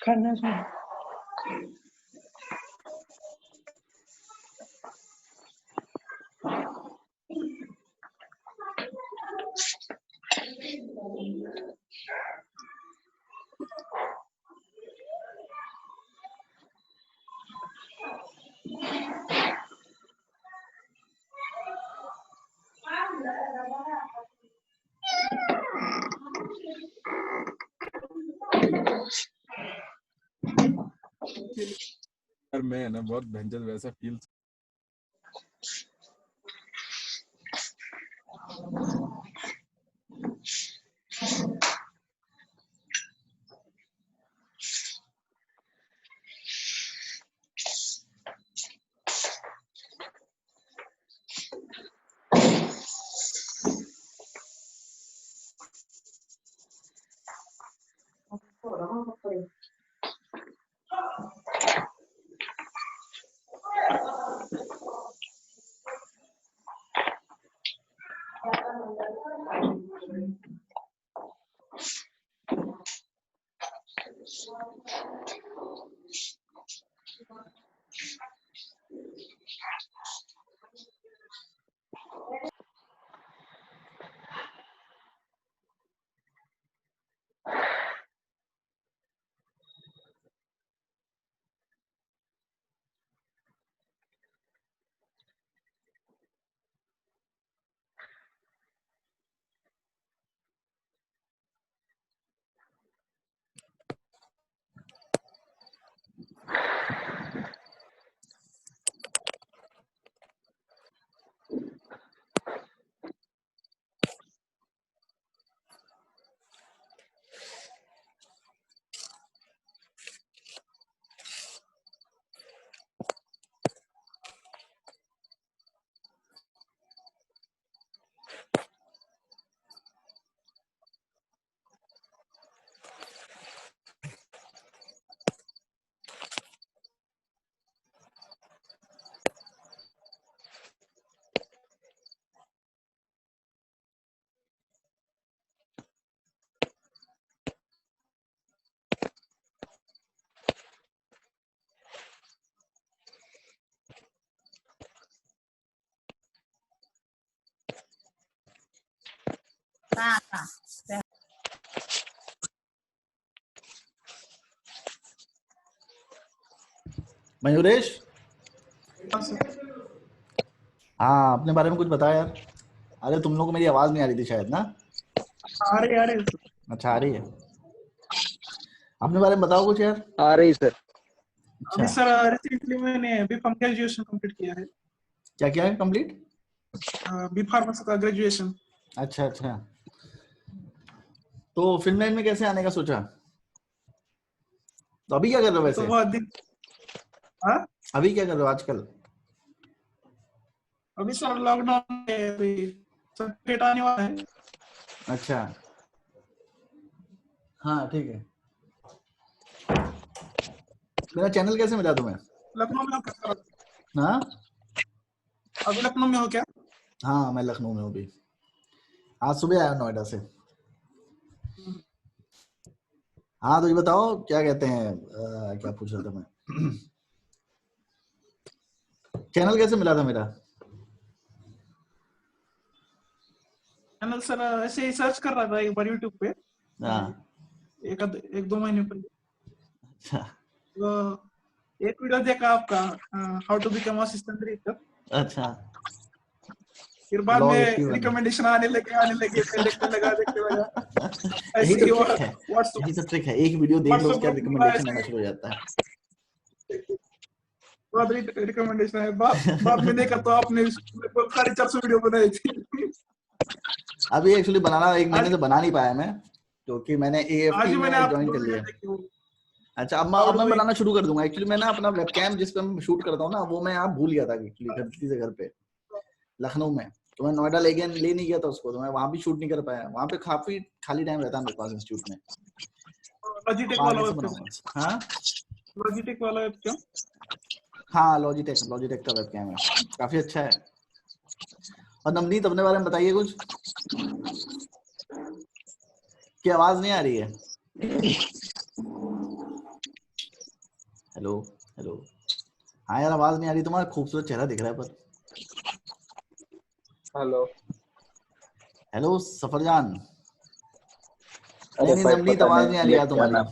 खाना चाहिए। यार मैं ना बहुत भयंकर वैसा फील मयूरेश, हाँ अपने बारे में कुछ बता यार। अरे तुम लोग को मेरी आवाज नहीं आ रही थी शायद ना? आ रहे अच्छा आ रही है। अपने बारे में बताओ कुछ यार। आ रही सर। अभी अच्छा सर रिसेंटली मैंने बीफार्म ग्रेजुएशन कंप्लीट किया है। क्या क्या है कंप्लीट? बीफार्मेसी का ग्रेजुएशन। अच्छा अच्छा, तो फिल्म लाइन में कैसे आने का सोचा? तो अभी क्या कर रहे हो तो वैसे? बहुत दिन। हाँ अभी क्या कर रहे हो आजकल? अभी सर लॉकडाउन में अभी सर्टिफिकेट आने वाला है। अच्छा हाँ ठीक है। मेरा चैनल कैसे मिला तुम्हें? लखनऊ में हो क्या सर? हाँ अभी लखनऊ में हो क्या? हाँ मैं लखनऊ में हूँ अभी। आज सुबह आया नोएडा से। हाँ तो ये बताओ क्या कहते हैं, क्या पूछ रहा था मैं चैनल कैसे मिला था मेरा? चैनल सर ऐसे ही सर्च कर रहा था एक बार यूट्यूब पे, हाँ एक 2 महीने पहले। अच्छा तो एक वीडियो देखा आपका, how to become assistant director. अच्छा, फिर बाद ब्लॉग में एक्टिव बना। रिकमेंडेशन आने लगे, फिर देखने लगा। यही ऐसे तो ही ट्रिक है, व्हाट्सएप यही तो ट्रिक है, एक वीडियो देख लो उसके बाद ग्रुप में रिकमेंडेशन ऐसे आना शुरू हो जाता है। बाद रिकमेंडेशन है। बाद में देखा तो आपने लगभग 450 वीडियो बनाई थी। अभी एक्चुअली बनाना 1 महीने आज से बना नहीं पाया मैं, क्योंकि मैंने आज AFT ही मैंने में आपकी ज्वाइन 2 कर वीडियो लिया। देखी वो अच्छा, अब हाउ मैं डू बनाना शुरू कर दूंगा। एक्चुअली मैं ना अपना वेबकैम जिस पे मैं शूट करता हूँ ना, वो मैं यहाँ भूल गया था एक्चुअली, गलती से घर पे लखनऊ में। तो मैं नोएडा ले नहीं गया था उसको, तो मैं वहां भी शूट नहीं कर पाया। वहां पे काफी खाली टाइम रहता है मेरे पास इंस्टीट्यूट में। लॉजिटेक अब वाला आगे से वेबकैम, बनाऊंगा। हाँ लॉजिटेक वाला वेबकैम। हाँ, लॉजिटेक का वेबकैम है, काफी अच्छा है। और नवनीत, अपने बारे में बताइए कुछ। की आवाज नहीं आ रही है? Hello hello. हाँ यार, आवाज नहीं आ रही, तुम्हारा खूबसूरत चेहरा दिख रहा है पर। हेलो। हेलो सफरजान। अरे नहीं भाई नवनीत, पता आवाज नहीं आ नहीं रही ये यार क्या तुम्हारी। नाम।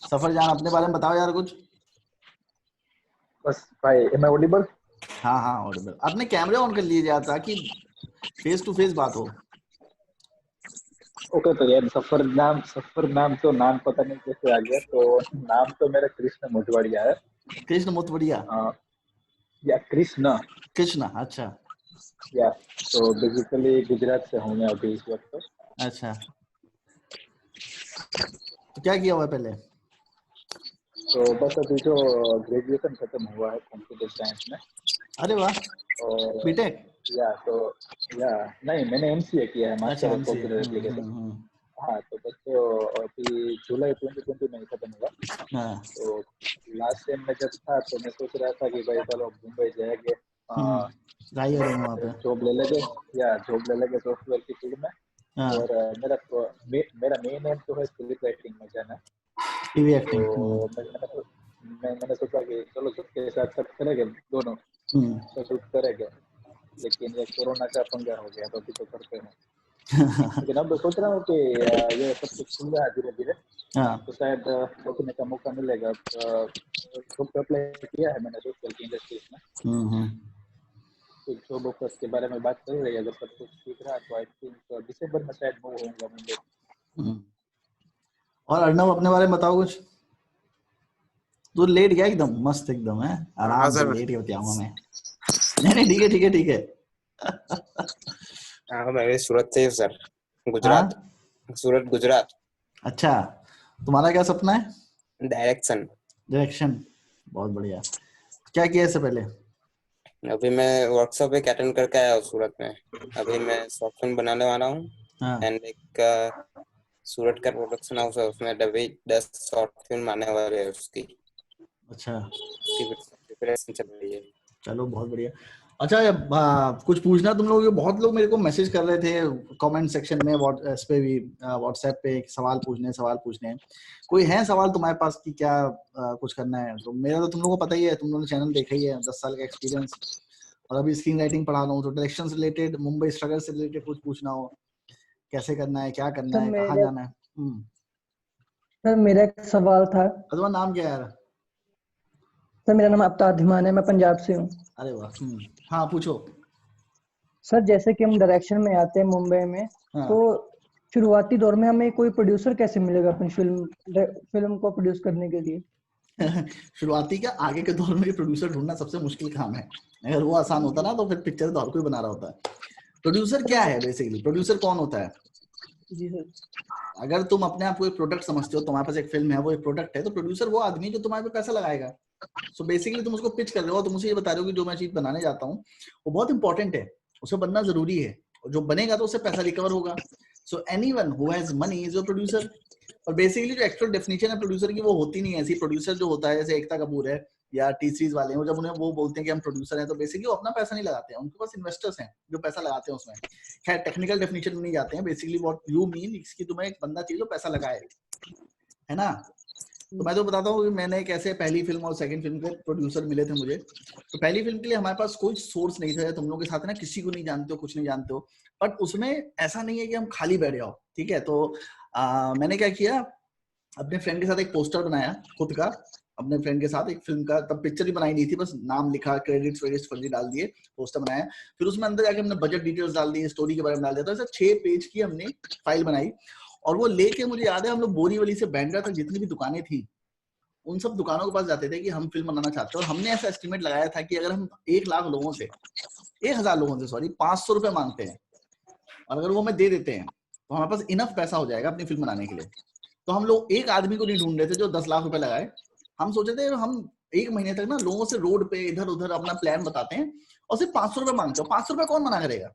सफरजान, अपने बारे में बताओ यार कुछ। बस भाई, एम आई ऑडिबल? हाँ हाँ ऑडिबल। अपने कैमरे ऑन कर लीजिए यार, ताकि फेस टू फेस बात हो। ओके, तो यार सफर नाम तो नाम पता नहीं कैसे आ गया। तो नाम तो मेरा कृष्ण मोटवाड़िया है। कृष्ण मोतवड़िया। या कृष्ण। कृष्ण, अच्छा या तो बेसिकली गुजरात से हूँ मैं अभी इस वक्त। अच्छा। तो क्या किया हुआ है पहले? तो बस अभी जो ग्रेजुएशन खत्म हुआ है कंप्यूटर साइंस में। अरे वाह, और बीटेक। या तो या नहीं, मैंने MCA किया है, अच्छा, master of MCA. Computer application. Hmm. हाँ, तो बस तो अभी जुलाई 2020 में खत्म हुआ। हाँ। तो लास्ट टाइम में जब था तो मैं सोच रहा था कि भाई चलो मुंबई जाएंगे, ट्राई करेंगे वहाँ पे। जॉब ले लेंगे, या जॉब ले लेंगे सॉफ्टवेयर की फील्ड में। हाँ, और मेरा मेन एम तो है स्क्रिप्ट राइटिंग में जाना। टीवी तो एक्टिंग। मैंने सोचा कि चलो सबके साथ सब करेंगे, दोनों सब करेंगे। लेकिन ये कोरोना का पंगा हो गया, तो अभी तो करते हैं। लेकिन अब सोच रहा हूँ कि ये सब कुछ खुल रहा है धीरे धीरे, हाँ। तो शायद रोकने का मौका मिलेगा। जॉब अप्लाई किया है मैंने सॉफ्टवेयर की इंडस्ट्रीज में। तो जॉब ऑफर्स के बारे में बात कर रही है, अगर सब कुछ ठीक रहा तो आई थिंक दिसंबर में शायद मूव होऊंगा मुंबई। और अर्णव, अपने बारे में बताओ कुछ। तू लेट गया एकदम मस्त एकदम है, आराम से लेट के बताऊंगा मैं। नहीं ठीक है ठीक है ठीक है। हाँ, मैं सूरत से हूँ सर, गुजरात। हाँ? सूरत गुजरात। अच्छा, तुम्हारा क्या सपना है? डायरेक्शन। बहुत बढ़िया। क्या किया इससे पहले? अभी मैं वर्कशॉप एक अटेंड करके आया हूँ सूरत में। अभी मैं शॉर्ट फिल्म बनाने वाला हूँ। हाँ। एंड एक सूरत का प्रोडक्शन हाउस है, उसमें अभी 10 शॉर्ट फिल्म आने वाले है उसकी। अच्छा, प्रिपरेशन चल रही है। चलो बहुत बढ़िया। अच्छा, कुछ पूछना तुम लोग? बहुत लोग मेरे को मैसेज कर रहे थे कमेंट सेक्शन में, इस पे भी, व्हाट्सएप पे सवाल पूछने हैं। कोई है सवाल तुम्हारे पास कि क्या कुछ करना है? तो मेरा तो तुम लोगों को पता ही है, तुम लोगों ने चैनल देखा ही है, 10 साल का एक्सपीरियंस। और अभी स्क्रीन राइटिंग पढ़ा रहा हूँ, तो डायरेक्शन से रिलेटेड, मुंबई स्ट्रगल से रिलेटेड कुछ पूछना हो, कैसे करना है, क्या करना है, कहाँ जाना है। सर मेरा एक सवाल था। तुम्हारा नाम क्या है यार? सर मेरा नाम अवतार धीमान है, मैं पंजाब से हूँ। अरे वाह। हाँ पूछो। सर जैसे कि हम डायरेक्शन में आते हैं मुंबई में, हाँ। तो शुरुआती दौर में हमें कोई प्रोड्यूसर कैसे मिलेगा अपनी फिल्म को प्रोड्यूस करने के लिए? शुरुआती क्या, आगे के दौर में प्रोड्यूसर ढूंढना सबसे मुश्किल काम है। अगर वो आसान होता ना तो फिर पिक्चर तो हर कोई बना रहा होता है। प्रोड्यूसर क्या है बेसिकली? प्रोड्यूसर कौन होता है? जी सर। अगर तुम अपने आप को एक प्रोडक्ट समझते हो, तुम्हारे पास एक फिल्म है, वो एक प्रोडक्ट है, तो प्रोड्यूसर वो आदमी है जो तुम्हारे पे पैसा लगाएगा। सो बेसिकली तुम उसको पिच कर रहे हो, तुम उसे ये बता रहे हो कि जो मैं चीज बनाने जाता हूँ वो बहुत इंपॉर्टेंट है, उसे बनना जरूरी है, और जो बनेगा तो उससे पैसा रिकवर होगा। So anyone who has money is your producer. और बेसिकली जो एक्चुअल डेफिनेशन है प्रोड्यूसर की वो होती नहीं है ऐसी। प्रोड्यूसर जो होता है, जैसे एकता कपूर है या टी सीरीज वाले हैं, जब उन्हें वो बोलते हैं कि हम प्रोड्यूसर हैं, तो बेसिकली वो अपना पैसा नहीं लगाते हैं, उनके पास इन्वेस्टर्स हैं जो पैसा लगाते हैं उसमें। खैर टेक्निकल डेफिनेशन में नहीं जाते हैं। बेसिकली व्हाट यू मीन इसकी, तुम्हें एक बंदा चाहिए जो पैसा लगाए, है ना? तो मैं तो बताता हूँ कि मैंने कैसे पहली फिल्म और सेकंड फिल्म के प्रोड्यूसर मिले थे मुझे। तो पहली फिल्म के लिए हमारे पास कोई सोर्स नहीं था, तुम लोगों के साथ ना, किसी को नहीं जानते हो, कुछ नहीं जानते हो, बट उसमें ऐसा नहीं है कि हम खाली बैठ जाओ, ठीक है? तो मैंने क्या किया, अपने फ्रेंड के साथ एक पोस्टर बनाया खुद का, अपने फ्रेंड के साथ एक फिल्म का, तब पिक्चर ही बनाई नहीं थी, बस नाम लिखा, क्रेडिट्स वेडिट्स फर्जी डाल दिए, पोस्टर बनाया, फिर उसमें अंदर जाके हमने बजट डिटेल्स डाल दी, स्टोरी के बारे में डाल दिया, तो ऐसा 6 पेज की हमने फाइल बनाई। और वो लेके मुझे याद है हम लोग बोरीवली से बैंड्रा तक जितनी भी दुकानें थी उन सब दुकानों के पास जाते थे कि हम फिल्म बनाना चाहते हैं, और हमने ऐसा एस्टिमेट लगाया था कि अगर हम 1,00,000 लोगों से 1,000 लोगों से 500 रुपए मांगते हैं और अगर वो हमें दे देते हैं तो हमारे पास इनफ पैसा हो जाएगा अपनी फिल्म बनाने के लिए। तो हम लोग एक आदमी को नहीं ढूंढ रहे थे जो 10 लाख रुपए लगाए, हम सोचे थे हम 1 महीने तक ना लोगों से रोड पे इधर उधर अपना प्लान बताते हैं और सिर्फ 500 रुपए मांगते हो। 500 रुपए कौन मना करेगा,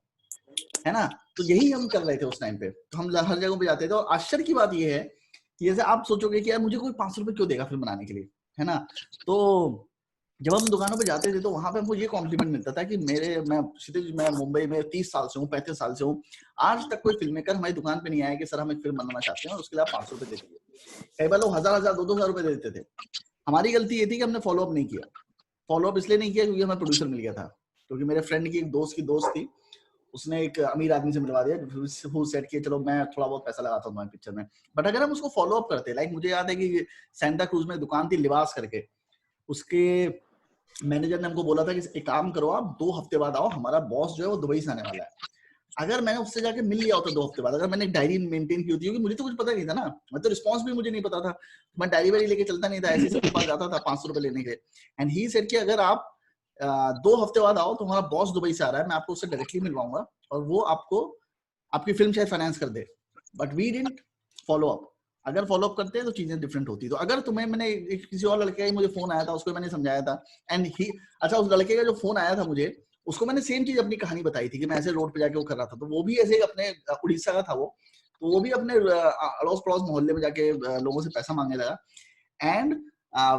है ना? तो यही हम कर रहे थे उस टाइम पे। तो हम हर जगह पे जाते थे, और आश्चर्य की बात ये है कि जैसे आप सोचोगे कि यार मुझे कोई 500 रुपए क्यों देगा फिल्म बनाने के लिए, है ना? तो जब हम दुकानों पे जाते थे तो वहां पे हमको ये कॉम्प्लीमेंट मिलता था कि मैं मुंबई में 30 साल से हूँ, 35 साल से हूँ, आज तक कोई फिल्म मेकर हमारी दुकान पे नहीं आया कि सर हम एक फिल्म बनाना चाहते हैं और उसके लिए आप 500 रुपए दे दीजिए। कई बार लोग 1,000, 2,000 रुपए दे देते थे। हमारी गलती ये थी कि हमने फॉलोअप नहीं किया। फॉलोअप इसलिए नहीं किया क्योंकि हमें प्रोड्यूसर मिल गया था, क्योंकि मेरे फ्रेंड की एक दोस्त थी, उसने एक अमीर आदमी से मिलवा दिया, वो सेट किया चलो मैं थोड़ा बहुत पैसा लगाता हूँ तुम्हारी पिक्चर में। बट अगर हम उसको फॉलो अप करते, लाइक मुझे याद है कि सेंटा क्रूज में दुकान थी लिबास करके, उसके मैनेजर ने हमको बोला था कि एक काम करो आप 2 हफ्ते बाद आओ, हमारा बॉस जो है वो दुबई से आने वाला है। अगर मैंने उससे जाके मिल लिया होता 2 हफ्ते बाद, अगर मैंने एक डायरी मेंटेन की होती, क्योंकि मुझे तो कुछ पता नहीं था ना, मैं तो रिस्पांस भी मुझे नहीं पता था, मैं डायरी वारी लेके चलता नहीं था, ऐसे सबके पास जाता था 500 रुपए लेने के। एंड ही सेड कि अगर आप 2 हफ्ते बाद आओ तो हमारा बॉस दुबई से आ रहा है, मैं आपको उससे डायरेक्टली मिलवाऊंगा और वो आपको आपकी फिल्म शायद फाइनेंस कर दे। But we didn't follow up. अगर फॉलो अप करते हैं तो चीजें डिफरेंट होती। तो अगर तुम्हें, मैंने किसी और लड़के का मुझे फोन आया था, उसको मैंने समझाया था, एंड ही, अच्छा उस लड़के का जो फोन आया था मुझे, उसको मैंने सेम चीज अपनी कहानी बताई थी कि मैं ऐसे रोड पे जाके वो कर रहा था, तो वो भी ऐसे अपने उड़ीसा का था वो, तो वो भी अपने अड़ोस पड़ोस मोहल्ले में जाके लोगों से पैसा मांगने लगा। And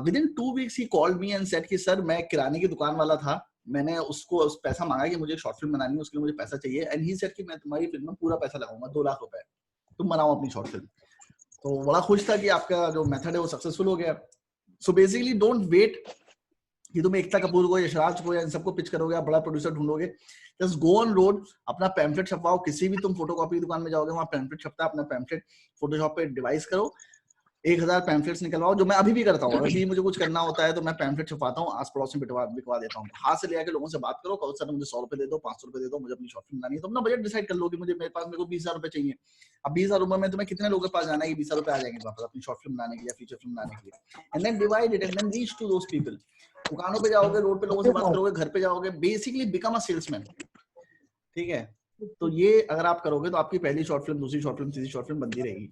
within 2 weeks he called me and said कि सर मैं किराने की दुकान वाला था, मैंने उसको पैसा मांगा कि मुझे एक शॉर्ट फिल्म बनानी है, उसके लिए मुझे पैसा चाहिए, एंड ही सेड कि मैं तुम्हारी फिल्म में पूरा पैसा लगाऊंगा, 2 लाख रुपए, तुम बनाओ अपनी शॉर्ट फिल्म। तो बड़ा खुश था कि आपका जो मेथड है वो सक्सेसफुल हो गया। सो बेसिकली डोंट वेट कि तुम एकता कपूर को, यशराज को या इन सबको पिच करोगे, आप बड़ा प्रोड्यूसर ढूंढोगे। जस्ट गो ऑन रोड, अपना पैम्फलेट छपवाओ, किसी भी तुम फोटोकॉपी की दुकान में जाओगे वहां पैम्फलेट छपता है, अपना पैम्फलेट फोटोशॉप पे डिवाइस करो, 1,000 पैम्फलेट्स निकलवाओ, जो मैं अभी भी करता हूँ। अभी मुझे कुछ करना होता है तो मैं पैम्फलेट छपवाता हूँ, आस पड़ोस में बिकवा देता हूँ। हाथ से ले आके लोगों से बात करो, कहो सर मुझे 100 रुपए दे दो, 500 रुपए दे दो, मुझे अपनी शॉर्ट फिल्म बनानी है। तो अपना बजट डिसाइड कर लो कि मेरे को 20,000 रुपए चाहिए। अब 20,000 रुपए में तुम्हें कितने लोगों के पास जाना है कि 20,000 रुपए आ जाएंगे वापस अपनी शॉर्ट फिल्म बनाने के लिए, फीचर फिल्म बनाने के लिए। And then divide it and then reach to those people. दुकानों पे जाओगे, रोड पे लोगों से बात करोगे, घर पे जाओगे, बेसिकली बिकम अ सेल्समैन। ठीक है, तो ये अगर आप करोगे तो आपकी पहली शॉर्ट फिल्म, दूसरी शॉर्ट फिल्म, तीसरी शॉर्ट फिल्म बनती रहेगी।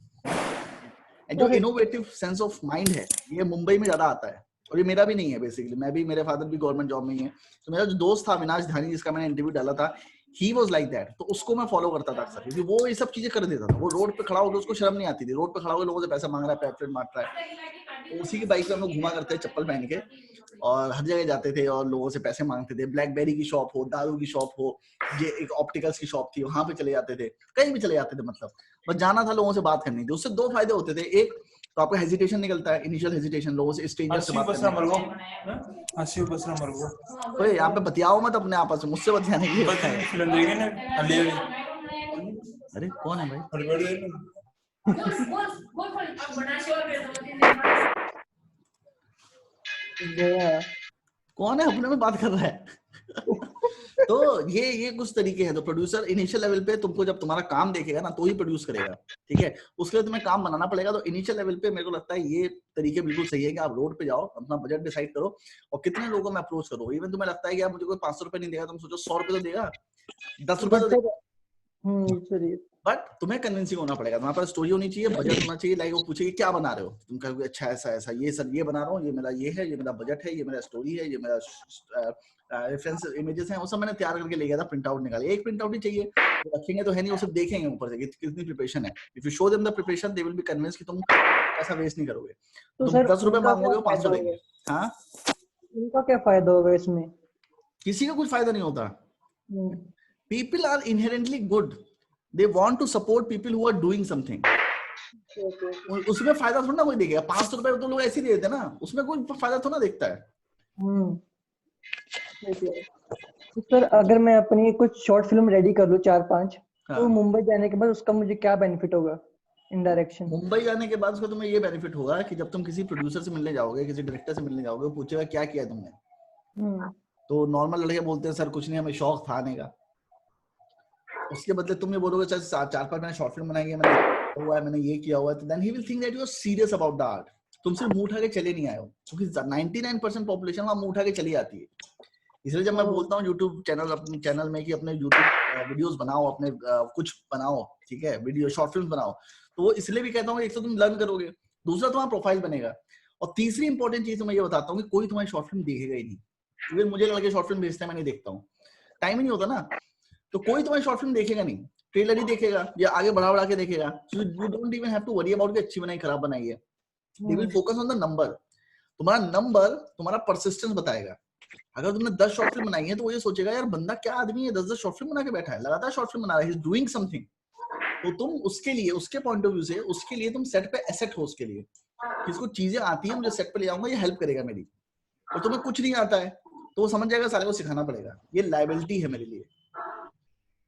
जो इनोवेटिव सेंस ऑफ माइंड है ये मुंबई में ज्यादा आता है, और ये मेरा भी नहीं है। बेसिकली मैं भी, मेरे फादर भी गवर्नमेंट जॉब में ही है, तो मेरा जो दोस्त था अविनाश धानी, जिसका मैंने इंटरव्यू डाला था, ही वाज लाइक दैट। तो उसको मैं फॉलो करता था अक्सर, क्योंकि वो ये सब चीजें कर देता था। वो रोड पे खड़ा होकर, उसको शर्म नहीं आती थी, रोड पे खड़ा होकर लोगों से पैसा मांग रहा है, पैम्फलेट मार रहा है। तो उसी की बाइक पे हम लोग घुमा करते चप्पल पहन के, और हर जगह जाते थे और लोगों से पैसे मांगते थे। ब्लैकबेरी की शॉप हो, दारू की शॉप हो, ये एक ऑप्टिकल्स की शॉप थी, वहां पे चले जाते थे, कहीं भी चले जाते थे, मतलब बस जाना था, लोगों से बात करनी थी। उससे 2 फायदे होते थे। एक तो आपका हेजिटेशन निकलता है, इनिशियल हेजिटेशन, लोगों से स्ट्रेंजर से बात करना। ओए यहाँ पे बतियाओ मत अपने आपस में, मुझसे बतियाने के लिए। अरे कौन है भाई? कौन है अपने में बात कर रहा है? तो ये कुछ तरीके हैं। तो प्रोड्यूसर इनिशियल लेवल पे तुमको, जब तुम्हारा काम देखेगा ना तो ही प्रोड्यूस करेगा। ठीक है, उसके लिए तुम्हें काम बनाना पड़ेगा। तो इनिशियल लेवल पे मेरे को लगता है ये तरीके बिल्कुल सही है कि आप रोड पे जाओ, अपना बजट डिसाइड करो और कितने लोगों में अप्रोच करो। इवन तुम्हें लगता है कि यार मुझे कोई 500 रुपए नहीं देगा, तुम सोचो 100 रुपए तो देगा, 10 रुपए तो देगा, बट तुम्हें कन्विंसिंग होना पड़ेगा। तुम्हारे पास स्टोरी होनी चाहिए, बजट होना चाहिए। लाइक वो पूछेगी क्या बना रहे हो, तुम कहोगे अच्छा ऐसा ऐसा, ये सर ये बना रहा हूँ, ये मेरा ये है, ये मेरा बजट है, ये मेरा स्टोरी है, ये मेरा रेफरेंस इमेजेस हैं, वो सब मैंने तैयार करके ले गया था, प्रिंट आउट निकाले। एक प्रिंट आउट ही चाहिए, तो रखेंगे तो है नहीं, वो सब देखेंगे ऊपर से कितनी प्रिपरेशन है। If you show them the preparation, they will be convinced कि तुम पैसा वेस्ट नहीं करोगे। तो तुम 10 रुपए मांगोगे, 500 देंगे। हाँ, उनका क्या फायदा होगा इसमें? किसी का कुछ फायदा नहीं होता। People are inherently good, they want to support people who are doing something. उसमें फायदा थोड़ा ना कोई देखेगा। 500 रुपए तो लोग ऐसे ही दे देते ना, उसमें कोई फायदा थोड़ा ना देखता है। तो सर अगर मैं अपनी कुछ शॉर्ट फिल्म रेडी कर लूं 4-5, तो मुंबई जाने के बाद उसका मुझे क्या बेनिफिट होगा? इन डायरेक्शन? मुंबई जाने के बाद उसका तुम्हें ये बेनिफिट होगा कि जब तुम किसी प्रोड्यूसर से मिलने जाओगे, किसी डायरेक्टर से मिलने जाओगे, वो पूछेगा क्या किया तुमने। तो नॉर्मल लड़के बोलते हैं सर कुछ नहीं, हमें शौक था आने का। उसके बदले तुम ये बोलोगे सर 4-5 मैंने शॉर्ट फिल्म बनाई है, मैंने ये किया हुआ है, तो then he will think that you are serious about the art. तुम सिर्फ मुंह उठा के चले नहीं आए हो, क्योंकि 99% पॉपुलेशन वहां मुंह उठा के चली आती है। इसलिए जब मैं बोलता हूँ यूट्यूब चैनल, अपने चैनल में कि अपने यूट्यूब वीडियोस बनाओ, अपने कुछ बनाओ, ठीक है, वीडियो शॉर्ट फिल्म बनाओ, तो वो इसलिए भी कहता हूँ एक तो तुम लर्न करोगे, दूसरा तुम्हारा प्रोफाइल बनेगा, और तीसरी इंपॉर्टेंट चीज तो मैं ये बताता हूँ कि कोई तुम्हारी शॉर्ट फिल्म देखेगा ही नहीं। इवन मुझे लड़के शॉर्ट फिल्म भेजते हैं, मैं नहीं देखता हूँ, टाइम ही नहीं होता ना, तो कोई तुम्हारी शॉर्ट फिल्म देखेगा नहीं, ट्रेलर ही देखेगा या आगे बढ़ा के देखेगा। You don't even have to worry about कि अच्छी बनाई खराब बनाई है। They will focus on the number. तुम्हारा नंबर तुम्हारा परसिस्टेंस बताएगा। अगर तुमने 10 शॉर्ट फिल्म बनाई है तो वो ये सोचेगा यार बंदा क्या आदमी है, 10 शॉर्ट फिल्म बना के बैठा है, लगातार शॉर्ट फिल्म बना रहा है, ही इज डूइंग समथिंग। तो तुम उसके लिए, उसके पॉइंट ऑफ व्यू से, उसके लिए तुम सेट पे एसेट हो, उसके लिए किसको चीजें आती है, मुझे सेट पे ले जाऊंगा, ये हेल्प करेगा मेरी। और तुम्हें कुछ नहीं आता है तो वो समझ जाएगा साले को सिखाना पड़ेगा, ये लायबिलिटी है मेरे लिए,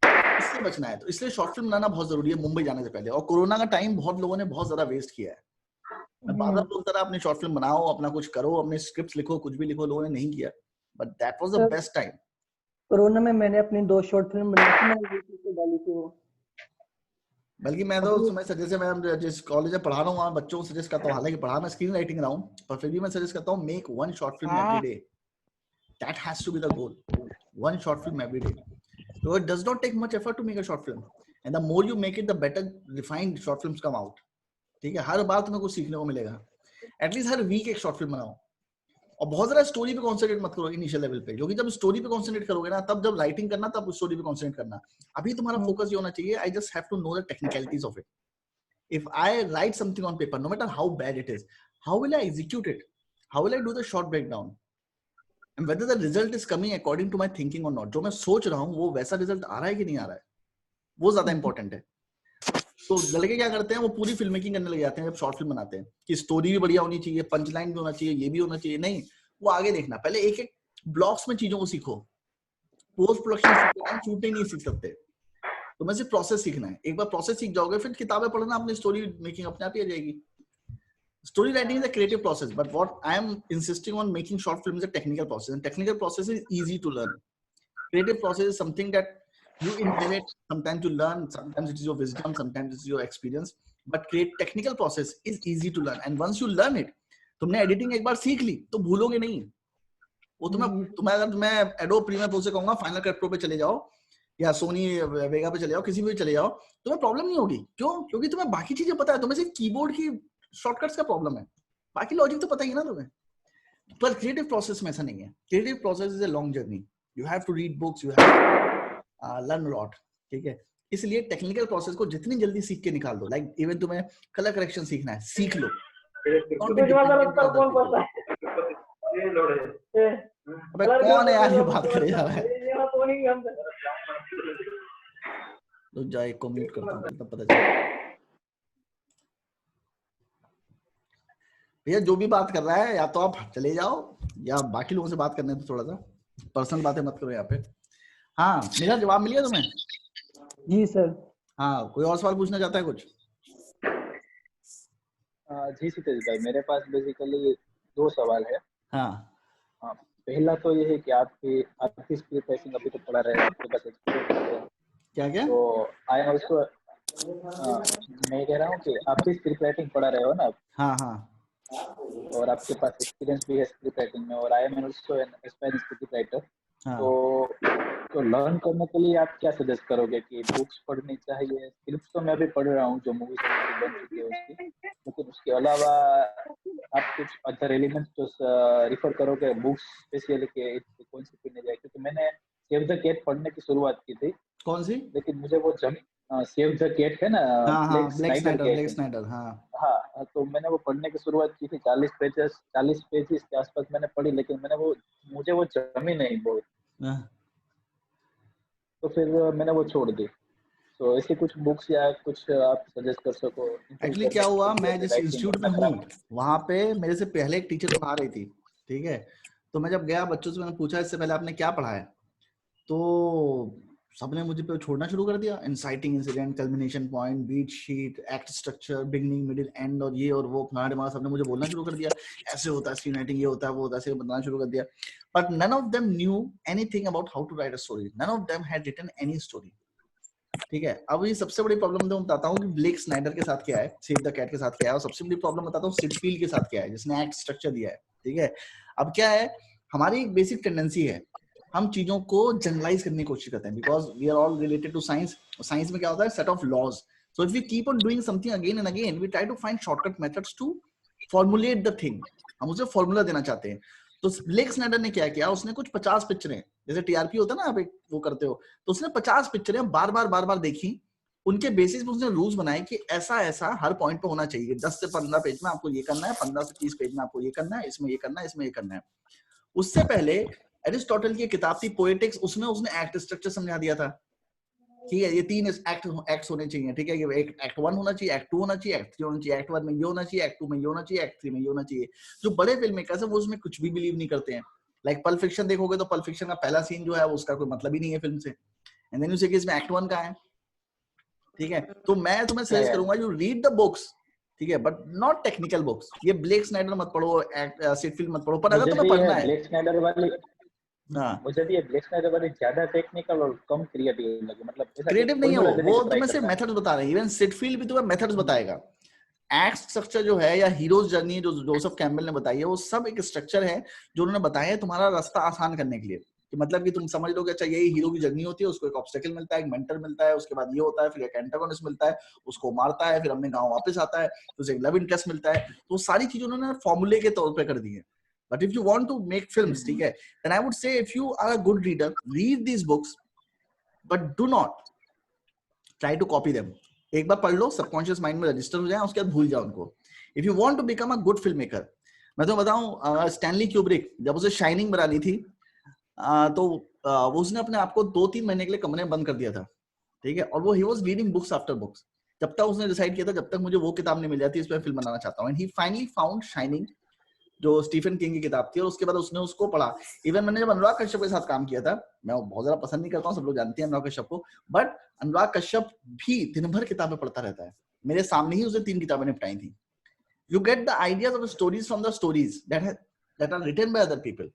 इससे बचना है। तो इसलिए शॉर्ट फिल्म बनाना बहुत जरूरी है मुंबई जाने से पहले। और कोरोना का टाइम बहुत लोगों ने बहुत ज्यादा वेस्ट किया है। मैं बार बार बोलता रहा अपनी शॉर्ट फिल्म बनाओ, अपना कुछ करो, अपने स्क्रिप्ट्स लिखो, कुछ भी लिखो, लोगों ने नहीं किया, but that was the best time. Corona में मैंने अपनी 2 शॉर्ट फिल्म बनाई थी, मैंने यूट्यूब पे डाली थी वो। बल्कि मैं तो तुम्हें सजेस्ट, मैं जिस कॉलेज में पढ़ा रहा हूँ वहाँ बच्चों को सजेस्ट करता हूँ, हालांकि पढ़ा मैं स्क्रीन राइटिंग रहा हूँ, पर फिर भी मैं सजेस्ट करता हूँ make 1 short film every day. That has to be the goal, 1 short film every day. So it does not take much effort to make a short film, and the more you make it, the better refined short films come out. ठीक है, हर बार तुम्हें कुछ सीखने को मिलेगा। At least हर week एक short film बनाओ, और बहुत ज्यादा स्टोरी पे कॉन्सेंट्रेट मत करो इनिशियल लेवल पे, क्योंकि जब स्टोरी पे कॉन्सेंट्रेट करोगे ना, तब जब राइटिंग करना तब स्टोरी पे कॉन्सेंट्रेट करना। अभी तुम्हारा फोकस ये होना चाहिए, I just have to know the technicalities of it. If I write something on paper, no matter how bad it is, how will I execute it, how will I do the short breakdown, and whether the result is coming according to my thinking or not। जो मैं सोच रहा हूँ वो वैसा result आ रहा है कि नहीं आ रहा है, वो ज्यादा इंपॉर्टेंट है। तो लड़के क्या करते हैं, वो पूरी फिल्म मेकिंग करने लग जाते हैं जब शॉर्ट फिल्म बनाते हैं, कि स्टोरी भी बढ़िया होनी चाहिए, पंच लाइन भी होना चाहिए, ये भी होना चाहिए। नहीं, वो आगे देखना, पहले एक एक ब्लॉक्स में चीजों को सीखो। पोस्ट प्रोडक्शन शूटिंग नहीं सीख सकते, तो मैं सिर्फ प्रोसेस सीखना है। एक बार प्रोसेस सीख जाओगे, फिर किताबें पढ़ना, अपनी स्टोरी मेकिंग अपने आप ही आ जाएगी। Story writing is a creative process, but what I am insisting on making short films is a technical process, and technical process is easy to learn. Creative process is something that you inherit, sometimes you learn, sometimes it is your wisdom, sometimes it is your experience, but technical process is easy to learn, and once you learn it, तुमने editing एक बार सीख ली तो भूलोगे नहीं वो। तुम्हें अगर मैं adobe Premiere pro से कहूंगा फाइनल कट प्रो पे चले जाओ या सोनी वेगा पे चले जाओ, किसी भी चले जाओ, तुम्हें प्रॉब्लम नहीं होगी। क्यों? क्योंकि तुम्हें बाकी चीजें पता है, तुम्हें सिर्फ कीबोर्ड की शॉर्टकट्स का प्रॉब्लम है, बाकी लॉजिक तो पता ही है ना तुम्हें। पर क्रिएटिव प्रोसेस में ऐसा नहीं है। Creative process is a long journey, you have to read books, you have to learn lot, ठीक है। इसलिए टेक्निकल प्रोसेस को जितनी जल्दी सीख के निकाल दो, लाइक इवन तुम्हें कलर करेक्शन सीखना है, सीख लो। अबे कौन है यार ये बात करे जा रहा है? तो जाए को म्यूट करता हूं तब पता चलेगा। भैया जो भी बात कर रहा है, या तो आप चले जाओ या बाकी लोगों से बात करने तो थोड़ा सा पर्सनल बातें मत करो यहाँ पे। हाँ, मेरा जवाब मिल गया तुम्हें? जी सर। हाँ, कोई और सवाल पूछना चाहता है कुछ? जी सितेश भाई, मेरे पास बेसिकली 2 सवाल है। हाँ, पहला तो ये है कि आपकी स्क्रिप्ट राइटिंग अभी तो पढ़ा रहे हैं, आपके पास एक्सपीरियंस है क्या? तो आई एम ऑल्सो, मैं कह रहा हूँ कि आप भी स्क्रिप्ट राइटिंग पढ़ा रहे हो ना? हाँ, और आपके पास एक्सपीरियंस भी है स्क्रिप्ट राइटिंग में, और I am also an aspiring script writer. तो लर्न करने के लिए आप क्या सजेस्ट करोगे कि बुक्स पढ़नी चाहिए? स्क्रिप्ट तो मैं भी पढ़ रहा हूँ जो मूवीज बन चुकी है उसकी, लेकिन उसके अलावा आप कुछ अदर एलिमेंट्स तो रिफर करोगे बुक्स स्पेशली के कौन सी पढ़ने जाए? क्योंकि मैंने सेव द कैट पढ़ने की शुरुआत की थी। कौन सी? लेकिन मुझे वो सेव द कैट है ना, ब्लैक स्नाइडर। हाँ, तो मैंने वो पढ़ने की शुरुआत की थी, 40 पेजेस के आसपास मैंने पढ़ी, लेकिन मुझे वो जमी नहीं बहुत, तो फिर मैंने वो छोड़ दी। तो ऐसी कुछ बुक्स या कुछ आप सजेस्ट कर सको? एक्चुअली क्या हुआ, मैं जिस इंस्टीट्यूट में हूँ वहाँ पे मेरे से पहले एक टीचर पढ़ा रही थी, ठीक है। तो मैं जब गया बच्चों से मैंने पूछा इससे पहले आपने क्या पढ़ा है, तो सबने मुझे पे छोड़ना शुरू कर दिया, inciting incident, culmination point, beat sheet, act structure, beginning middle end और ये और वो फलाना ढिमाना, सबने मुझे बोलना शुरू कर दिया ऐसे होता है स्क्रीन राइटिंग, ये होता है वो होता है, ऐसे बताना शुरू कर दिया। But none of them knew anything about how to write a story, none of them had written any story. ठीक है, अब ये सबसे बड़ी प्रॉब्लम मैं बताता हूँ कि ब्लेक स्नाइडर के साथ क्या है, सेव द कैट के साथ क्या है, और सबसे बड़ी प्रॉब्लम बताता हूँ सिड फील्ड के साथ क्या है, जिसने एक्ट स्ट्रक्चर दिया है। ठीक है, अब क्या है, हमारी एक बेसिक टेंडेंसी है, हम चीजों को जनरलाइज करने की कोशिश करते हैं, because we are all related to science. Science में क्या होता है, set of laws, so if we keep on doing something again and again, we try to find shortcut methods to formulate the thing, हम उसे formula देना चाहते हैं। तो ब्लेक स्नाइडर ने क्या किया, उसने कुछ 50 पिक्चरें, जैसे टीआरपी होता है ना, आप एक वो करते हो, तो उसने 50 पिक्चरें बार बार देखी, उनके बेसिस पे उसने रूल्स बनाए कि ऐसा ऐसा हर पॉइंट पे होना चाहिए, 10 से 15 पेज में आपको ये करना है, 15 से 30 पेज में आपको ये करना है, इसमें ये करना है, इसमें ये करना है। उससे पहले एरिस्टोटल की किताब थी पोएटिक्स, उसमें उसने एक्ट स्ट्रक्चर समझा दिया था। ठीक है, ये 3 एक्ट्स होने चाहिए। ठीक है, ये एक एक्ट 1 होना चाहिए, एक्ट 2 होना चाहिए, एक्ट 3 होना चाहिए, एक्ट 1 में ये होना चाहिए, एक्ट 2 में ये होना चाहिए, एक्ट 3 में ये होना चाहिए। जो बड़े फिल्म मेकर्स है वो उसमें कुछ भी बिलीव नहीं करते हैं। लाइक पल्प फिक्शन देखोगे तो पल्प फिक्शन का पहला सीन जो है उसका कोई मतलब ही नहीं है फिल्म से, एंड देन यू से कि इसमें एक्ट 1 का है। ठीक है, तो मैं तुम्हें सजेस्ट करूंगा यू रीड द बुक्स, ठीक है, बट नॉट टेक्निकल बुक्स। ये ब्लेक स्नाइडर मत पढ़ो, सिड फील्ड मत पढ़ो, पर अगर तुम्हें पढ़ना है ब्लेक स्नाइडर वाली, हाँ, मुझे भी ये ब्लेक स्नाइडर वाली ज्यादा टेक्निकल और कम क्रिएटिव लगी। मतलब क्रिएटिव नहीं है वो तुम्हें सिर्फ मेथड्स बता रहे हैं। इवन सिड फील्ड भी तुम्हें मेथड्स बताएगा। एक्ट स्ट्रक्चर जो है या हीरोज जर्नी जो जोसेफ कैम्पबेल ने बताई है, वो सब एक स्ट्रक्चर है जो उन्होंने बताया है तुम्हारा रास्ता आसान करने के लिए। कि मतलब कि तुम समझ लो कि अच्छा यही हीरो की जर्नी होती है, उसको एक ऑब्स्टेकल मिलता है, एक मेंटर मिलता है, उसके बाद ये होता है, फिर एक एंटागोनिस्ट मिलता है, उसको मारता है, फिर अपने गांव वापस आता है, तो उसे एक लव इंटरेस्ट मिलता है। तो सारी चीजें उन्होंने फॉर्मूले के तौर पे कर दी है। But if you want to make films, ठीक है, then I would say if you are a good reader, read these books but do not try to copy them. एक बार पढ़ लो, सबकॉन्शियस माइंड में रजिस्टर हो जाए, उसके बाद भूल जाओ उनको। If you want to become a good film maker, मैं तो बताऊं, स्टैनली क्यूब्रिक जब उसे शाइनिंग बनानी थी, तो वो उसने अपने आप को 2-3 महीने के लिए कमरे में बंद कर दिया था। ठीक है, और वो he was reading books after books, जब तक उसने डिसाइड किया था जब तक मुझे वो किताब नहीं मिल जाती इस पे फिल्म बनाना चाहता हूं। And he finally found shining, जो स्टीफन किंग की किताब थी, और उसके बाद उसने उसको पढ़ा। इवन मैंने जब अनुराग कश्यप के साथ काम किया था, मैं बहुत ज्यादा पसंद नहीं करता हूँ, सब लोग जानते हैं अनुराग कश्यप को, बट अनुराग कश्यप भी दिन भर किताबें पढ़ता रहता है। मेरे सामने ही उसने 3 किताबें निपटाई थी। You get the ideas of the stories from the stories that are written by other people.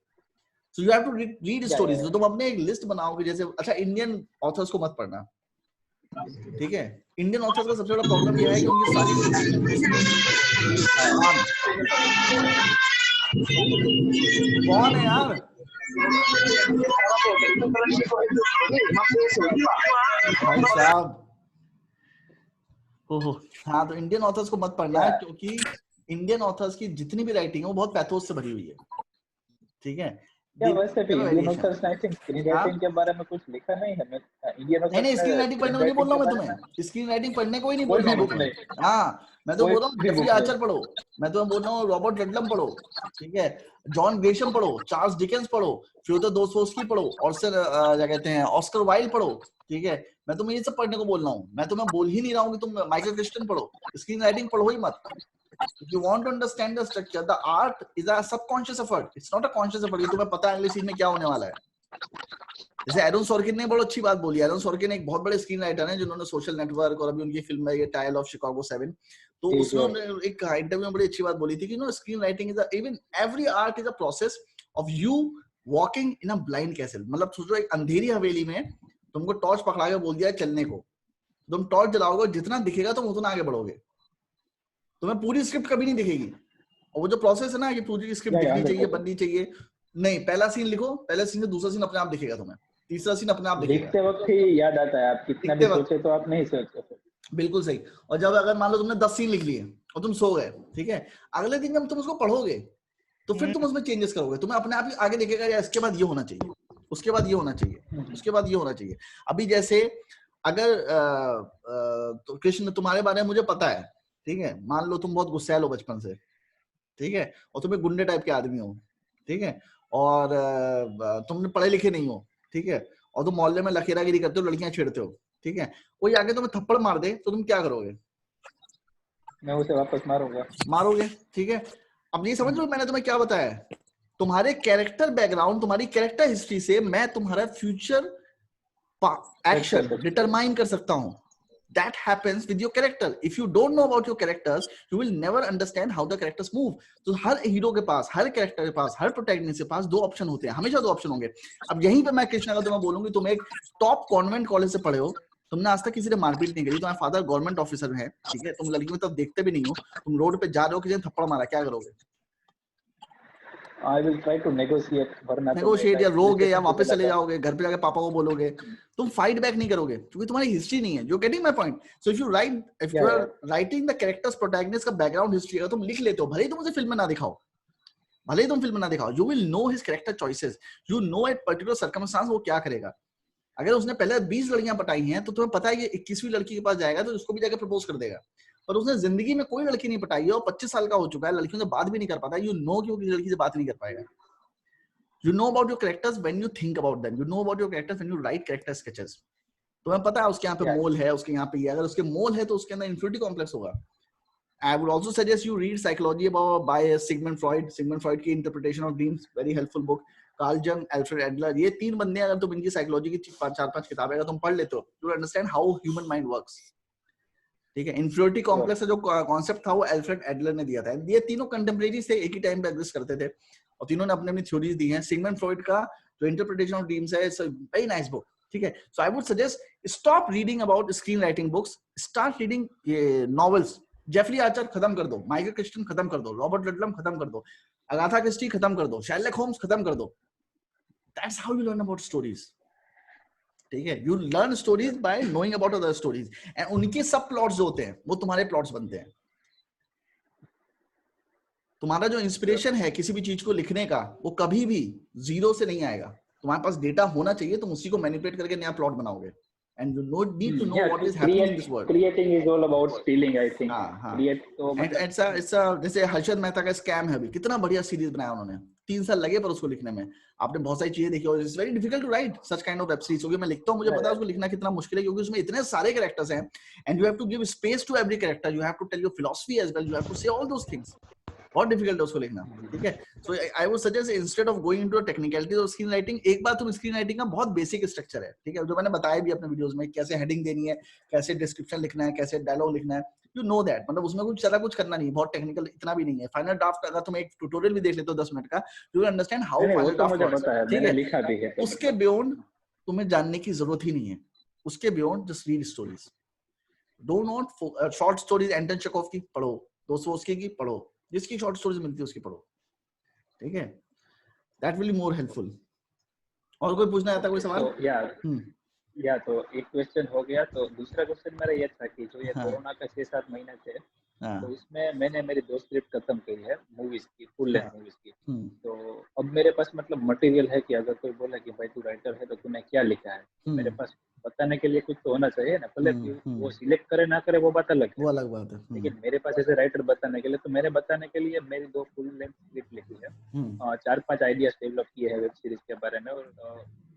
So you have to read stories. तो तुम अपने एक लिस्ट बनाओगे, जैसे अच्छा इंडियन ऑथर्स को मत पढ़ना, ठीक है। इंडियन ऑथर्स का सबसे बड़ा प्रॉब्लम यह है कि उनकी सारी कौन है यार, भाई साहब, ओहो, हाँ, तो इंडियन ऑथर्स को मत पढ़ना है, क्योंकि इंडियन ऑथर्स की जितनी भी राइटिंग है वो बहुत पैथोस से भरी हुई है। ठीक है, क्या वैसे भी इंडियन ऑथर्स ने आई थिंक स्क्रीन राइटिंग के बारे में कुछ लिखा नहीं है। मैं इंडियन ऑथर्स नहीं, स्क्रीन राइटिंग पढ़ने को नहीं बोल रहा हूँ मैं तुम्हें, स्क्रीन राइटिंग पढ़ने को ही नहीं बोल रहा हूँ। हाँ, मैं तो बोल रहा हूँ जेफरी आर्चर पढ़ो, मैं तो बोल रहा हूँ रॉबर्ट रडलम पढ़ो, ठीक है, जॉन ग्रेशम पढ़ो, चार्ल्स डिकेंस पढ़ो, फ्योदोर दोस्तोव्स्की पढ़ो, और सर क्या कहते हैं, ऑस्कर वाइल्ड पढ़ो। ठीक है, मैं तुम्हें ये सब पढ़ने को बोल रहा हूँ, मैं तुम्हें बोल ही नहीं रहा हूँ कि तुम माइकल क्रिस्टन पढ़ो, स्क्रीन राइटिंग पढ़ो ही मत। If you want to understand the structure, the art is a subconscious effort. It's not a conscious effort. ये तुम्हें पता है अगले सीन में क्या होने वाला है। जैसे एरन सॉर्किन ने बहुत अच्छी बात बोली। एरन सॉर्किन एक बहुत बड़े स्क्रीन राइटर हैं जिन्होंने सोशल नेटवर्क और अभी उनकी फिल्म है ये ट्रायल ऑफ शिकागो 7, तो उसमें उन्होंने एक इंटरव्यू में बड़ी अच्छी बात बोली थी कि no, screen writing is even every art is a process of you walking in a blind castle. मतलब सोचो एक अंधेरी हवेली में तुमको टॉर्च पकड़ा के बोल दिया चलने को, तुम टॉर्च जलाओगे, जितना दिखेगा तुम उतना आगे बढ़ोगे, तुम्हें पूरी स्क्रिप्ट कभी नहीं दिखेगी। और वो जो प्रोसेस है ना कि पूरी स्क्रिप्ट दिखनी चाहिए, बननी चाहिए, नहीं, पहला सीन लिखो, पहले सीन से दूसरा सीन अपने आप दिखेगा तुम्हें, तीसरा सीन अपने आप दिखेगा। लिखते वक्त ही याद आता है, आप कितना भी सोचे तो आप नहीं सोचते। बिल्कुल सही। और जब अगर मान लो तुमने 10 सीन लिख लिए और तुम सो गए, ठीक है, अगले दिन जब तुम उसको पढ़ोगे तो फिर तुम उसमें चेंजेस करोगे, तुम्हें अपने आप ही आगे दिखेगा यार इसके बाद ये होना चाहिए, उसके बाद ये होना चाहिए, उसके बाद ये होना चाहिए। अभी जैसे अगर तो कृष्ण तुम्हारे बारे में मुझे पता है, ठीक है, मान लो तुम बहुत गुस्सैल हो बचपन से, ठीक है, और तुम एक गुंडे टाइप के आदमी हो, ठीक है, और तुमने पढ़े लिखे नहीं हो, ठीक है, और तुम मोहल्ले में लखेरागिरी करते हो, लड़कियां छेड़ते हो, ठीक है, कोई आगे तुम्हें थप्पड़ मार दे तो तुम क्या करोगे? मैं उसे वापस मारोगे, ठीक है। अब ये समझ लो मैंने तुम्हें क्या बताया है, तुम्हारे कैरेक्टर बैकग्राउंड, तुम्हारी कैरेक्टर हिस्ट्री से मैं तुम्हारा फ्यूचर एक्शन डिटरमाइन कर सकता हूँ. That happens with your character. If you don't know about your characters, you will never understand how the characters move. तो हर हीरो के पास, हर कैरेक्टर के पास, हर प्रोटैगनिस्ट के पास 2 ऑप्शन होते हैं, हमेशा 2 ऑप्शन होंगे. अब यहीं पे मैं कृष्णा का तुम्हें बोलूंगी, तुम एक टॉप कॉन्वेंट कॉलेज से पढ़े हो, तुमने आज तक किसी ने मारपीट नहीं करी, तुम्हारे फादर गवर्नमेंट ऑफिसर है, ठीक है, तुम लड़की में तब देखते भी नहीं हो, तुम रोड पे जा रहे हो, किसी ने थप्पड़ मारा, क्या करोगे? I will try to negotiate. Negotiate या रोगे या वापस चले जाओगे, घर पे जाके पापा को बोलोगे, तुम फाइट बैक नहीं करोगे क्योंकि तुम्हारी हिस्ट्री नहीं है. You getting my point? So if you are writing the characters protagonist का बैकग्राउंड हिस्ट्री अगर तुम लिख लेते हो, भले ही तुम उसे फिल्म में ना दिखाओ, भले ही तुम फिल्म में ना दिखाओ, you will know his character choices, you know at particular circumstance वो क्या करेगा. अगर उसने पहले 20 लड़कियां पटाई हैं तो तुम्हें पता है कि 21वीं लड़की के पास जाएगा तो उसको भी जाकर प्रपोज कर देगा. पर उसने जिंदगी में कोई लड़की नहीं पटाई है और 25 साल का हो चुका है, लड़कियों से बात भी नहीं कर पाता, यू नो कि वो किसी लड़की से बात नहीं कर पाएगा. You know about your characters when you think about them. You know about your characters when you write character sketches. तुम्हें पता है उसके यहाँ पे मोल है, उसके यहाँ पे ये, अगर उसके मोल है तो उसके अंदर इंफिनिटी कॉम्प्लेक्स होगा. I would also suggest you read Psychology by Sigmund Freud. Sigmund Freud की Interpretation of Dreams, very helpful book. Carl Jung, Alfred Adler, ये 3 बंदे अगर तुम इनकी साइकोलॉजी की 4-5 किताबें अगर तुम पढ़ लेते हो, you will understand how human mind works. ठीक है, इंफिनिटी कॉम्प्लेक्स का जो कॉन्सेप्ट था वो एल्फ्रेड एडलर ने दिया था. ये तीनों कंटेम्परेरी थे, एक ही टाइम पे एग्जिस्ट करते थे और तीनों ने अपनी अपनी थ्योरीज दी हैं. सिगमंड फ्रॉइड का जो इंटरप्रिटेशन ऑफ ड्रीम्स है, it's a very nice book. ठीक है, so I would suggest stop reading about screen writing books, start reading ये नॉवेल्स. जेफरी आर्चर खत्म कर दो, माइकल क्रिस्टन खत्म कर दो, रॉबर्ट लडलम खत्म कर दो, अगाथा क्रिस्टी खत्म कर दो, शर्लक होम्स खत्म कर दो. That's how you learn about stories. ठीक है, you learn stories bye knowing about other stories and उनके सब प्लॉट्स जो होते हैं वो तुम्हारे प्लॉट्स बनते हैं. तुम्हारा जो इंस्पिरेशन है किसी भी चीज को लिखने का वो कभी भी जीरो से नहीं आएगा. तुम्हारे पास डेटा होना चाहिए, तुम उसी को मैनिपुलेट करके नया प्लॉट बनाओगे. And you need to know what is happening in this world. Creating is all about stealing, I think. Create तो it's a जैसे हर्षद मेहता का स्कैम है, अभी कितना बढ़िया सीरीज बनाया उन्होंने, 3 साल लगे पर उसको लिखने में. आपने बहुत सारी चीजें देखी और it's very difficult to write such kind of web series. क्योंकि मैं लिखता हूँ, मुझे पता है उसको लिखना कितना मुश्किल है, क्योंकि उसमें इतने सारे कैरेक्टर्स हैं and you have to give space to every character, you have to tell your philosophy as well, you have to say all those things. बहुत डिफिकल्ट है उसको लिखना. ठीक है, so I would suggest instead of going into technicalities of screen writing, एक बार तुम screen writing का बहुत बेसिक स्ट्रक्चर है, ठीक है, जो मैंने बताया भी अपने वीडियोस में, कैसे हेडिंग देनी है, कैसे डिस्क्रिप्शन लिखना है, कैसे डायलॉग लिखना है, यू नो दैट. मतलब उसमें कुछ ज्यादा कुछ करना नहीं है, बहुत टेक्निकल इतना भी नहीं है. फाइनल ड्राफ्ट अगर तुम एक ट्यूटोरियल भी देख लेते हो 10 मिनट का, you will understand how final draft works. ठीक है, लिखा भी है. उसके बियॉन्ड तुम्हें जानने की जरूरत ही नहीं है. उसके beyond just read stories. Do not short stories, Anton Chekhov की पढ़ो, दोस्तोवस्की की पढ़ो, जिसकी शॉर्ट स्टोरीज मिलती है उसकी पढ़ो. ठीक है, that will be more helpful. और कोई पूछना चाहता, कोई सवाल? या तो एक क्वेश्चन हो गया. तो दूसरा क्वेश्चन मेरा ये था कि जो ये कोरोना का 6-7 महीने थे, तो इसमें मैंने मेरी 2 स्क्रिप्ट खत्म करी है मूवीज की, फुल लेंथ मूवीज की. तो अब मेरे पास मतलब मटेरियल है कि अगर कोई बोला कि भाई तू राइटर है तो तूने क्या लिखा है, मेरे पास बताने के लिए कुछ तो होना चाहिए ना. भले वो सिलेक्ट करे ना करे वो बात अलग है, वो अलग बात है, लेकिन मेरे पास ऐसे राइटर बताने के लिए, तो मैंने बताने के लिए मेरी 2 फुल लेंथ स्क्रिप्ट लिखी है, 4-5 आइडियाज डेवलप किए हैं वेब सीरीज के बारे में, और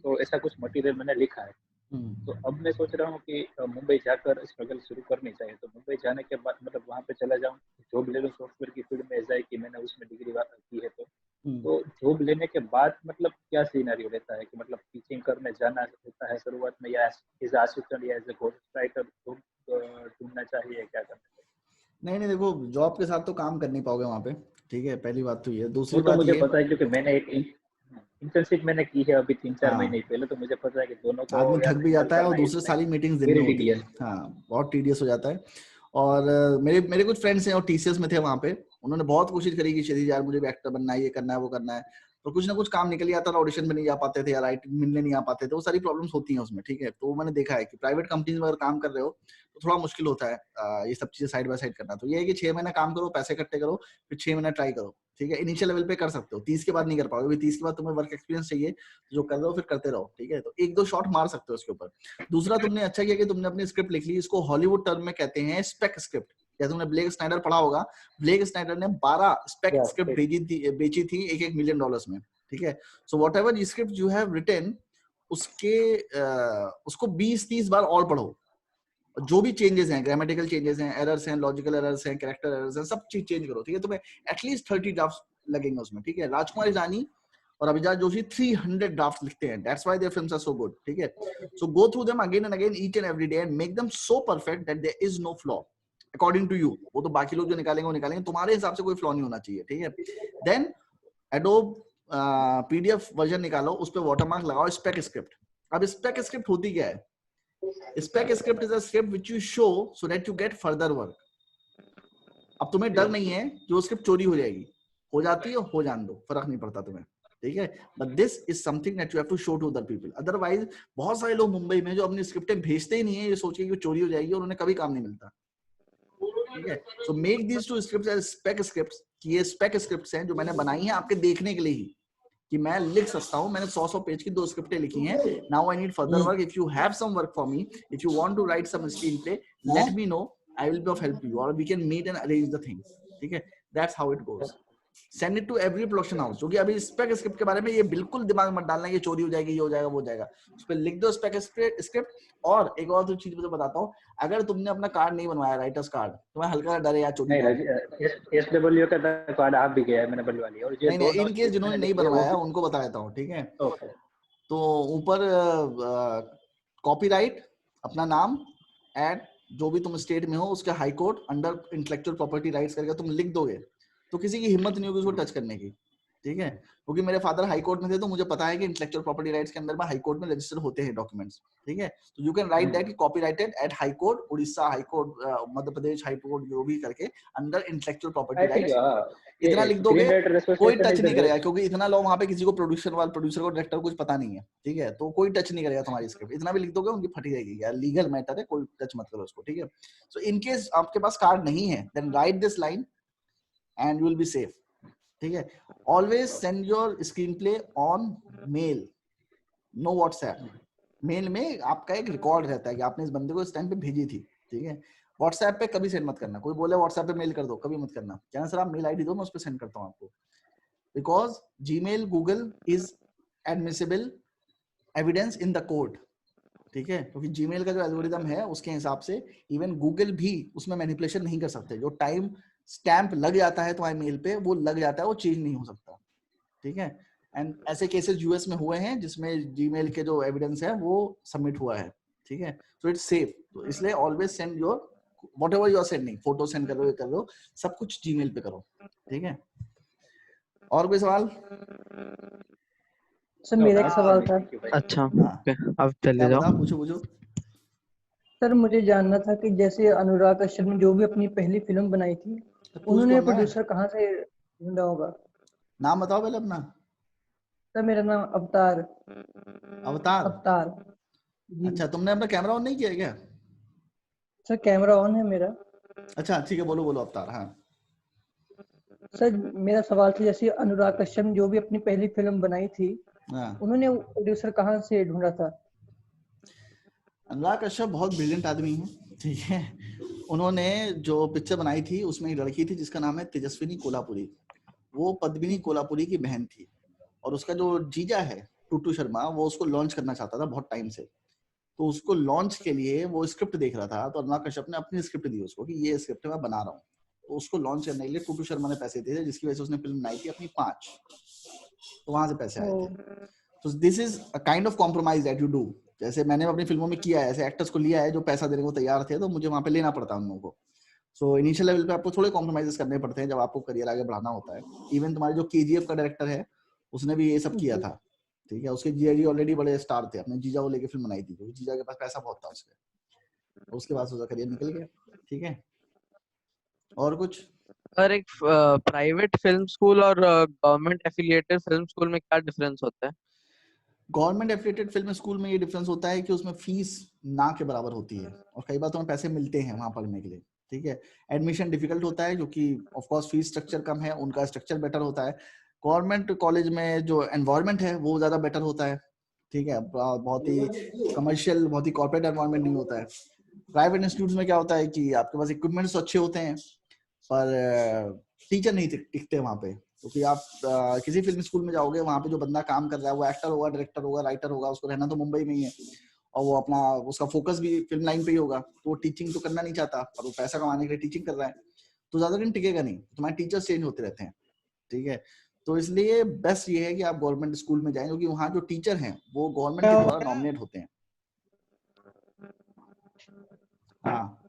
तो ऐसा कुछ मटेरियल मैंने लिखा है. तो अब मैं सोच रहा हूँ कि मुंबई जाकर स्ट्रगल शुरू करनी चाहिए. तो मुंबई जाने के बाद मतलब वहाँ पे चला जाऊँ, जॉब ले लूँ सॉफ्टवेयर की फील्ड में, ऐसा है कि मैंने उसमें डिग्री की है. तो जॉब लेने के बाद मतलब क्या सिनेरियो रहता है कि मतलब टीचिंग करने जाना होता है शुरुआत में, या एज अ असिस्टेंट या एज अ घोस्ट राइटर ढूंढना चाहिए, क्या करना चाहिए? नहीं, देखो जॉब के साथ तो काम कर नहीं पाओगे वहाँ पे. ठीक है, पहली बात तो ये. दूसरी बात मुझे पता है क्योंकि मैंने एक इंटर्नशिप मैंने की है अभी 3-4 महीने पहले, तो मुझे पता है कि दोनों को आदमी थक भी जाता है और दूसरी सारी मीटिंग्स देनी होती है. बहुत टीडियस हो जाता है. और मेरे कुछ फ्रेंड्स हैं और टीसीएस में थे वहाँ पे, उन्होंने बहुत कोशिश करी कि क्षितिज यार मुझे भी एक्टर बनना है, ये करना है, वो करना है, तो कुछ ना कुछ काम निकल जाता था, ऑडिशन में नहीं जा पाते थे या राइटिंग मिलने नहीं आ पाते थे, वो सारी प्रॉब्लम्स होती हैं उसमें. ठीक है, तो मैंने देखा है कि प्राइवेट कंपनीज में अगर काम कर रहे हो तो थोड़ा मुश्किल होता है ये सब चीजें साइड बाय साइड करना. तो ये है कि 6 महीने काम करो, पैसे इकट्ठे करो, फिर 6 महीने ट्राई करो. ठीक है, इनिशियल लेवल पे कर सकते हो, 30 के बाद नहीं कर पाओगे, 30 के बाद तुम्हें वर्क एक्सपीरियंस चाहिए, जो कर रहे हो फिर करते रहो. ठीक है, तो 1-2 शॉट मार सकते हो उसके ऊपर. दूसरा, तुमने अच्छा किया कि तुमने अपनी स्क्रिप्ट लिख ली. इसको हॉलीवुड टर्म में कहते हैं स्पेक स्क्रिप्ट. या तुमने ब्लेक स्नाइडर पढ़ा होगा, ब्लेक स्नाइडर ने 12 स्पेक स्क्रिप्ट बेची थी $1 मिलियन में. ठीक है, so whatever script you have written, उसको 20-30 बार और पढ़ो. जो भी चेंजेस हैं, ग्रामेटिकल चेंजेस हैं, एरर्स हैं, लॉजिकल एरर्स हैं, कैरेक्टर एरर्स हैं, सब चीज चेंज करो. ठीक है, तुम्हें एटलीस्ट 30 ड्राफ्ट्स लगेंगे उसमें. ठीक है, राजकुमार ईरानी और अभिजात जोशी 300 ड्राफ्ट लिखते हैं. That's why their films are so good. ठीक है, so go through them again and again each and every day and make them so perfect that there is no flaw according to you. वो तो बाकी लोग जो निकालेंगे वो निकालेंगे, तुम्हारे हिसाब से कोई फ्लॉ नहीं होना चाहिए. ठीक है, देन एडोब पीडीएफ वर्जन निकालो, उस पे वाटरमार्क लगाओ, स्पेक स्क्रिप्ट. अब स्पेक स्क्रिप्ट होती क्या है? Spec script is a script which you show so that you get further work. अब तुम्हें डर नहीं है कि वो स्क्रिप्ट चोरी हो जाएगी, हो जाती है, हो जान दो, फर्क नहीं पड़ता तुम्हें. ठीक है, but this is something that you have to show to other people. Otherwise बहुत सारे लोग मुंबई में जो अपनी स्क्रिप्टें भेजते ही नहीं है, ये सोच के कि वो चोरी हो जाएगी, और उन्हें कभी काम नहीं मिलता. ठीक है, so make these two scripts as spec scripts. कि ये स्पेक स्क्रिप्ट्स हैं जो मैंने बनाई हैं आपके देखने के लिए ही, कि मैं लिख सकता हूं. मैंने 100 पेज की 2 स्क्रिप्टें लिखी हैं. Now I need further work. If you have some work for me, if you want to write some screen play, let me know. I will be of help to you, or we can meet and arrange the things. ठीक है, that's how it goes. Send it to every production house. क्योंकि अभी spec script के बारे में ये बिल्कुल दिमाग में मत डालना कि चोरी हो जाएगी, ये हो जाएगा, वो हो जाएगा. उस पर लिख दो स्पेक स्क्रिप्ट. और एक और चीज मुझे बताता हूँ, अगर तुमने अपना कार्ड नहीं बनवाया, राइटर्स कार्ड, तुम्हें हल्का डर है यार चोरी नहीं, SW का कार्ड आप भी गया है, मैंने बनवा लिया. और नहीं, इन केस जिन्होंने नहीं बनवाया उनको बता देता हूँ. ठीक है, तो ऊपर कॉपीराइट, अपना नाम, एड जो भी तुम स्टेट में हो उसके high court under intellectual property rights करके तुम लिख दोगे तो किसी की हिम्मत नहीं होगी उसको टच करने की. ठीक है, क्योंकि मेरे फादर हाई कोर्ट में थे तो मुझे पता है कि इंटेलेक्चुअल प्रॉपर्टी राइट्स के अंदर में हाई कोर्ट में रजिस्टर होते हैं डॉक्यूमेंट्स. ठीक है, तो you can write that copyrighted at high court, Orissa high court, Madhya Pradesh high court, जो भी करके अंडर इंटेलेक्चुअल प्रॉपर्टी राइट्स इतना लिख दोगे, कोई टच नहीं करेगा. क्योंकि इतना लो वहां पे किसी को प्रोड्यूसर को डायरेक्टर को कुछ पता नहीं है. ठीक है, तो कोई टच नहीं करेगा तुम्हारी स्क्रिप्ट. इतना भी लिख दोगे उनकी फटी जाएगी यार, लीगल मैटर है, कोई टच मत करो उसको. ठीक है, सो इन केस आपके पास कार्ड नहीं है, then write this line and you will be safe. ठीक है, always send your screen play on mail, no WhatsApp. Mail में आपका एक रिकॉर्ड रहता है कि आपने इस बंदे को इस टाइम पे भेजी थी. ठीक है, व्हाट्सएप पे कभी सेंड मत करना. कोई बोले व्हाट्सएप पे मेल कर दो, कभी मत करना. कहना सर आप मेल आईडी दो, मैं उस पे सेंड करता हूं आपको. Because Gmail, Google is admissible evidence in the court. ठीक है, क्योंकि जीमेल का जो एल्गोरिदम है उसके हिसाब से इवन गूगल भी उसमें मैनिपुलेशन नहीं कर सकते. जो टाइम स्टैंप लग जाता है तुम्हारे मेल पे, वो लग जाता है, वो चेंज नहीं हो सकता. ठीक है, एंड ऐसे केसेस यूएस में हुए हैं जिसमें जीमेल के जो एविडेंस है वो सबमिट हुआ है. ठीक है, सो इट्स सेफ. तो इसलिए always send your whatever you are sending, photo send कर रहे हो, सब कुछ जीमेल पे करो. ठीक है, और कोई सवाल? सर मेरा एक सवाल था. अच्छा, अब चले जाओ. पूछो. सर मुझे जानना था कि जैसे अनुराग कश्यप ने जो भी अपनी पहली फिल्म बनाई थी, उन्होंने प्रोड्यूसर कहाँ से ढूंढा होगा? नाम बताओ पहले अपना. सर मेरा नाम अवतार. अच्छा, तुमने अपना कैमरा ऑन नहीं किया क्या? सर कैमरा ऑन है मेरा. अच्छा ठीक है, बोलो अवतार. हाँ सर मेरा सवाल था, जैसे अनुराग कश्यप ने जो भी अपनी पहली फिल्म बनाई थी, उन्होंने प्रोड्यूसर कहाँ से ढूंढा था? अनुराग कश्यप बहुत ब्रिलियंट आदमी है. ठीक है, उन्होंने जो पिक्चर बनाई थी उसमें एक लड़की थी जिसका नाम है तेजस्विनी कोल्हापुरी. वो पद्मिनी कोल्हापुरी की बहन थी, और उसका जो जीजा है टूटू शर्मा, वो उसको लॉन्च करना चाहता था बहुत टाइम से. तो उसको लॉन्च के लिए वो स्क्रिप्ट देख रहा था, तो अनुराग कश्यप ने अपनी स्क्रिप्ट दी उसको कि ये स्क्रिप्ट मैं बना रहा हूँ. तो उसको लॉन्च करने के लिए टूटू शर्मा ने पैसे दिए थे, जिसकी वजह से उसने फिल्म बनाई थी अपनी 5. तो वहां से पैसे आए थे. तो this is a kind of compromise that you do. जैसे मैंने अपनी फिल्मों में किया है, ऐसे एक्टर्स को लिया है जो पैसा देने को तैयार थे, तो मुझे वहां पे लेना पड़ता है उन लोगों को. सो इनिशियल लेवल पे आपको थोड़े कॉम्प्रोमाइजेस करने पड़ते हैं जब आपको करियर आगे बढ़ाना होता है. इवन तुम्हारे जो KGF का डायरेक्टर है उसने भी ये सब किया था. ठीक है, उसके जीजा जी ऑलरेडी बड़े स्टार थे, अपने जीजा को लेके फिल्म बनाई थी, क्योंकि जीजा के पास पैसा बहुत था उसके बाद उसका करियर निकल गया. ठीक है, और कुछ? सर एक प्राइवेट फिल्म स्कूल और गवर्नमेंट एफिलिएटेड फिल्म स्कूल में क्या डिफरेंस होता है? गवर्नमेंट एफिलिएटेड फिल्म स्कूल में ये डिफरेंस होता है कि उसमें फीस ना के बराबर होती है, और कई बार तुम्हें पैसे मिलते हैं वहां पढ़ने के लिए. ठीक है, एडमिशन डिफिकल्ट होता है क्योंकि ऑफ कोर्स फीस स्ट्रक्चर कम है, उनका स्ट्रक्चर बेटर होता है. गवर्नमेंट कॉलेज में जो एनवायरनमेंट है वो ज्यादा बेटर होता है. ठीक है, बहुत ही कमर्शियल, बहुत ही कॉर्पोरेट एनवायरनमेंट नहीं होता है. प्राइवेट इंस्टीट्यूट्स में क्या होता है कि आपके पास इक्विपमेंट्स तो अच्छे होते हैं, पर टीचर नहीं टिकते वहां पे. क्योंकि आप किसी फिल्म स्कूल में जाओगे, वहां पे जो बंदा काम कर रहा है वो एक्टर होगा, डायरेक्टर होगा, राइटर होगा, उसको रहना तो मुंबई में ही है, और वो अपना उसका फोकस भी फिल्म लाइन पे ही होगा. तो वो टीचिंग तो करना नहीं चाहता, पर वो पैसा कमाने के लिए टीचिंग कर रहा है, तो ज्यादा दिन टिकेगा नहीं. तुम्हारे टीचर्स चेंज होते रहते हैं. ठीक है, तो इसलिए बेस्ट ये है कि आप गवर्नमेंट स्कूल में जाएं, क्योंकि वहाँ जो टीचर हैं वो गवर्नमेंट के द्वारा नॉमिनेट होते हैं। हाँ,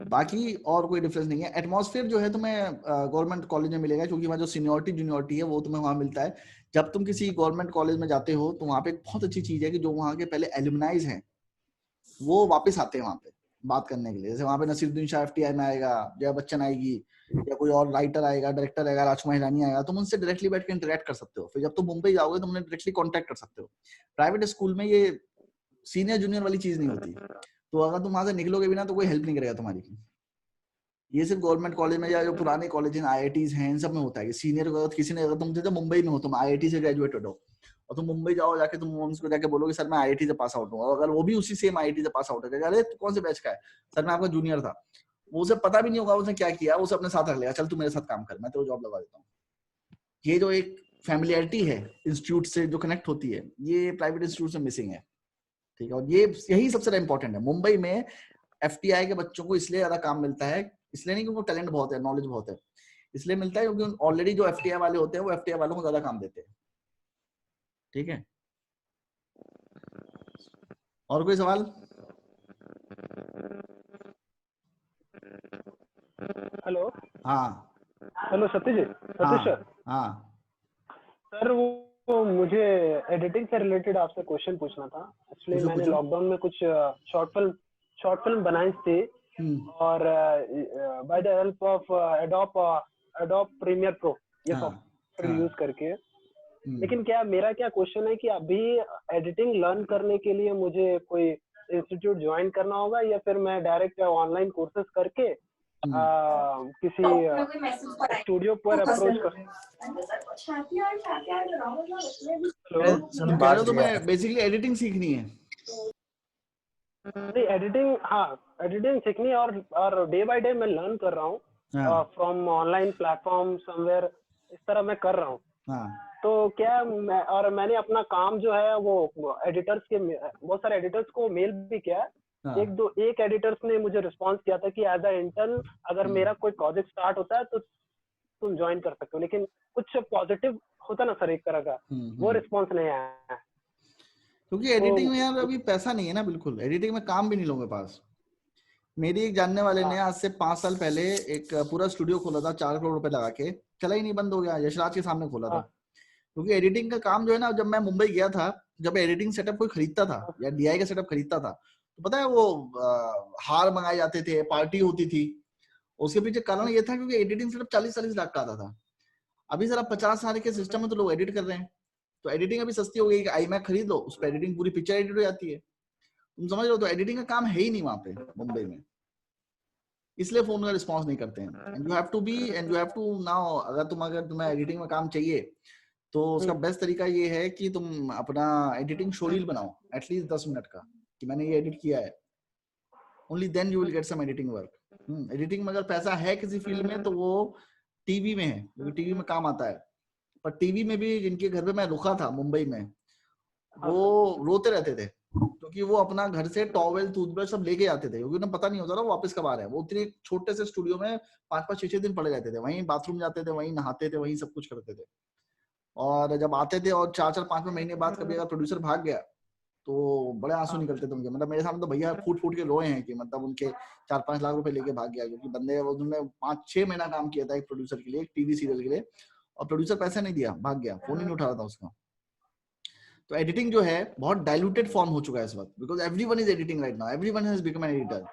बाकी और कोई डिफरेंस नहीं है। एटमॉस्फेयर जो है तुम्हें गवर्नमेंट कॉलेज में मिलेगा, क्योंकि वहाँ जो सीनियरिटी जूनियरिटी है वो तुम्हें वहाँ मिलता है। जब तुम किसी गवर्नमेंट कॉलेज में जाते हो तो वहाँ पे एक बहुत अच्छी चीज है कि जो वहाँ के पहले एलुमनाइज हैं वो वापस आते हैं वहाँ पे बात करने के लिए। जैसे वहाँ पे नसीरुद्दीन शाह FTI में आएगा, जया बच्चन आएगी, या कोई और राइटर आएगा, डायरेक्टर आएगा, राजकुमार हिरानी आएगा, तुम उनसे डायरेक्टली बैठ के इंटरेक्ट कर सकते हो। फिर जब तुम मुंबई जाओगे तो उन्हें डायरेक्टली कॉन्टेक्ट कर सकते हो। प्राइवेट स्कूल में ये सीनियर जूनियर वाली चीज नहीं होती, तो अगर तुम वहां से निकलोगे भी ना तो कोई हेल्प नहीं करेगा तुम्हारी। ये सिर्फ गवर्नमेंट कॉलेज में या जो पुराने कॉलेज हैं, IITs हैं, इन सब में होता है कि सीनियर किसी ने, अगर तुम जैसे मुंबई में हो, तुम IIT से ग्रेजुएटेड हो और तुम मुंबई जाओ, जाके तुम उनको जाके बोलोगे सर मैं IIT से पास आउट हूँ, और अगर वो भी उसी सेम IIT से पास आउट है, अरे तू कौन से बैच का है, सर मैं आपका जूनियर था, वो उसे पता भी नहीं होगा उसने क्या किया, वो उसे अपने साथ रख लेगा, चल तू मेरे साथ काम कर, मैं तेरे जॉब लगा देता हूँ। ये जो एक फैमिलियरिटी है इंस्टीट्यूट से जो कनेक्ट होती है, ये प्राइवेट इंस्टीट्यूट से मिसिंग है। ठीक है, और ये यही सबसे ज्यादा इंपॉर्टेंट है। मुंबई में FTI के बच्चों को इसलिए ज्यादा काम मिलता है, इसलिए नहीं क्योंकि टैलेंट बहुत है, नॉलेज बहुत है, इसलिए मिलता है क्योंकि ऑलरेडी जो FTI वाले होते हैं वो FTI वालों को ज्यादा काम देते हैं। ठीक है, और कोई सवाल? हेलो। हाँ हेलो सतीश जी, सतीश सर। हाँ सर वो मुझे एडिटिंग से रिलेटेड आपसे क्वेश्चन पूछना था। एक्चुअली मैंने लॉकडाउन में कुछ शॉर्ट फिल्म बनाई थी, और by the help of Adobe Premiere Pro ये सॉफ्टवेयर यूज करके। लेकिन मेरा क्वेश्चन है कि अभी एडिटिंग लर्न करने के लिए मुझे कोई इंस्टीट्यूट ज्वाइन करना होगा, या फिर मैं डायरेक्ट ऑनलाइन कोर्सेज करके किसी स्टूडियो पर अप्रोच कर? तुम कह रहे हो तुम्हें बेसिकली एडिटिंग सीखनी है? नहीं, एडिटिंग सीखनी है, और डे बाय डे मैं लर्न कर रहा हूँ फ्रॉम ऑनलाइन प्लेटफॉर्म समवेयर, इस तरह मैं कर रहा हूँ। तो मैंने अपना काम जो है वो एडिटर्स के, बहुत सारे एडिटर्स को मेल भी किया है। एक एडिटर्स ने मुझे रिस्पांस किया था कि एज अ इंटर्न अगर मेरा कोई प्रोजेक्ट स्टार्ट होता है तो तुम ज्वाइन कर सकते हो, लेकिन कुछ पॉजिटिव होता ना सर एक तरह का, वो रिस्पांस नहीं आया है। क्योंकि एडिटिंग में यार अभी पैसा नहीं है ना, बिल्कुल एडिटिंग में काम भी नहीं लोगों के पास। मेरी एक जानने वाले ने आज से 5 साल पहले एक पूरा स्टूडियो खोला था 4 करोड़ रुपए लगा के, चला ही नहीं, बंद हो गया। यशराज के सामने खोला था। क्योंकि एडिटिंग का काम जो है ना, जब मैं मुंबई गया था, जब एडिटिंग सेटअप कोई खरीदता था या DI का सेटअप खरीदता था, तो पता है वो हार मंगाए जाते थे, पार्टी होती थी। उसके पीछे कारण ये था क्योंकि एडिटिंग सेटअप 40-40 लाख का आता था। अभी सर 50 लाख के सिस्टम में तो लोग एडिट कर रहे हैं, तो एडिटिंग अभी सस्ती हो गई। iMac खरीद लो, उस पर एडिटिंग पूरी पिक्चर एडिट हो जाती है, तुम समझ रहे हो। तो एडिटिंग का काम है ही नहीं वहां पे मुंबई में, इसलिए फोन का रिस्पांस नहीं करते हैं। And you have to now, अगर तुम्हें एडिटिंग में काम चाहिए तो उसका बेस्ट तरीका ये है कि तुम अपना एडिटिंग शो रील बनाओ एटलीस्ट 10 मिनट का, कि मैंने ये एडिट किया है। Only then you will get some editing work. Editing में अगर पैसा है किसी फील्ड में तो वो टीवी में है, क्योंकि टीवी में काम आता है। पर टीवी में भी जिनके घर पे मैं रुका था मुंबई में, वो रोते रहते थे क्योंकि वो अपना घर से टॉवेल टूथब्रश सब लेके आते थे, क्योंकि उन्हें पता नहीं होता ना वापस कब आ रहे हैं। वो उतने छोटे से स्टूडियो में 5-5, 6-6 दिन पड़े रहते थे, वहीं बाथरूम जाते थे, वहीं नहाते थे, वहीं सब कुछ करते थे। और जब आते थे और 4-4, 5 महीने बाद कभी अगर प्रोड्यूसर भाग गया तो बड़े आंसू निकलते थे उनके। मतलब मेरे सामने तो भैया फूट के रोए हैं कि मतलब उनके 4-5 लाख रुपए लेके भाग गया, क्योंकि बंदे उन्होंने 5-6 महीना काम किया था एक प्रोड्यूसर के लिए, एक टीवी सीरियल के लिए, और प्रोड्यूसर पैसे नहीं दिया, भाग गया, फोन ही नहीं उठा रहा था उसका। तो एडिटिंग जो है बहुत डाइल्यूटेड फॉर्म हो चुका है इस वक्त, because everyone is editing right now, everyone has become an editor.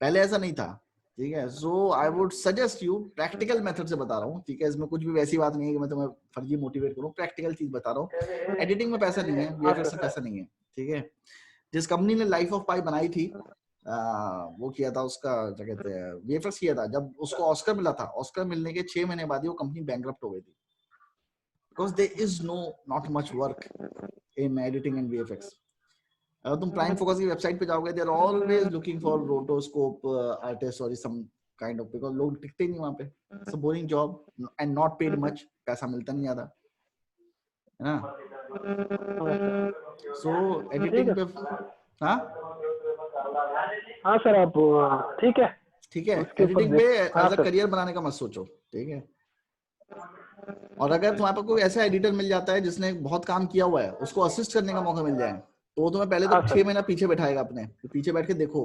पहले ऐसा नहीं था। ठीक है, so I would suggest you, practical method से बता रहा हूँ। ठीक है, इसमें कुछ भी वैसी बात नहीं है कि मैं तुम्हें फर्जी मोटिवेट करूँ, प्रैक्टिकल चीज बता रहा हूँ। एडिटिंग में पैसा नहीं है, VFX में पैसा नहीं है। ठीक है, जिस कंपनी ने लाइफ ऑफ पाई बनाई थी, वो किया था, उसका क्या कहते हैं, VFX किया था, जब उसको ऑस्कर मिला था, ऑस्कर मिलने के 6 महीने बाद ही वो कंपनी बैंकरप्ट हो गई थी, because there is not much work in editing and VFX। अगर तुम प्राइम फोकस की वेबसाइट पे जाओगे, they are always looking for rotoscope artist और सम काइंड ऑफ, बिकॉज लोग टिकते नहीं वहां पे। It's a boring job and not paid much, पैसा मिलता नहीं ज्यादा, है ना। सो एडिटिंग पे हाँ सर, आप ठीक है एडिटिंग पे एज अ करियर बनाने का मत सोचो। ठीक है, और अगर तुम्हारे पास कोई ऐसा एडिटर मिल जाता है जिसने बहुत काम किया हुआ है, उसको असिस्ट करने का मौका मिल जाए, तो वो तुम्हें पहले तो 6 महीना पीछे बैठाएगा अपने, तो पीछे बैठ के देखो,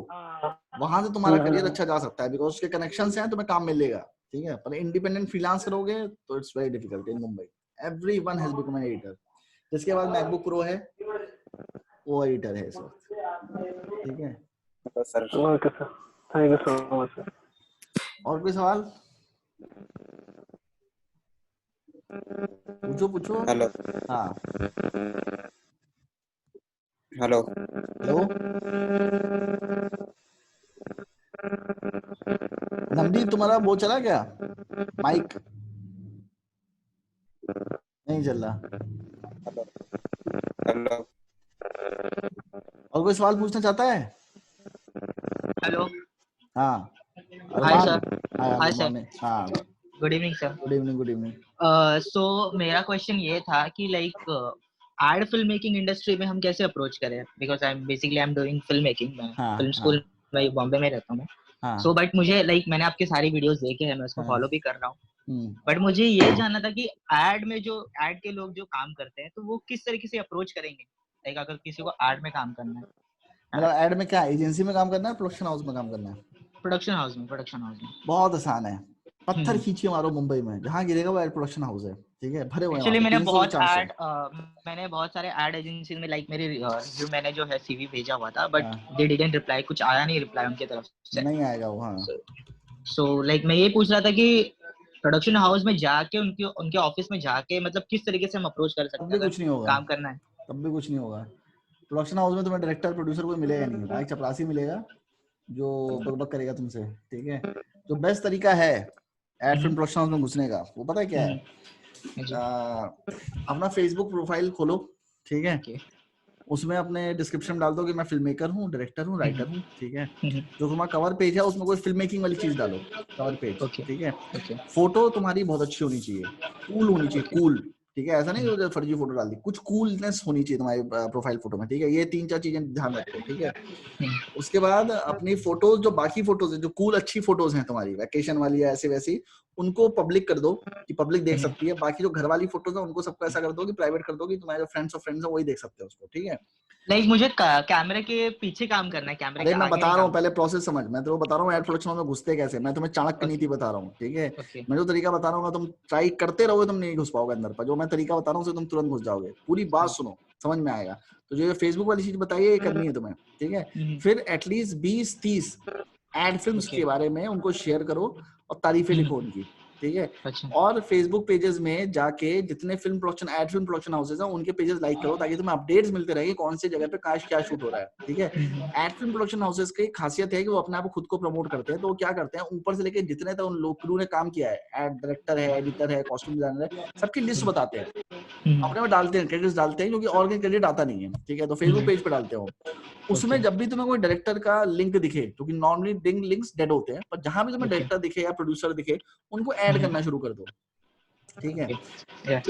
वहां से तुम्हारा करियर अच्छा जा सकता है, बिकॉज उसके कनेक्शंस हैं, तुम्हें काम मिलेगा, ठीक है। पर इंडिपेंडेंट फ्रीलांस करोगे तो it's very difficult in Mumbai. Everyone has become an editor. जिसके बाद मैकबुक प्रो है वो एडिटर है इस वक्त, ठीक है sir. Okay sir, thank you so much sir. और कोई सवाल पूछो। हेलो। हाँ हेलो। हेलो नमदीप, तुम्हारा वो चला क्या माइक? नहीं चल रहा। हेलो। और कोई सवाल पूछना चाहता है? हेलो। हाँ हाय सर। Hi sir. हाँ good evening sir. Good evening. So मेरा क्वेश्चन ये था कि like ad film making industry में हम कैसे अप्रोच करें, because I am doing film making. मैं फिल्म स्कूल में बॉम्बे में रहता हूँ। सो बट मुझे लाइक मैंने आपके सारी वीडियोस देखे हैं, मैं उसको फॉलो भी कर रहा हूँ, बट मुझे ये जानना था कि एड में जो एड के लोग जो काम करते हैं तो वो किस तरीके से अप्रोच करेंगे, लाइक अगर किसी को एड में काम करना है। मतलब एड में क्या एजेंसी में काम करना है, प्रोडक्शन हाउस में काम करना है? प्रोडक्शन हाउस में। बहुत आसान है, पत्थर खींचिए मारो मुंबई में, जहाँ गिरेगा वो एड प्रोडक्शन हाउस है, ठीक है। भरे हुए एक्चुअली मैंने बहुत सारे एड एजेंसी में लाइक मेरी जो मैंने जो है सीवी भेजा हुआ था, बट दे डिडंट रिप्लाई, कुछ आया नहीं रिप्लाई उनके तरफ से। नहीं आएगा वो। हाँ सो लाइक मैं ये पूछ रहा था कि प्रोडक्शन हाउस में जाके उनके ऑफिस में जाके मतलब किस तरीके से हम अप्रोच कर सकते हैं? कुछ नहीं होगा, काम करना है तब भी कुछ नहीं होगा। प्रोडक्शन हाउस में तुम्हें डायरेक्टर प्रोड्यूसर कोई मिलेगा नहीं, भाई चपरासी मिलेगा जो बकबक करेगा तुमसे, ठीक है। जो बेस्ट तरीका है एड फिल्म प्रोडक्शन हाउस में घुसने का, वो पता है क्या है? अपना फेसबुक प्रोफाइल खोलो, ठीक है। उसमें अपने डिस्क्रिप्शन डाल दो कि मैं फिल्म मेकर हूँ, डायरेक्टर हूँ, राइटर हूँ, ठीक है। जो तुम्हारा कवर पेज है उसमें कोई फिल्म मेकिंग वाली चीज डालो, कवर पेज, ठीक है। फोटो तुम्हारी बहुत अच्छी होनी चाहिए, कूल होनी चाहिए, कूल, ठीक है। ऐसा नहीं जो फर्जी फोटो डाल दी, कुछ कूलनेस होनी चाहिए तुम्हारी प्रोफाइल फोटो में, ठीक है। ये 3-4 चीजें ध्यान रखो, ठीक है। उसके बाद अपनी फोटोज, जो बाकी फोटोज है, जो कूल अच्छी फोटोज हैं तुम्हारी वैकेशन वाली या ऐसी वैसी, उनको पब्लिक कर दो कि पब्लिक देख सकती है। बाकी जो घर वाली फोटोज है उनको सबको ऐसा कर दो कि प्राइवेट कर दो कि तुम्हारे जो फ्रेंड्स है वही देख सकते हैं उसको, ठीक है। लाइक मुझे कैमरे के पीछे काम करना है, कैमरे के आगे। मैं बता रहा हूँ पहले प्रोसेस समझ, मैं तो बता रहा हूँ एड प्रोडक्शन में घुसते कैसे। मैं तुम्हें चाणक्य नीति बता रहा हूँ, ठीक है। मैं जो तरीका बता रहा हूँ तुम ट्राई करते रहोगे, तुम नहीं घुस पाओगे अंदर, पर जो मैं तरीका बता रहा हूँ तुम तुरंत घुस जाओगे। पूरी बात सुनो, समझ में आएगा। तो जो फेसबुक वाली चीज बताइए ये करनी है तुम्हें, ठीक है। फिर एटलीस्ट 20-30 एड फिल्म्स के बारे में उनको शेयर करो और तारीफें लिखो उनकी, ठीक है। और फेसबुक पेजेस में जाके जितने film production ad film production houses हैं उनके पेजेस लाइक करो, ताकि तुम्हें अपडेट्स मिलते रहे कौन सी जगह पे क्या शूट हो रहा है, ठीक है। एड फिल्म प्रोडक्शन हाउसेस की खासियत है कि वो अपने आप को खुद को प्रमोट करते हैं। तो वो क्या करते हैं, ऊपर से लेके जितने तक उन लोग क्रू ने काम किया है, एड डायरेक्टर है, एडिटर है, कॉस्ट्यूम डिजाइनर है, सबकी लिस्ट बताते हैं, अपने में डालते हैं, क्रेडिट्स डालते हैं, क्योंकि और कोई क्रेडिट आता नहीं है, ठीक है। तो फेसबुक पेज पे डालते हो। उसमें जब भी तुम्हें कोई डायरेक्टर का लिंक दिखे, क्योंकि नॉर्मली लिंक्स डेड होते हैं, पर जहां भी तुम्हें डायरेक्टर दिखे या प्रोड्यूसर दिखे उनको ऐड करना शुरू कर दो, ठीक है।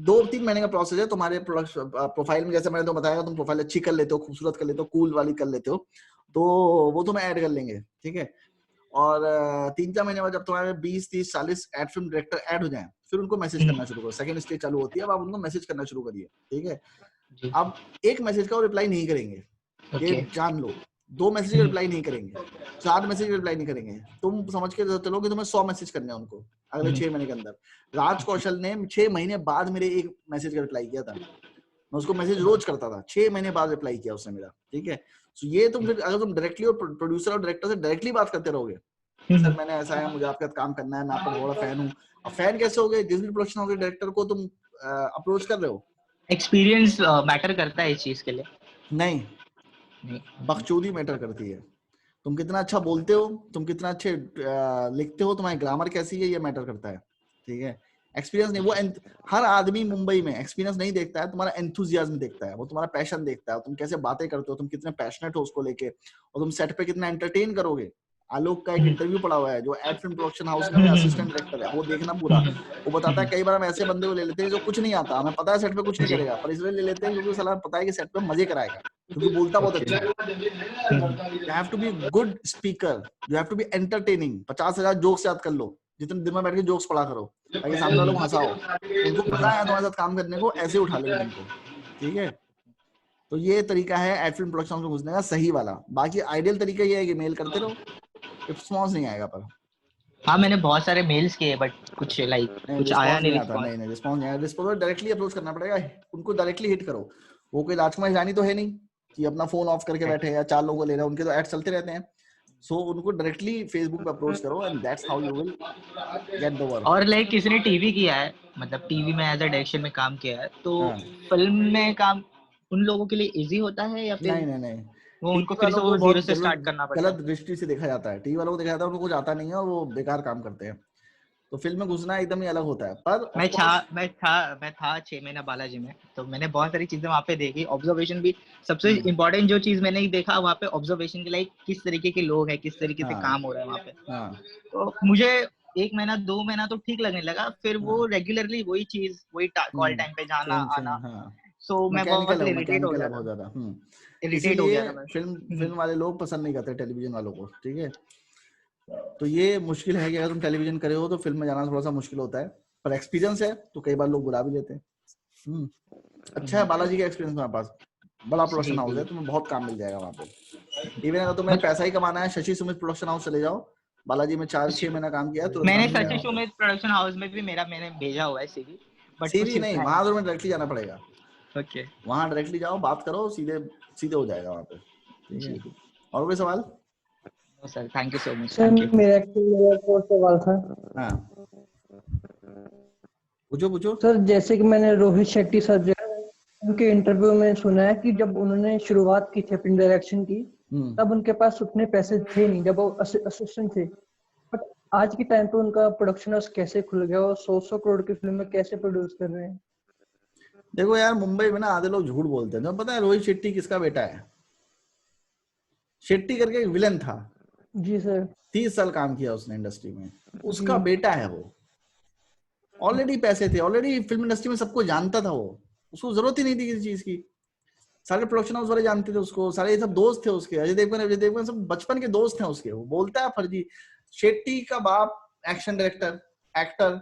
2-3 महीने का प्रोसेस है तुम्हारे प्रोफाइल में। जैसे मैंने तो बताया, तुम प्रोफाइल अच्छी कर लेते हो, खूबसूरत कर लेते हो, कूल वाली कर लेते हो, तो वो तुम्हें ऐड कर लेंगे, ठीक है। और 3-4 महीने बाद जब तुम्हारे 20-30-40 एड फिल्म डायरेक्टर ऐड हो जाएं, फिर उनको मैसेज करना शुरू करो। सेकंड स्टेज चालू होती है, अब आप उनको मैसेज करना शुरू करिए, ठीक है। अब एक मैसेज का वो रिप्लाई नहीं करेंगे, ये जान लो। 2 मैसेज का रिप्लाई नहीं करेंगे, 4 मैसेज का रिप्लाई नहीं करेंगे। तुम समझ के चलो कि तुम्हें 100 मैसेज करने हैं उनको अगले 6 महीने के अंदर। राज कौशल ने 6 महीने बाद मेरे एक मैसेज का रिप्लाई किया था। मैं उसको मैसेज रोज करता था, 6 महीने बाद रिप्लाई किया उसने मेरा, ठीक है। तो ये तुम फिर अगर तुम डायरेक्टली और प्रोड्यूसर और डायरेक्टर से डायरेक्टली बात करते रहोगे, सर मैंने ऐसा है, मुझे आपके साथ काम करना है, मैं आपका बड़ा फैन हूँ। अब फैन कैसे हो गए? जिस भी प्रोडक्शन हाउस के डायरेक्टर को तुम अप्रोच कर रहे हो, एक्सपीरियंस मैटर करता है इस चीज के लिए? नहीं, बकचोदी मैटर करती है। तुम कितना अच्छा बोलते हो, तुम कितना अच्छे लिखते हो, तुम्हारी ग्रामर कैसी है, ये मैटर करता है, ठीक है। एक्सपीरियंस नहीं। वो हर आदमी मुंबई में एक्सपीरियंस नहीं देखता है, तुम्हारा एंथुजियाज्म देखता है, वो तुम्हारा पैशन देखता है, तुम कैसे बातें करते हो, तुम कितने पैशनेट हो उसको लेके, और तुम सेट पे कितना एंटरटेन करोगे। आलोक का एक इंटरव्यू पड़ा हुआ है, जो एड फिल्म प्रोडक्शन हाउस में असिस्टेंट डायरेक्टर है, वो देखना पूरा। वो बताता है कई बार हम ऐसे बंदे को ले लेते हैं जो कुछ नहीं आता, हमें पता है सेट पे कुछ नहीं करेगा, पर इसलिए ले लेते हैं क्योंकि सलाह पता है कि सेट पे मजे कराएगा, क्योंकि बोलता बहुत अच्छा है। You have to be good speaker, you have to be entertaining। 50,000 jokes याद कर लो, जितने दिन में बैठ के जोक्स पढ़ा करो ताकि सामने वालों को हंसाओ। उनको पता है तुम्हारे साथ काम करने को, ऐसे उठा लेंगे तुमको, ठीक है। तो ये तरीका है एड फिल्म प्रोडक्शन में घुसने का सही वाला। बाकी आइडियल तरीका ये है कि मेल करते रहो, रिस्पॉन्स नहीं आएगा पर। हाँ मैंने बहुत सारे मेल्स किए बट कुछ कुछ आया नहीं रिस्पॉन्स। नहीं रिस्पॉन्स नहीं आया। रिस्पॉन्स डायरेक्टली अप्रोच करना पड़ेगा, उनको डायरेक्टली हिट करो। वो कोई राजकुमार हिरानी तो है नहीं कि अपना फोन ऑफ करके बैठे या 4 लोगों को ले रहे हैं, उनके तो एड चलते रहते हैं। सो उनको डायरेक्टली फेसबुक पे अप्रोच करो and that's how you will get the work. और किसी ने टीवी किया है, मतलब टीवी में एज अ डायरेक्शन में काम किया है, तो फिल्म में काम उन लोगों के लिए इजी होता है या फिर नहीं वो उनको फिर से वो जीरो से स्टार्ट करना पड़ता है? गलत दृष्टि से देखा जाता है। टीवी वालों को देखा जाता है उनको कुछ आता नहीं है और वो बेकार काम करते हैं। तो फिल्म में घुसना एकदम ही अलग होता है। पर मैं था 6 महीना बालाजी में, तो मैंने बहुत सारी चीजें वहाँ पे देखी। ऑब्जर्वेशन भी सबसे इम्पोर्टेंट जो चीज मैंने देखा वहाँ पे, ऑब्जर्वेशन के किस तरीके के लोग हैं, किस तरीके से काम हो रहा है वहाँ पे। तो मुझे 1 महीना 2 महीना तो ठीक लगने लगा, फिर वो रेगुलरली वही चीज, वही कॉल टाइम पे जाना आना, सो मैं बहुत इरिटेट हो गया था। इरिटेट हो गया था। फिल्म वाले लोग पसंद नहीं करते टेलीविजन वालों को, ठीक है। तो ये मुश्किल है कि अगर तुम टेलीविजन करे हो तो फिल्म में जाना थोड़ा सा मुश्किल होता है, पर एक्सपीरियंस है तो कई बार लोग बुला भी लेते हैं। अच्छा है बालाजी का एक्सपीरियंस मेरे पास, बड़ा प्रोडक्शन हाउस है, तुम्हें बहुत काम मिल जाएगा वहाँ पे। इवन अगर तुम्हें पैसा ही कमाना है, शशि सुमित प्रोडक्शन हाउस चले जाओ। बालाजी में 4-6 महीना काम किया तो मैंने शशि सुमित प्रोडक्शन हाउस में भी मैंने भेजा हुआ है सीवी, बट सीवी नहीं, वहां तो डायरेक्टली जाना पड़ेगा। ओके, वहां डायरेक्टली जाओ, बात करो, सीधे हो जाएगा वहां पे, ठीक है। और कोई सवाल? Sir thank you so much. Sir मेरा एक सवाल था। हाँ पूछो। सर जैसे कि मैंने रोहित शेट्टी सर जो है उनके इंटरव्यू में सुना है कि जब उन्होंने शुरुआत की थी अपनी डायरेक्शन की, तब उनके पास उतने पैसे थे नहीं जब वो असिस्टेंट थे। बट आज के टाइम पे उनका प्रोडक्शन हाउस कैसे खुल गया और 100 करोड़ की फिल्म में कैसे प्रोड्यूस कर रहे हैं? देखो यार, मुंबई में ना आधे लोग झूठ बोलते हैं। तुम्हें पता है रोहित शेट्टी किसका बेटा है? शेट्टी करके एक विलन था जी सर, 30 साल काम किया उसने इंडस्ट्री में, उसका बेटा है वो। ऑलरेडी पैसे थे, ऑलरेडी फिल्म इंडस्ट्री में सबको जानता था वो, उसको जरूरत ही नहीं थी किसी चीज की। सारे प्रोडक्शन हाउस वाले जानते थे उसको, सारे ये सब दोस्त थे उसके। अजय देवगन सब बचपन के दोस्त हैं उसके। वो बोलता है फर्जी। शेट्टी का बाप action director, actor,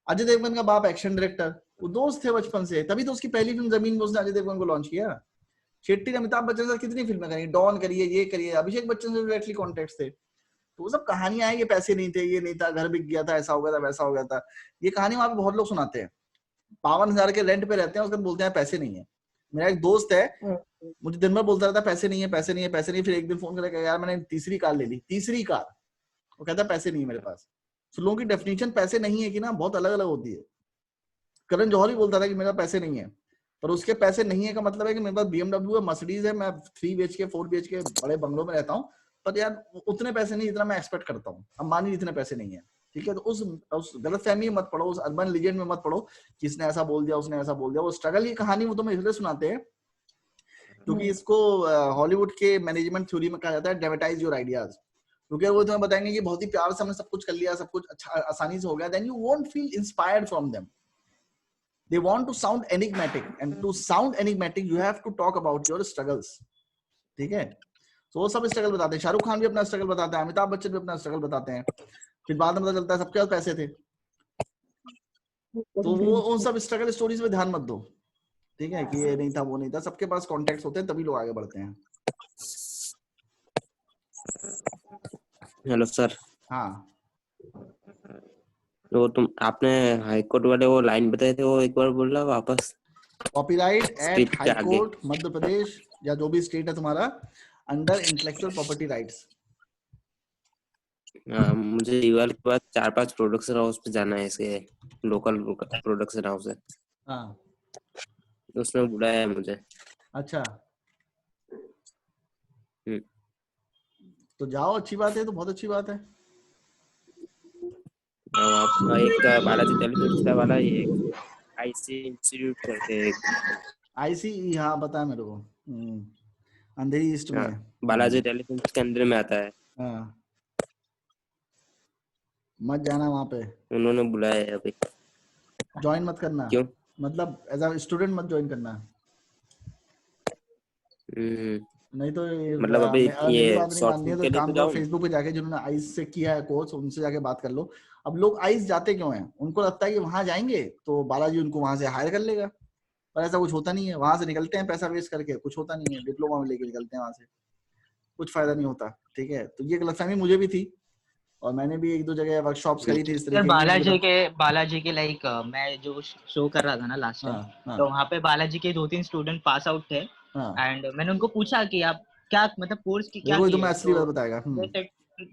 Ajay Devgan का बाप एक्शन डायरेक्टर, वो दोस्त थे बचपन से। तभी तो उसकी पहली फिल्म जमीन में उसने अजय देवगन को लॉन्च किया। शेट्टी ने अमिताभ बच्चन से कितनी फिल्में करी, डॉन करिए, ये करिए, अभिषेक बच्चन से डायरेक्टली कॉन्टेक्ट थे। तो वो सब कहानियां हैं कि पैसे नहीं थे, ये नहीं था, घर बिक गया था, ऐसा हो गया था, वैसा हो गया था। ये कहानी वहां पे बहुत लोग सुनाते हैं। 52,000 के रेंट पे रहते हैं, उसके बाद बोलते हैं पैसे नहीं है। मेरा एक दोस्त है, मुझे दिन भर बोलता रहता पैसे नहीं है, पैसे नहीं है, पैसे नहीं। फिर एक दिन फोन करके यार मैंने तीसरी कार ले ली, तीसरी कार, वो कहता है पैसे नहीं है मेरे पास। तो लोगों की डेफिनेशन पैसे नहीं है कि ना बहुत अलग अलग होती है। करण जौहर भी बोलता था कि मेरे पास पैसे नहीं है, पर उसके पैसे नहीं है का मतलब है कि मेरे पास BMW है, मर्सिडीज है, मैं 3 BHK 4 BHK बड़े बंगलों में रहता हूँ, पर यार उतने पैसे नहीं जितना मैं एक्सपेक्ट करता हूँ। अंबानी जितने पैसे नहीं है, ठीक है। तो उस गलतफहमी में मत पड़ो, उस अर्बन लीजेंड में मत पड़ो कि इसने ऐसा बोल दिया, उसने ऐसा बोल दिया। वो स्ट्रगल की कहानी वो तुम्हें इसलिए सुनाते हैं क्योंकि इसको हॉलीवुड के मैनेजमेंट थ्योरी में कहा जाता है ड्रामेटाइज योर आइडियाज। क्योंकि वो तुम्हें बताएंगे कि बहुत ही प्यार से हमने सब कुछ कर लिया, सब कुछ अच्छा आसानी से हो गया, then you won't feel inspired from them. They want to sound enigmatic, and to sound enigmatic you have to talk about your struggles, ठीक है। तो वो सब स्ट्रगल बताते हैं। शाहरुख खान भी अपना स्ट्रगल बताता है, अमिताभ बच्चन भी अपना स्ट्रगल बताते हैं। फिर बाद में पता चलता है सबके पास पैसे थे। तो वो उन सब स्ट्रगल स्टोरीज पे ध्यान मत दो, ठीक है, कि ये नहीं था, वो नहीं था। सबके पास कॉन्टेक्ट्स होते हैं, तभी लोग आगे बढ़ते हैं। Hello sir. हाँ, तो आपने हाई कोर्ट वाले वो लाइन बताए थे, वो एक बार बोल रहा वापस। Copyright at high court Madhya Pradesh या जो भी स्टेट है तुम्हारा, अंडर इंटेलेक्चुअल प्रॉपर्टी राइट्स। मुझे ईवाल के बाद 4-5 प्रोडक्शन हाउस पे जाना है, इसके लोकल प्रोडक्शन हाउस है। हाँ, उसने बुलाया है मुझे। अच्छा, तो जाओ, अच्छी बात है, तो बहुत अच्छी बात है। आपका एक बालाजी टेलीफिल्म्स वाला, ये आईसी इंस्टीट्यूट करके आईसी, हाँ बताया मेरे को, अंधेरी ईस्ट में है। बालाजी टेलीफिल्म्स के अंदर में आता है। हाँ, मत जाना वहाँ पे, उन्होंने बुलाया है अभी। ज्वाइन मत करना। क्यों? मतलब एज अ स्टूडेंट मत ज्वाइन करना। नहीं तो मतलब अभी मेरी ये बात नहीं शॉर्ट माननी है फिल्म तो के लिए काम तो करो, जाऊँ। फेसबुक पे जाके जिन्होंने आइस से किया है कोर्स उनसे जाके बात कर लो। अब लोग आइस जाते क्यों हैं? उनको लगता है कि वहां जाएंगे तो बालाजी उनको वहां से हायर कर लेगा, पर ऐसा कुछ होता नहीं है। वहां से निकलते हैं पैसा वेस्ट करके, कुछ होता नहीं है, डिप्लोमा में लेके निकलते हैं वहां से, कुछ फायदा नहीं होता। ठीक है, तो ये गलतफहमी मुझे भी थी और मैंने भी 1-2 जगह वर्कशॉप्स करी थी इस यार तरीके की। बालाजी के लाइक मैं जो शो कर रहा था ना लास्ट टाइम, तो वहाँ पे बालाजी के 2-3 स्टूडेंट पास आउट थे एंड मैंने उनको पूछा कि आप क्या मतलब कोर्स की क्या देखो ये की तो मैं है, असली बात तो बताएगा।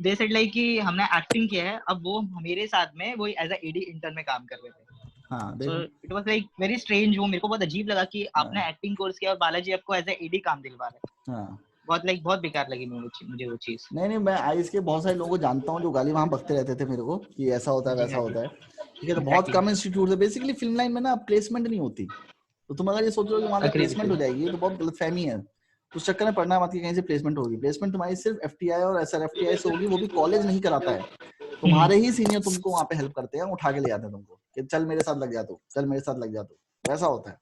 दे सेड लाइक कि हमने एक्टिंग किया है। अब वो मेरे साथ में वो एज अ एडी इंटर्न में काम कर रहे थे। So it was like very strange, वो मेरे को बहुत अजीब लगा कि आपने एक्टिंग कोर्स किया और बालाजी आपको एज अ एडी काम दिलवा रहे हैं। बहुत बेकार लगी मुझे वो चीज। नहीं, मैं आइस के बहुत सारे लोगों को जानता हूँ जो गाली वहां बकते रहते थे मेरे को कि ऐसा होता है वैसा होता है। ठीक है, तो बहुत कम इंस्टीट्यूट है बेसिकली फिल्म लाइन में ना, प्लेसमेंट नहीं होती। तो तुम अगर ये सोच रहे हो कि मान लो प्लेसमेंट हो जाएगी, तो बहुत गलतफहमी है। उस चक्कर में पढ़ना मत कि कहीं से प्लेसमेंट होगी। प्लेसमेंट तुम्हारी सिर्फ एफटीआई और एसआरएफटीआई से होगी, वो भी कॉलेज नहीं कराता है। तुम्हारे ही सीनियर तुमको वहां पे हेल्प करते हैं, उठा के ले जाते हैं तुमको कि चल मेरे साथ लग जा, तू चल मेरे साथ लग जा, तू वैसा होता है।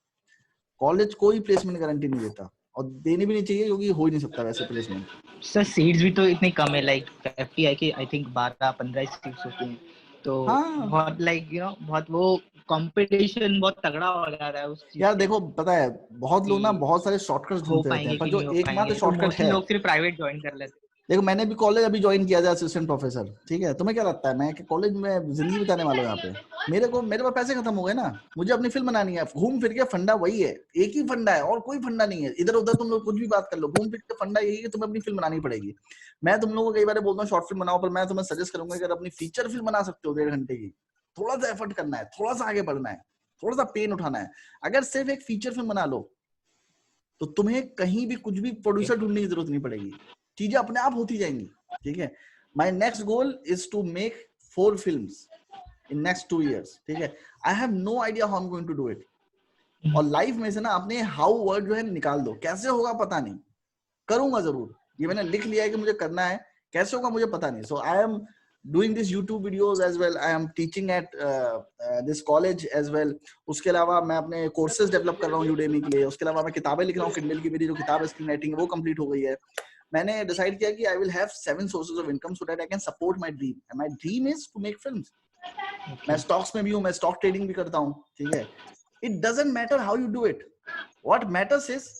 कॉलेज कोई प्लेसमेंट गारंटी नहीं देता और देनी भी नहीं चाहिए, क्योंकि हो ही नहीं सकता वैसे प्लेसमेंट। सर सीट्स भी तो इतनी कम है, लाइक एफटीआई की आई थिंक 12-15 सीट्स होती हैं, तो बहुत लाइक यू नो बहुत वो कंपटीशन बहुत तगड़ा हो जा रहा है उस चीज। यार देखो पता है, बहुत लोग ना बहुत सारे शॉर्टकट्स ढूंढते रहते हैं, पर जो एकमात्र शॉर्टकट है, लोग सिर्फ प्राइवेट ज्वाइन कर लेते हैं। देखो मैंने भी कॉलेज अभी ज्वाइन किया था असिस्टेंट प्रोफेसर। ठीक है, तुम्हें क्या लगता है मैं कॉलेज में जिंदगी बिताने वाला हूँ यहाँ पे? मेरे पास पैसे खत्म हो गए ना, मुझे अपनी फिल्म बनानी है। घूम फिर के फंडा वही है, एक ही फंडा है और कोई फंडा नहीं है। इधर उधर तुम लोग कुछ भी बात कर लो, घूम फिर के फंडा यही है, तुम्हें अपनी फिल्म बनानी पड़ेगी। मैं तुम लोगों को कई बार बोलता हूँ शॉर्ट फिल्म बनाओ, पर मैं तुम्हें सजेस्ट करूंगा अगर अपनी फीचर फिल्म बना सकते हो 1.5 घंटे की, थोड़ा सा एफर्ट करना है, थोड़ा सा आगे बढ़ना है, थोड़ा सा पेन उठाना है। अगर सिर्फ एक फीचर फिल्म बना लो तो तुम्हें कहीं भी कुछ भी प्रोड्यूसर ढूंढने की जरूरत नहीं पड़ेगी, चीजें अपने आप होती जाएंगी। ठीक है, my next goal is to make 4 films in next 2 years। ठीक है, I have no idea how I am going to do it. और लाइफ में से ना अपने हाउ वर्ड जो है निकाल दो, कैसे होगा पता नहीं, करूंगा जरूर। ये मैंने लिख लिया है कि मुझे करना है, कैसे होगा मुझे पता नहीं। So I am doing this YouTube videos as well. I am teaching at this college as well. उसके अलावा मैं अपने courses develop कर रहा हूँ Udemy के लिए। उसके अलावा मैं किताबें लिख रहा हूँ Kindle की, मेरी जो किताब है स्क्रीन राइटिंग वो कंप्लीट हो गई है। मैंने डिसाइड किया कि I will have 7 sources of income so that I can support my dream. And my dream is to make films. मैं stocks में भी हूँ, मैं stock trading भी करता हूँ। ठीक है, it doesn't matter how you do it. What matters is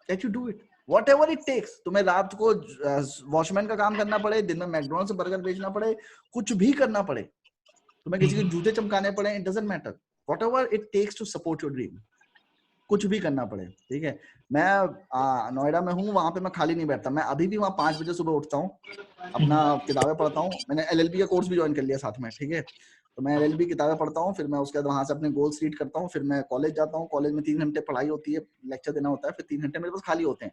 that you do it. Whatever it takes. तुम्हें रात को वॉचमैन का काम करना पड़े, दिन में मैकडॉनल्ड्स से बर्गर बेचना पड़े, कुछ भी करना पड़े, तुम्हें किसी के जूते चमकाने पड़े, it doesn't matter. Whatever it takes to support your dream. कुछ भी करना पड़े। ठीक है, मैं नोएडा में हूँ, वहां पे मैं खाली नहीं बैठता। मैं अभी भी वहाँ 5 बजे सुबह उठता हूँ, अपना किताबें पढ़ता हूँ। मैंने LLB का कोर्स भी ज्वाइन कर लिया साथ में। ठीक है, तो मैं LLB किताबें पढ़ता हूँ, फिर मैं उसके बाद वहां से अपने गोल्स रीड करता हूँ, फिर मैं कॉलेज जाता हूँ। कॉलेज में 3 घंटे पढ़ाई होती है, लेक्चर देना होता है, फिर 3 घंटे मेरे पास खाली होते हैं।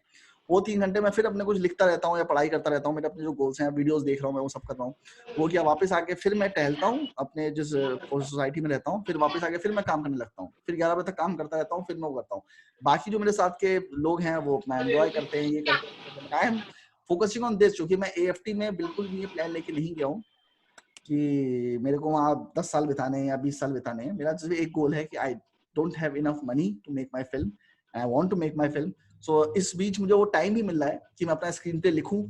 वो 3 घंटे मैं फिर अपने कुछ लिखता रहता हूँ या पढ़ाई करता रहता हूँ। मेरे अपने जो गोल्स हैं, वीडियोस देख रहा हूँ, मैं वो सब कर रहा हूँ। वो क्या, वापस आके फिर मैं टहलता हूँ अपने जिस सोसाइटी में रहता हूँ, फिर वापस आके फिर मैं काम करने लगता हूँ, फिर 11 बजे तक काम करता रहता हूँ, फिर मैं वो करता हूँ। बाकी जो मेरे साथ के लोग हैं वो अपना एंजॉय करते हैं, ये करते हैं। I am focusing on this, क्योंकि मैं AFT में बिल्कुल भी ये प्लान लेके नहीं गया हूँ कि मेरे को वहाँ 10 साल बिताने हैं या 20 साल बिताने हैं। मेरा सिर्फ एक गोल है कि I don't have enough money to make my film, I want to make my film. So इस बीच मुझे वो टाइम भी मिल रहा है कि मैं अपना स्क्रीन पे लिखूं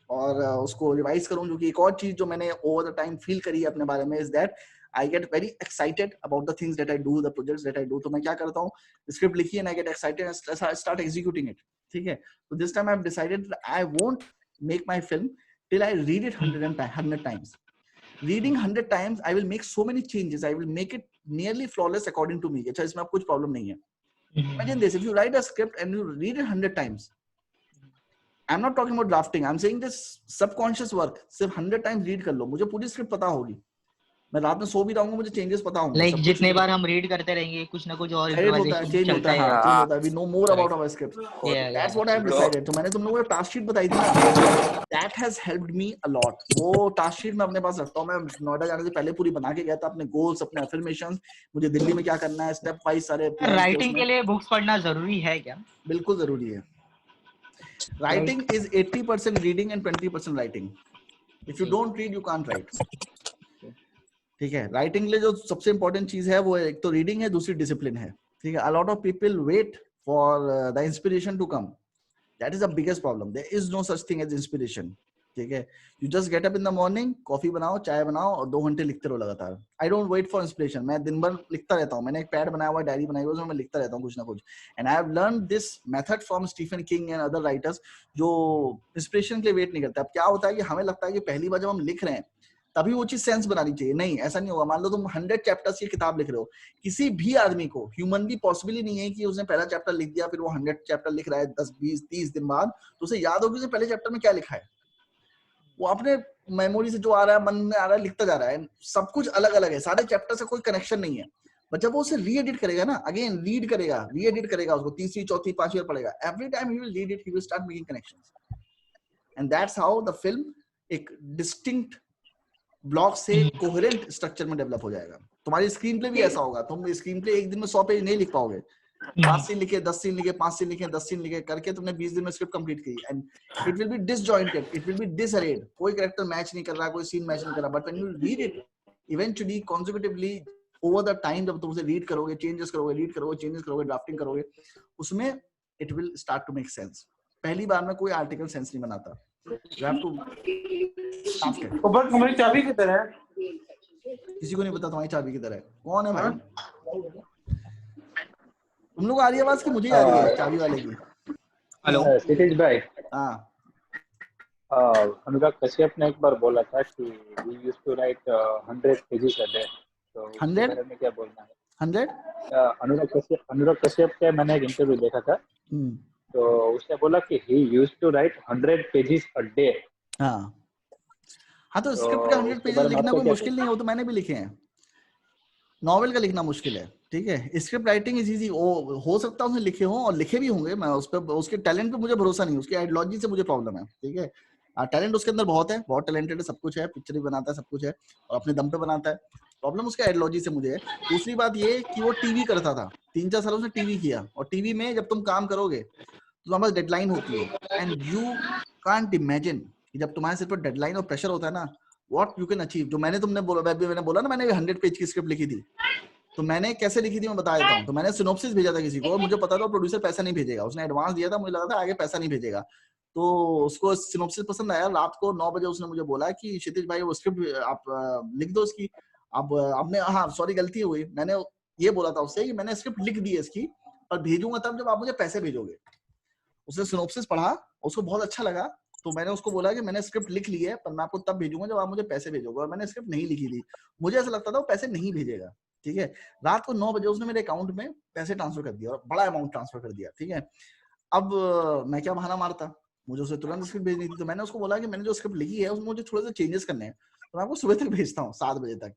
और उसको रिवाइज करूं। क्योंकि एक और चीज जो मैंने ओवर द टाइम फील करी है अपने बारे में is that I get very excited about the things that I do, the projects that I do. तो मैं क्या करता हूँ, स्क्रिप्ट लिखी and I get excited and start executing it. ठीक है, तो this time I have decided I won't make my film till I read it 100 times. Reading 100 times, I will make so many changes. I will make it nearly flawless according to me. अच्छा, इसमें अब कुछ problem नहीं है। Imagine this: if you write a script and you read it 100 times, I'm not talking about drafting. I'm saying this subconscious work. सिर्फ 100 times read कर लो, मुझे पूरी स्क्रिप्ट पता होगी। मैं रात में सो भी रहूंगा, मुझे चेंजेस पता होंगे। लाइक जितने बार हम रीड करते रहेंगे कुछ ना कुछ और इम्प्रोवाइजेशन चेंज होता है, हाँ, चेंज होता है। We know more about our script. That's what I have decided. तो मैंने तुम लोगों को टास्क शीट बताई थी ना, that has helped me a lot. वो टास्क शीट मैं अपने पास रखता हूँ। मैं नोएडा जाने से पहले पूरी बना के गया था, अपने गोल्स, अपने अफर्मेशंस, मुझे दिल्ली में क्या करना है, स्टेप वाइज सारे प्लान। राइटिंग के लिए बुक्स पढ़ना जरूरी है क्या? बिल्कुल जरूरी है। Writing is 80% reading and 20% writing. If you don't read, you can't right. ठीक है, राइटिंग के लिए जो सबसे इंपॉर्टेंट चीज है वो एक तो रीडिंग है, दूसरी डिसिप्लिन है। ठीक है, a lot of people wait for the inspiration to come, That is the biggest problem. There is no such thing as inspiration. ठीक है, you just get up in the morning, coffee बनाओ, चाय बनाओ और 2 घंटे लिखते रहो लगातार. I don't wait for inspiration. मैं दिन भर लिखता रहता हूँ. मैंने एक पैड बनाया हुआ है, डायरी बनाई हुई है, उसमें मैं लिखता रहता हूँ कुछ ना कुछ. And I have learned this method from Stephen King and other writers जो inspiration के लिए वेट नहीं करते. अब क्या होता है कि हमें लगता है कि पहली बार जब हम लिख रहे हैं तभी वो चीज सेंस बनानी चाहिए. नहीं, ऐसा नहीं होगा. मान लो तुम 100 चैप्टर्स की किताब लिख रहे हो, किसी भी आदमी को ह्यूमनली पॉसिबल ही नहीं है कि उसने पहला चैप्टर लिख दिया फिर वो 100 चैप्टर लिख रहा है 10 20 30 दिन बाद तो उसे याद होगी उसे पहले चैप्टर में क्या लिखा है. वो अपने मेमोरी से जो आ रहा है, मन में आ रहा है, लिखता जा रहा है. सब कुछ अलग अलग है, सारे चैप्टर से कोई कनेक्शन नहीं है. बट जब वो उसे री एडिट करेगा ना, अगेन रीड करेगा, री एडिट करेगा, उसको तीसरी चौथी पांचवी बार पढ़ेगा, every time he will read it, he will start making connections. And that's how the film एक डिस्टिंक्ट ब्लॉक से कोहेरेंट स्ट्रक्चर में डेवलप हो जाएगा. तुम्हारी स्क्रीन प्ले भी ऐसा होगा. तुम स्क्रीन प्ले एक दिन में 100 पेज नहीं लिख पाओगे. 5 सीन लिखे, 10 सीन लिखे, 5 सीन लिखे, 10 सीन लिखे करके तुमने 20 दिन में स्क्रिप्ट कंप्लीट की. And it will be disjointed, it will be disarrayed. कोई कैरेक्टर मैच नहीं कर रहा, कोई सीन मैच नहीं कर रहा. But when you read it eventually consecutively over the time, जब तुम उसे रीड करोगे, चेंजेस करोगे, रीड करोगे, चेंजेस करोगे, ड्राफ्टिंग करोगे, उसमें it will start to make sense. पहली बार में कोई आर्टिकल सेंस नहीं बनाता. You have to start it. But हमारी चाबी की तरह है. किसी को नहीं पता तुम्हारी चाबी की तरह है. कौन है भाई? तुम लोग आ रही है आवाज कि मुझे आ रही है चाबी वाले की? हेलो सिटीज भाई. हाँ, अनुराग कश्यप ने एक बार बोला था कि we used to write 100 pages a day. तो 100 बारे में क्या बोलना है? 100 अनुराग कश्यप का मैंने एक इंटरव्यू देखा था. तो उसने बोला कि he used to write 100 pages a day. हाँ तो स्क्रिप्ट का 100 पेजेस लिखना कोई मुश्किल नहीं है. वो तो मैंने भी लिखे हैं. नॉवेल का लिखना मुश्किल है, ठीक है. Script writing is easy. हो सकता है उसने लिखे हो और लिखे भी होंगे. मैं उस पे, उसके टैलेंट पे मुझे भरोसा नहीं, उसकी आइडियोलॉजी से मुझे प्रॉब्लम है, ठीक है. टैलेंट उसके अंदर बहुत है, बहुत टैलेंटेड है, सब कुछ है, पिक्चर भी बनाता है, सब कुछ है और अपने दम पे बनाता है. प्रॉब्लम उसके आइडियोलॉजी से मुझे है. दूसरी बात ये कि वो टीवी करता था, 3-4 साल उसने टीवी किया. और टीवी में जब तुम काम करोगे तो तुम्हारे डेडलाइन होती है. एंड यू कांट इमेजिन कि जब तुम्हारे सिर पर डेडलाइन और प्रेशर होता है ना, व्हाट यू कैन अचीव. जो मैंने बोला ना, मैंने 100 पेज की स्क्रिप्ट लिखी थी. तो मैंने कैसे लिखी थी मैं बता देता हूँ. तो मैंने सिनॉप्सिस भेजा था किसी को और मुझे पता था प्रोड्यूसर पैसा नहीं भेजेगा. उसने एडवांस दिया था, मुझे लगा था आगे पैसा नहीं भेजेगा. तो उसको सिनॉप्सिस पसंद आया. रात को 9 बजे उसने मुझे बोला कि क्षितिज भाई वो स्क्रिप्ट आप लिख दो इसकी. अब आपने, हाँ सॉरी गलती हुई, मैंने ये बोला था उससे कि मैंने स्क्रिप्ट लिख दी है इसकी, पर भेजूंगा तब जब आप मुझे पैसे भेजोगे. उसने सिनॉप्सिस पढ़ा, उसको बहुत अच्छा लगा. तो मैंने उसको बोला कि मैंने स्क्रिप्ट लिख ली है पर मैं आपको तब भेजूंगा जब आप मुझे पैसे भेजोगे. और मैंने स्क्रिप्ट नहीं लिखी थी. मुझे ऐसा लगता था वो पैसे नहीं भेजेगा, ठीक है. रात को 9 बजे उसने मेरे अकाउंट में पैसे ट्रांसफर कर दिया और बड़ा अमाउंट ट्रांसफर कर दिया, ठीक है. अब मैं क्या बहाना मारता, मुझे उसे तुरंत स्क्रिप्ट भेजनी थी. तो मैंने उसको बोला कि मैंने जो स्क्रिप्ट लिखी है उसमें मुझे थोड़े से चेंजेस करने हैं, तो मैं आपको सुबह तक भेजता हूँ 7 बजे तक.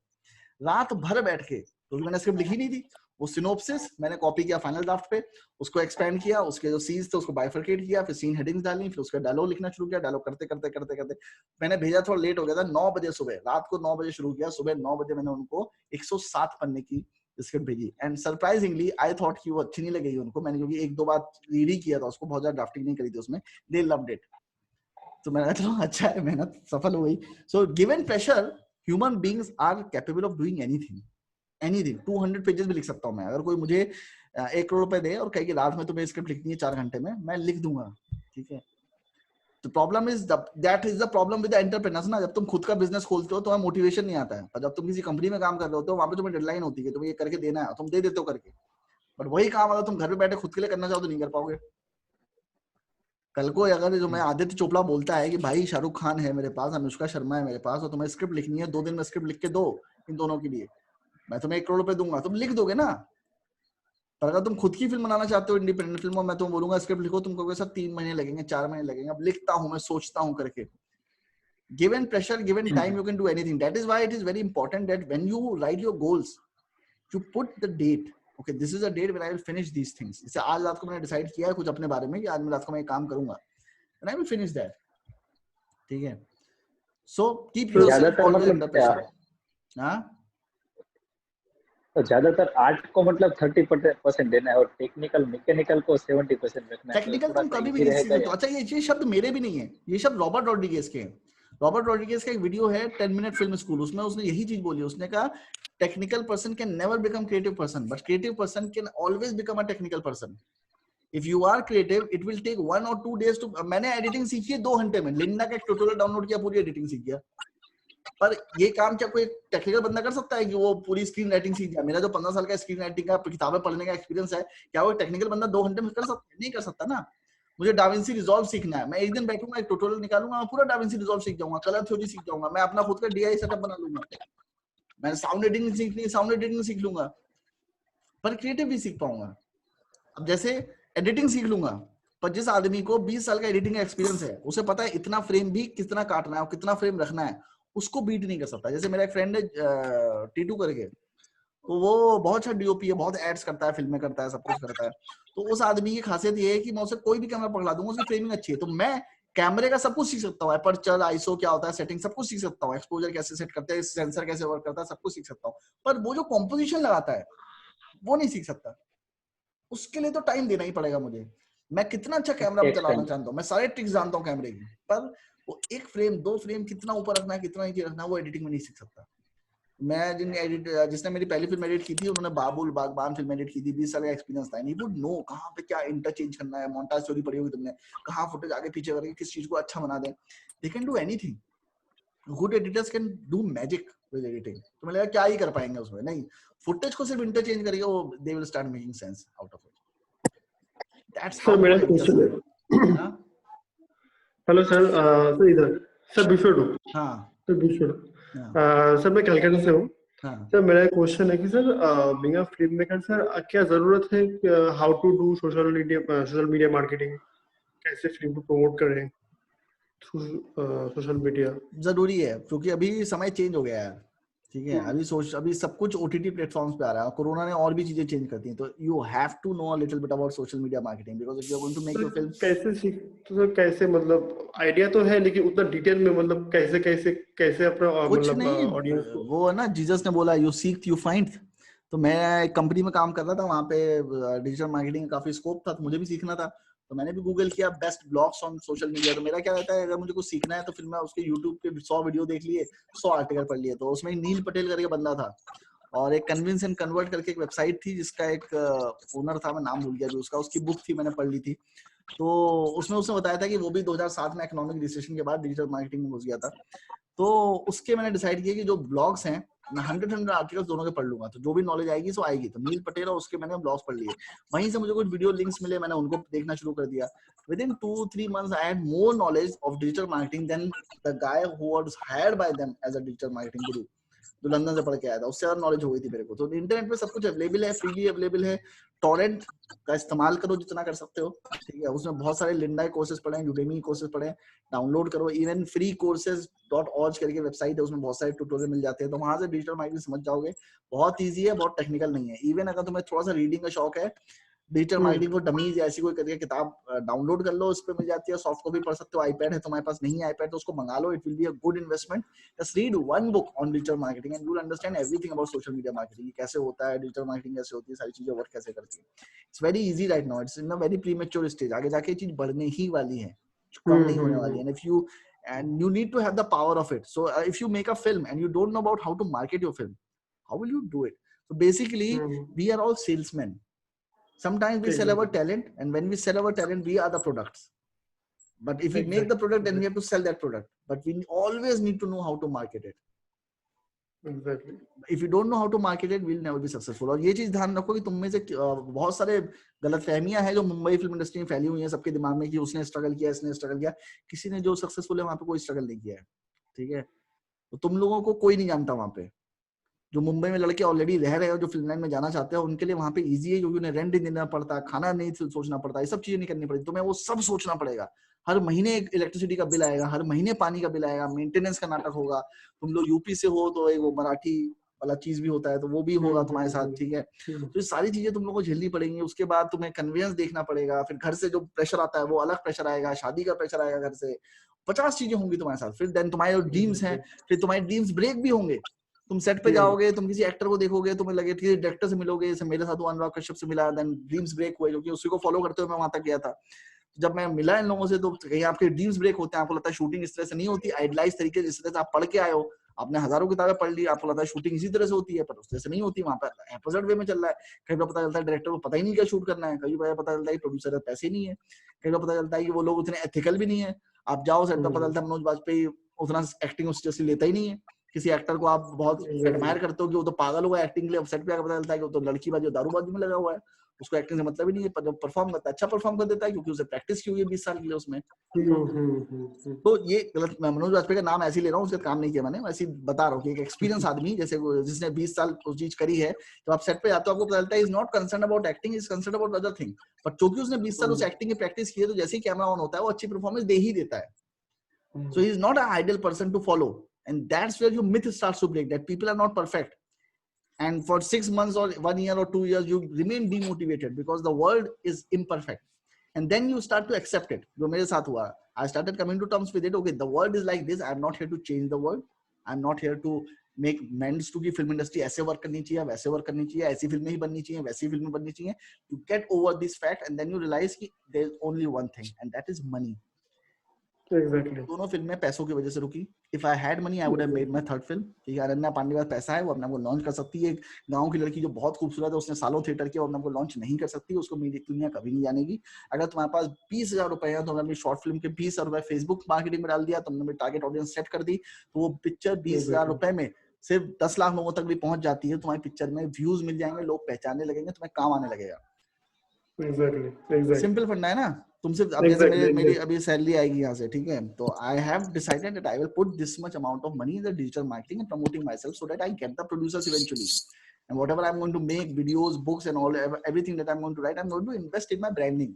रात भर बैठ के, क्योंकि मैंने स्क्रिप्ट लिखी नहीं थी, वो सिनॉप्सिस मैंने कॉपी किया फाइनल ड्राफ्ट पे, उसको एक्सपेंड किया, उसके जो सीन्स थे उसको बाइफरकेट किया, फिर सीन हेडिंग्स डाली, फिर उसका डायलॉग लिखना शुरू किया. डायलॉग करते करते करते करते मैंने भेजा, थोड़ा लेट हो गया था. 9 बजे सुबह, रात को 9 बजे शुरू किया, सुबह 9 बजे मैंने उनको 107 पन्ने की स्क्रिप्ट भेजी. एंड सरप्राइजिंगली आई थॉट कि वो अच्छी नहीं लगेगी उनको. मैंने क्योंकि 1-2 बार रीड ही किया था उसको, बहुत ज्यादा ड्राफ्टिंग नहीं करी थी उसमें. They loved it. तो मैंने कहा चलो अच्छा है, मेहनत सफल हो गई. So given pressure human beings are capable of doing anything. 200 pages भी लिख सकता हूँ मैं. अगर कोई मुझे 1 करोड़ रुपए दे और कहे कि रात में तुम्हें स्क्रिप्ट लिखनी है 4 घंटे में, मैं लिख दूंगा, ठीक है. तो problem is that is the problem with the entrepreneurs ना. जब तुम खुद का बिजनेस खोलते हो तो तुम्हें मोटिवेशन नहीं आता है. और जब तुम किसी कंपनी में काम कर रहे होते हो, वहां पे तुम्हें डेडलाइन होती है, तुम्हें ये करके देना है, तुम दे देते हो करके. बट वही काम अगर तुम घर पे बैठे खुद के लिए करना चाहो तो नहीं कर पाओगे. कल को अगर जो मैं आदित्य चोपड़ा बोलता है कि भाई शाहरुख खान है मेरे पास, अनुष्का शर्मा है मेरे पास, और तुम्हें स्क्रिप्ट लिखनी है 2 दिन में स्क्रिप्ट लिख के दो इन दोनों के लिए, मैं तुम्हें 1 करोड़ रुपए दूंगा, तुम लिख दोगे ना. पर अगर तुम खुद की फिल्म बनाना चाहते हो, इंडिपेंडेंट फिल्म, और मैं तुम्हें बोलूंगा स्क्रिप्ट लिखो, तुम कहोगे सर 3 महीने लगेंगे, 4 महीने लगेंगे. अब लिखता हूं मैं, सोचता हूं करके. Given pressure, given time, you can do anything. That is why it is very important that when you write your goals, you put the date. Okay, this is a date when I will finish these things. जैसे आज रात को मैंने decide किया है कुछ अपने बारे में कि आज मैं रात को मैं काम करूंगा, and I will finish that, ठीक है. So keep yourself always under pressure. हां, तो ज्यादातर आर्ट को मतलब 30% देना है और टेक्निकल मैकेनिकल को 70% रखना है. टेक्निकल तुम कभी भी किसी तो अच्छा, ये शब्द मेरे भी नहीं है, ये शब्द रॉबर्ट रॉड्रिगेज के हैं. रॉबर्ट रॉड्रिगेज का एक वीडियो है 10 मिनट फिल्म स्कूल, उसमें उसने यही चीज बोली. उसने कहा technical person can never become creative person, but creative person can always become a technical person. If you are creative, it will take 1 or 2 days to. मैंने एडिटिंग सीखी है 2 घंटे में, लिंडा का एक ट्यूटोरियल डाउनलोड किया, पूरी एडिटिंग सीख गया। पर ये काम क्या कोई टेक्निकल बंदा कर सकता है कि वो पूरी स्क्रीन राइटिंग सीख जाए? मेरा जो 15 साल का स्क्रीन राइटिंग का किताबें पढ़ने का एक्सपीरियंस है, क्या वो टेक्निकल बंदा 2 घंटे में कर सकता है? नहीं कर सकता ना। मुझे डाविंसी रिजॉल्व सीखना है, मैं एक दिन बैठूंगा, एक ट्यूटोरियल निकालूंगा, मैं पूरा डाविंसी रिजॉल्व सीख जाऊंगा, कलर थ्योरी सीख जाऊंगा, मैं अपना खुद का DI सेटअप बना लूंगा, मैं साउंड एडिटिंग सीखनी है, साउंड एडिटिंग सीख लूंगा, पर क्रिएटिव भी सीख पाऊंगा। अब जैसे एडिटिंग सीख लूंगा, पर जिस आदमी को 20 साल का एडिटिंग का एक्सपीरियंस है, उसे पता है इतना फ्रेम भी कितना काटना है और कितना फ्रेम रखना है, उसको बीट नहीं कर सकता। जैसे मेरा एक फ्रेंड है T2 करके, तो वो बहुत अच्छा DOP है, बहुत एड्स करता है, फिल्में करता है, सब कुछ करता है। तो उस आदमी की खासियत ये है कि मैं उसे कोई भी कैमरा पकड़ा दूंगा, उसकी फ्रेमिंग अच्छी है, तो मैं कैमरे का सब कुछ सीख सकता हूँ, अपर्चर, आईएसओ क्या होता है, सेटिंग सब कुछ सीख सकता हूँ, एक्सपोजर कैसे सेट करते हैं, सेंसर कैसे वर्क करता है, सब कुछ सीख सकता हूँ। पर वो जो कॉम्पोजिशन लगाता है वो नहीं सीख सकता। उसके लिए तो टाइम देना ही पड़ेगा मुझे। मैं कितना अच्छा कैमरा चलाना जानता हूँ, मैं सारे ट्रिक्स जानता हूँ कैमरे की, पर वो 1 फ्रेम 2 फ्रेम कितना ऊपर रखना है, कितना नीचे रखना है, वो एडिटिंग में नहीं सीख सकता। मैं जिसने मेरी पहली फिल्म एडिट की थी, उन्होंने बाबुल बागबान फिल्म एडिट की थी, 20 साल का एक्सपीरियंस था, नहीं वुड नो कहाँ पे क्या इंटरचेंज करना है, मोन्टाज स्टोरी पढ़ी होगी तुमने, कहाँ फुटेज आगे पीछे करके किस चीज को अच्छा बना दें। They can do anything, good editors can do magic with editing. तो मैं लगा क्या ही कर पाएंगे उसमें, नहीं, फुटेज को सिर्फ इंटरचेंज करेंगे, वो they will start making sense out of it. That's how मेरा क्वेश्चन है। हेलो सर, सर इधर सर बिफोर टू, हाँ सर बिफोर सर मैं कलकत्ता से हूँ। सर मेरा क्वेश्चन है कि sir being a film maker sir क्या जरूरत है, how to do social media marketing, कैसे फिल्म को प्रमोट करें थ्रू सोशल मीडिया? जरूरी है, क्योंकि अभी समय चेंज हो गया है, ठीक है। अभी सब कुछ OTT प्लेटफॉर्म्स पे आ रहा है, कोरोना ने और भी चीजें चेंज कर दी, तो you have to know a little bit about social media marketing, because if you are going to make your film. कैसे सीख, तो कैसे, मतलब आइडिया तो है, लेकिन उतना डिटेल में, मतलब कैसे अपना मतलब ऑडियंस को। वो है ना, जीसस ने बोला यू सीक यू फाइंड। तो मैं एक कंपनी में काम कर रहा था, वहां पे डिजिटल मार्केटिंग का काफी स्कोप था, तो मुझे भी सीखना था, तो मैंने भी गूगल किया best blogs on social media. तो मेरा क्या रहता है, अगर मुझे कुछ सीखना है तो फिर मैं उसके यूट्यूब पे 100 वीडियो देख लिए, 100 आर्टिकल पढ़ लिए। तो उसमें नील पटेल करके बंदा था, और एक कन्विंस एंड कन्वर्ट करके एक वेबसाइट थी, जिसका एक ओनर था, मैं नाम भूल गया भी उसकी बुक थी, मैंने पढ़ ली थी। तो उसमें उसने बताया था कि वो भी 2007 में इकोनॉमिक रिसेशन के बाद डिजिटल मार्केटिंग में घुस गया था। तो उसके मैंने डिसाइड किया कि जो ब्लॉग्स हैं, मैं 100 आर्टिकल्स दोनों के पढ़ लूंगा, तो जो भी नॉलेज आएगी सो आएगी। तो नील पटेल और उसके मैंने ब्लॉग्स पढ़ लिए, वहीं से मुझे कुछ वीडियो लिंक्स मिले, मैंने उनको देखना शुरू कर दिया। Within 2-3 months, I had more knowledge of digital marketing than the guy who was hired by them as a digital marketing guru, जो लंदन से पढ़ के आया था, उससे ज्यादा नॉलेज हो गई थी मेरे को। तो इंटरनेट पे सब कुछ अवेलेबल है, फ्रीली अवेलेबल है। टॉरेंट का इस्तेमाल करो जितना कर सकते हो, ठीक है। उसमें बहुत सारे लिंडा कोर्सेज पढ़े, यूडेमी कोर्सेज पढ़े, डाउनलोड करो। इवन फ्री courses.org करके वेबसाइट है, उसमें बहुत सारे ट्यूटोरियल मिल जाते हैं, तो वहां से डिजिटल मार्केटिंग समझ जाओगे। बहुत ईजी है, बहुत टेक्निकल नहीं है। इवन अगर तुम्हें थोड़ा सा रीडिंग का शौक है, डिजिटल मार्केटिंग को डमीज या ऐसी कोई करके किताब डाउनलोड कर लो, उस पे मिल जाती है, सॉफ्ट कॉपी पढ़ सकते हो। आईपैड है तुम्हारे पास, नहीं है आईपैड तो उसको मंगा लो, it will be a good investment. Just read one book on digital marketing and you will understand everything about social media marketing, कैसे होता है, डिजिटल मार्केटिंग कैसे होती है, सारी चीजें वर्क कैसे करती है। It's very easy right now, it's in a very premature stage, आगे जाके चीज बढ़ने ही वाली है, कम नहीं होने वाली है। And you need to have the power of it. So if you make a film and you don't know about how to market your film, how will you do it? So basically we are all salesman. Sometimes we sell our talent, and when we sell our talent, we are the products. But if we make the product, then we have to sell that product. But we always need to know how to market it. Exactly. If you don't know how to market it, we'll never be successful. और ये चीज ध्यान रखो कि तुम में से बहुत सारे गलतफहमियां हैं जो मुंबई फिल्म इंडस्ट्री में फैली हुई हैं सबके दिमाग में, कि उसने स्ट्रगल किया, इसने स्ट्रगल किया। किसी ने जो सक्सेसफुल है वहां पे कोई स्ट्रगल नहीं किया है, ठीक है। तो तुम लोगों को कोई नहीं जानता वहां पे। जो मुंबई में लड़के ऑलरेडी रह रहे हैं, जो फिल्म लाइन में जाना चाहते हैं, उनके लिए वहां पे इजी है, क्योंकि उन्हें रेंट नहीं देना पड़ता, खाना नहीं सोचना पड़ता, ये सब चीजें नहीं करनी पड़ती। तुम्हें वो सब सोचना पड़ेगा। हर महीने एक इलेक्ट्रिसिटी का बिल आएगा, हर महीने पानी का बिल आएगा, मेंटेनेंस का नाटक होगा। तुम लोग यूपी से हो तो एक वो मराठी वाला चीज भी होता है, तो वो भी होगा तुम्हारे साथ, ठीक है। तो ये सारी चीजें तुम लोग को झेलनी पड़ेंगी। उसके बाद तुम्हें कन्वेंस देखना पड़ेगा, फिर घर से जो प्रेशर आता है वो अलग प्रेशर आएगा, शादी का प्रेशर आएगा, घर से 50 चीजें होंगी तुम्हारे साथ। फिर देन तुम्हारे ड्रीम्स हैं, फिर तुम्हारे ड्रीम्स ब्रेक भी होंगे। तुम सेट पे जाओगे, तुम किसी एक्टर को देखोगे, तुम्हें लगे ठीक है, डायरेक्टर से मिलोगे, जैसे मेरे साथ अनुराग कश्यप से मिला, देन ड्रीम्स ब्रेक हुए, क्योंकि उसी को फॉलो करते हुए मैं वहां तक गया था। जब मैं मिला इन लोगों से, तो कहीं आपके ड्रीम्स ब्रेक होते हैं, आपको लगता है शूटिंग इस तरह से नहीं होती, आइडलाइज तरीके जिस तरह से आप पढ़ के आए हो, आपने हजारों किताबें पढ़ ली, आपको लगता है शूटिंग इसी तरह से होती है, पर उस तरह से नहीं होती, वहां पर अपोजिट वे में चल रहा है। कई बार पता चलता है डायरेक्टर को पता ही नहीं क्या शूट करना है, कई बार पता चलता है प्रोड्यूसर के पैसे नहीं है, कई बार पता चलता है कि वो लोग उतने एथिकल भी नहीं है। आप जाओ सेट पर, पता चलता है मनोज बाजपेयी उतना एक्टिंग उस तरह से लेता ही नहीं है। किसी एक्टर को आप बहुत एडमायर करते हो कि वो तो पागल हुआ एक्टिंग के लिए, सेट पे आकर पता चलता है कि वो तो लड़कीबाजी और दारूबाजी में लगा हुआ है, उसको एक्टिंग से मतलब ही नहीं है, पर जब परफॉर्म करता है अच्छा परफॉर्म कर देता है क्योंकि उसे प्रैक्टिस की हुई है 20 साल के लिए उसमें। तो ये गलत, मैं मनोज वाजपेयी का नाम ऐसे ही ले रहा हूँ, उसका काम नहीं किया मैंने, ऐसे बता रहा हूँ कि एक एक्सपीरियंस आदमी जैसे जिसने 20 साल उस चीज करी है, जब आप सेट पे जाते हो आपको पता चलता है is not concern about acting, is concern about other thing. पर क्योंकि उसने 20 साल उस एक्टिंग की प्रैक्टिस की है, तो जैसे ही कैमरा ऑन होता है वो अच्छी परफॉर्मेंस दे ही देता है। So he is not an ideal person to follow, and that's where your myth starts to break, that people are not perfect, and for 6 months or 1 year or 2 years you remain demotivated because the world is imperfect, and then you start to accept it. जो मेरे साथ हुआ, I started coming to terms with it. Okay, the world is like this, I'm not here to change the world, I'm not here to make amends to कि film industry ऐसे work करनी चाहिए, वैसे work करनी चाहिए, ऐसी फिल्में ही बननी चाहिए, वैसी फिल्में बननी चाहिए. You get over this fact and then you realize कि there's only one thing, and that is money. Exactly. दोनों फिल्में पैसों की वजह से रुकी. If I had money, I would have made my third film. ठीक है, अनन्या पांडे के पास पैसा है, वो अपने आप को लॉन्च कर सकती है. एक गांव की लड़की जो बहुत खूबसूरत है, उसने सालों थिएटर किया, वो अपने आप को लॉन्च नहीं कर सकती, उसको मीडिया दुनिया कभी नहीं जानेगी. अगर तुम्हारे पास 20,000 रुपए है, तो हमने अपनी शॉर्ट फिल्म के 20,000 रुपए फेसबुक मार्केटिंग में डाल दिया, तुमने अपनी टारगेट ऑडियंस सेट कर दी, तो वो पिक्चर 20,000 रुपए में सिर्फ 10 लाख लोगों तक भी पहुंच जाती है. तुम्हारी पिक्चर में व्यूज मिल जाएंगे, लोग पहचानने लगेंगे, तुम्हें काम आने लगेगा. सिंपल फंडा है ना. तुमसे अब जैसे मेरी अभी सैलरी आएगी यहाँ से, ठीक है, तो I have decided that I will put this much amount of money in the digital marketing and promoting myself so that I get the producers eventually, and whatever I am going to make videos, books and all everything that I am going to write, I am going to invest in my branding.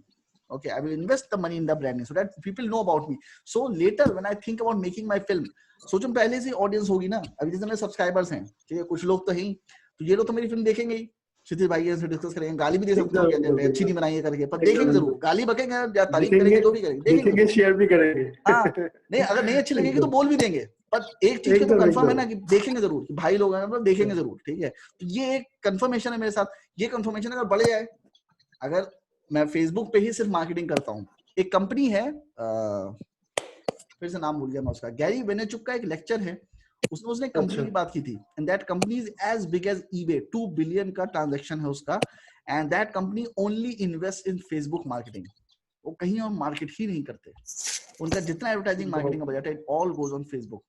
Okay, I will invest the money in the branding so that people know about me. So later when I think about making my film, सोचो पहले से audience होगी ना. अभी जैसे मेरे subscribers हैं, ठीक है, कुछ लोग तो हैं, तो ये लोग तो मेरी फिल्म देखेंगे ही. क्षितिज भाई से डिस्कस करेंगे, गाली भी दे सकते हो कि अच्छी नहीं बनाई है करके, पर देखेंगे जरूर. गाली बकेंगे या तारीफ करेंगे, जो भी करेंगे, देखेंगे, शेयर भी करेंगे. हाँ, नहीं अगर नहीं अच्छी लगेगी तो बोल भी देंगे, पर एक चीज का तो कंफर्म है ना कि देखेंगे जरूर, कि भाई लोग हैं मतलब देखेंगे जरूर. ठीक है, तो ये एक कंफर्मेशन है मेरे साथ. ये कंफर्मेशन अगर बढ़ जाए, अगर मैं फेसबुक पे ही सिर्फ मार्केटिंग करता हूँ. एक कंपनी है, फिर से नाम भूल गया मैं उसका, गैरी वेनरचुक का एक लेक्चर है, उसने कंपनी की बात की थी, and that company is as big as eBay. 2 billion का ट्रांजैक्शन है उसका, and that company only invest in Facebook marketing. वो कहीं और मार्केट ही नहीं करते. उनका जितना एडवर्टाइजिंग मार्केटिंग का बजट है, it all goes on Facebook.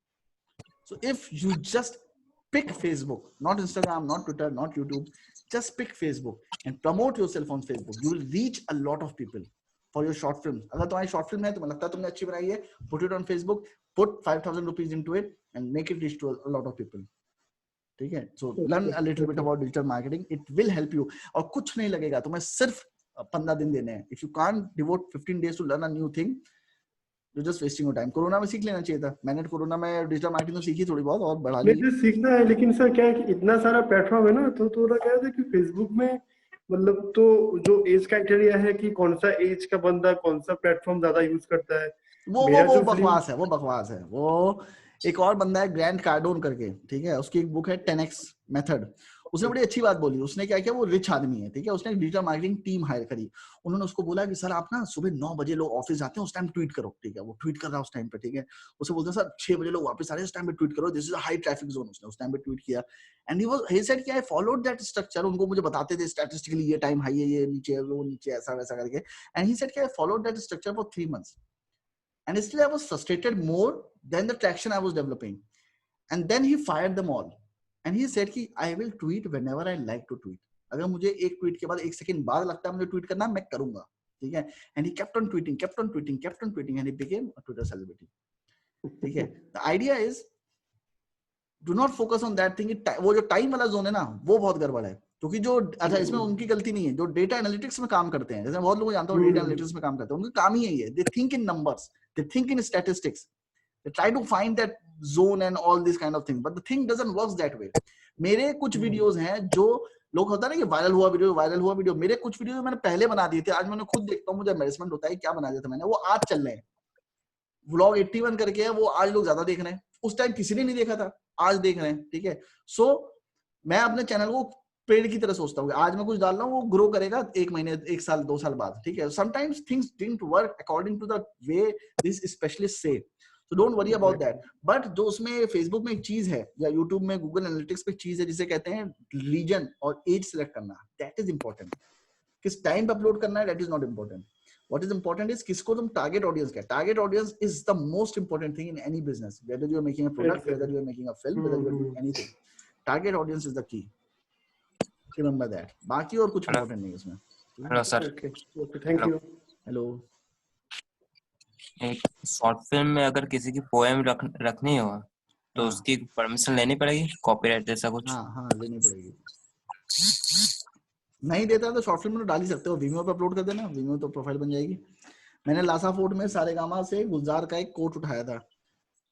So if you just pick Facebook, not Instagram, not Twitter, not YouTube, just pick Facebook and promote yourself on Facebook. You will reach a lot of people for your short films. अगर तुम्हारी short film है, तुम्हें लगता है तुमने अच्छी बनाई है, put it on Facebook, put 5,000 rupees into it and make it reach to a lot of people. ठीक है, so learn a little bit about digital marketing. It will help you. और कुछ नहीं लगेगा, तुम्हें सिर्फ 15 दिन देने हैं. If you can't devote 15 days to learn a new thing, you're just wasting your time. Corona में सीख लेना चाहिए था. मैंने कोरोना में डिजिटल मार्केटिंग तो सीखी थोड़ी बहुत और बढ़ा ली. लेकिन सीखना है, लेकिन सर क्या है कि इतना सारा प्लेटफॉर्म है ना, तो थोड़ा क्या है कि फेसबुक में मतलब तो जो एज क्राइटेरिया है कि कौन सा एज का बंदा कौन सा प्लेटफॉर्म ज्यादा यूज करता है, वो बकवास है. वो बकवास है. वो एक और बंदा है ग्रैंट कार्डोन करके, ठीक है, उसकी एक बुक है 10x मेथड. उसने बड़ी अच्छी बात बोली. उसने क्या किया, वो रिच आदमी है, ठीक है, उसने एक डिजिटल मार्केटिंग टीम हायर करी. उन्होंने उसको बोला कि सर आप ना सुबह 9 बजे लोग ऑफिस जाते हैं, उस टाइम ट्वीट करो. ठीक है, वो ट्वीट कर रहा है उस टाइम पे. ठीक है, उसे बोलते हैं सर 6 बजे लोग वापस आ रहे हैं, उस टाइम पे ट्वीट करो, this is a high traffic zone. उसने उस टाइम पे ट्वीट किया, एंड ही सेड कि आई फॉलोड दैट स्ट्रक्चर. उनको मुझे बताते थे स्टैटिस्टिकली ये टाइम हाई है, ये नीचे है, वो नीचे, ऐसा वैसा करके. एंड ही सेड कि I followed that structure for 3 months and still I was frustrated more than the traction I was developing. And then he fired them all. And he said कि I will tweet whenever I like to tweet. अगर मुझे एक tweet के बाद 1 second बाद लगता है मुझे ट्वीट करना, मैं करूंगा. ठीक है, and he kept on tweeting, and he became a Twitter celebrity. ठीक है, the idea is do not focus on that thing. वो जो टाइम वाला जोन है ना, वो बहुत गड़बड़ है. क्योंकि जो अच्छा, इसमें उनकी गलती नहीं है जो डेटा एनालिटिक्स में काम करते हैं. जैसे बहुत लोग जानता हूँ डेटा एनालिटिक्स में काम करते हैं, उनका काम ही यही है. They think in numbers, they think in statistics, they try to find that zone and all this kind of thing, but the thing doesn't work that way. मेरे कुछ वीडियोस हैं जो लोग होता है ना कि वायरल हुआ वीडियो. मेरे कुछ वीडियो मैंने पहले बना दिए थे, आज मैंने खुद देखता हूँ, मुझे एम्बैरेसमेंट होता है क्या बना दिया था मैंने. वो आज चल रहे हैं. व्लॉग 81 करके है, वो आज लोग ज्यादा देख रहे हैं. उस टाइम किसी ने नहीं देखा था, आज देख रहे हैं. ठीक है, सो मैं अपने चैनल को पेड़ की तरह सोचता हूँ. आज मैं कुछ डाल रहा हूँ, वो ग्रो करेगा 1 महीने, 1 साल, 2 साल बाद. ठीक है, sometimes things didn't work according to the way this specialist से. So don't worry about that. But जो उसमें Facebook में एक चीज है या YouTube में Google Analytics पे एक चीज है जिसे कहते हैं रीजन और एज सेलेक्ट करना, that is important. किस टाइम पे अपलोड करना है, that is not important. What is important is किसको तुम टारगेट ऑडियंस क्या, target audience is the most important thing in any business, whether you are making a product, whether you are making a film, whether you are doing anything. Target audience is the key. Remember that. बाकी और कुछ important नहीं इसमें. Hello sir. Okay, thank you. Hello. एक short film में अगर किसी की पोएम रखनी हो तो उसकी परमिशन लेनी पड़ेगी, कॉपीराइट जैसा कुछ? हाँ लेनी पड़ेगी. नहीं देता तो शॉर्ट फिल्म में डाल ही सकते हो, Vimeo पे अपलोड कर देना, Vimeo तो प्रोफाइल बन जाएगी. मैंने लासा फोर्ट में सारेगामा से गुलजार का एक कोट उठाया था,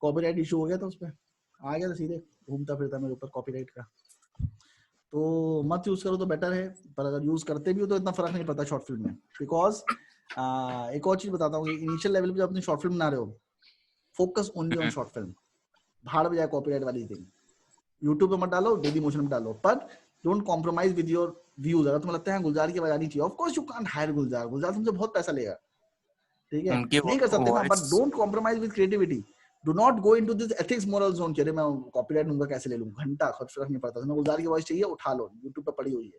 कॉपीराइट इशू हो गया था, उस पे आ गया था सीधे, घूमता फिरता मेरे ऊपर कॉपीराइट का. तो मत यूज करो तो बेटर है, पर अगर यूज करते भी हो तो इतना फर्क नहीं पड़ता शॉर्ट फिल्म में. बिकॉज एक और चीज बताता हूँ, इनिशियल लेवल पे जब अपनी शॉर्ट फिल्म बना रहे हो, focus only on short film. भाड़ बजाय कॉपीराइट वाली थिंग यूट्यूब पे मत डालो, डेली मोशन पे डालो, पर don't compromise with your views. अगर तुम्हें लगता है गुलजार की आवाज आनी चाहिए, of course you can't hire Gulzar, Gulzar तुमसे बहुत पैसा लेगा, ठीक है, नहीं कर सकते ना, but don't compromise with creativity. Do not go into this ethics moral zone कि अरे मैं कॉपीराइट लूंगा कैसे ले लूं, घंटा खर्च नहीं पड़ता. तुम्हें गुलजार की वॉइस चाहिए, उठा लो, यूट्यूब पे पड़ी हुई है.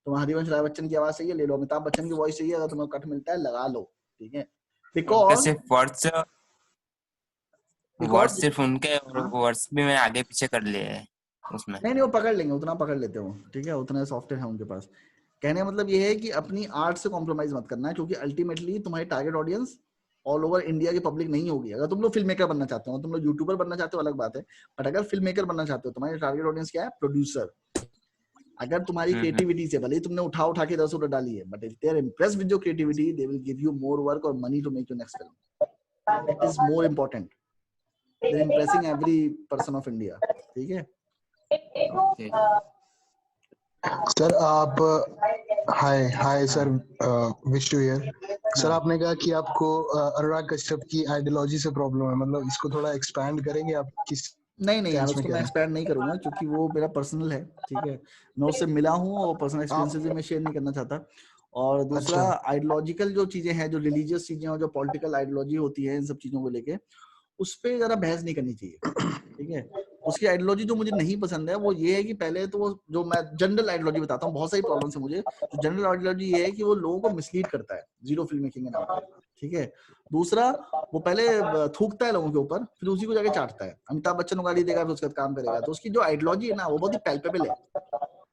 तुम्हें हरिवंश राय बच्चन की आवाज चाहिए, ले लो. अमिताभ बच्चन की वॉइस चाहिए, अगर तुम्हें कट मिलता है लगा लो, ठीक है. बिकॉज वर्ड्स सिर्फ उनके वर्ड्स भी मैं आगे पीछे कर लिए हैं उसमें. नहीं वो पकड़ लेंगे, उतना पकड़ लेते हो, ठीक है, उतना सॉफ्टवेयर है उनके पास. कहने का मतलब ये है कि अपनी आर्ट से कॉम्प्रोमाइज मत करना है, क्योंकि अल्टीमेटली तुम्हारी target audience all over India की पब्लिक नहीं होगी. अगर तुम लोग फिल्म मेकर बनना चाहते हो, तुम लोग यूट्यूबर बनना चाहते हो अलग बात है, बट अगर फिल्म मेकर बनना चाहते हो, तुम्हारी टारगेट ऑडियंस क्या है, प्रोड्यूसर. अगर तुम्हारी क्रिएटिविटी से, भले ही तुमने उठा के 10 रुपए डाली है, but if they are impressed with your creativity, they will give you more work और money to make your next film. That is more important than impressing every person of India, ठीक है. सर आप hi sir, wish to hear. Sir आपने कहा कि आपको अनुराग कश्यप की ideology से प्रॉब्लम है, मतलब इसको थोड़ा एक्सपैंड करेंगे आप? किस नहीं यार, उसको मैं एक्सपैंड नहीं करूंगा, क्योंकि वो मेरा पर्सनल है, ठीक है. मैं उससे मिला हूँ और पर्सनल एक्सपीरियंसेस मैं शेयर नहीं करना चाहता. और दूसरा आइडियोलॉजिकल जो चीजें हैं, जो रिलीजियस चीजें और जो पॉलिटिकल आइडियोलॉजी होती है, इन सब चीजों को लेके उस पे जरा बहस नहीं करनी चाहिए, ठीक है. उसकी आइडियोलॉजी जो मुझे नहीं पसंद है वो ये है कि पहले तो वो जो मैं जनरल आइडियोलॉजी बताता हूँ, बहुत सारी प्रॉब्लम्स है मुझे. तो जनरल आइडियोलॉजी ये है कि वो लोगों को मिसलीड करता है जीरो फिल्म मेकिंग के नाम पर, ठीक है. दूसरा, वो पहले थूकता है लोगों के ऊपर, फिर उसी को जाके चाटता है. अमिताभ बच्चन को गाली देगा, फिर उसके बाद काम करेगा. तो उसकी जो आइडियोलॉजी है ना, वो बहुत ही पैल्पेबल है.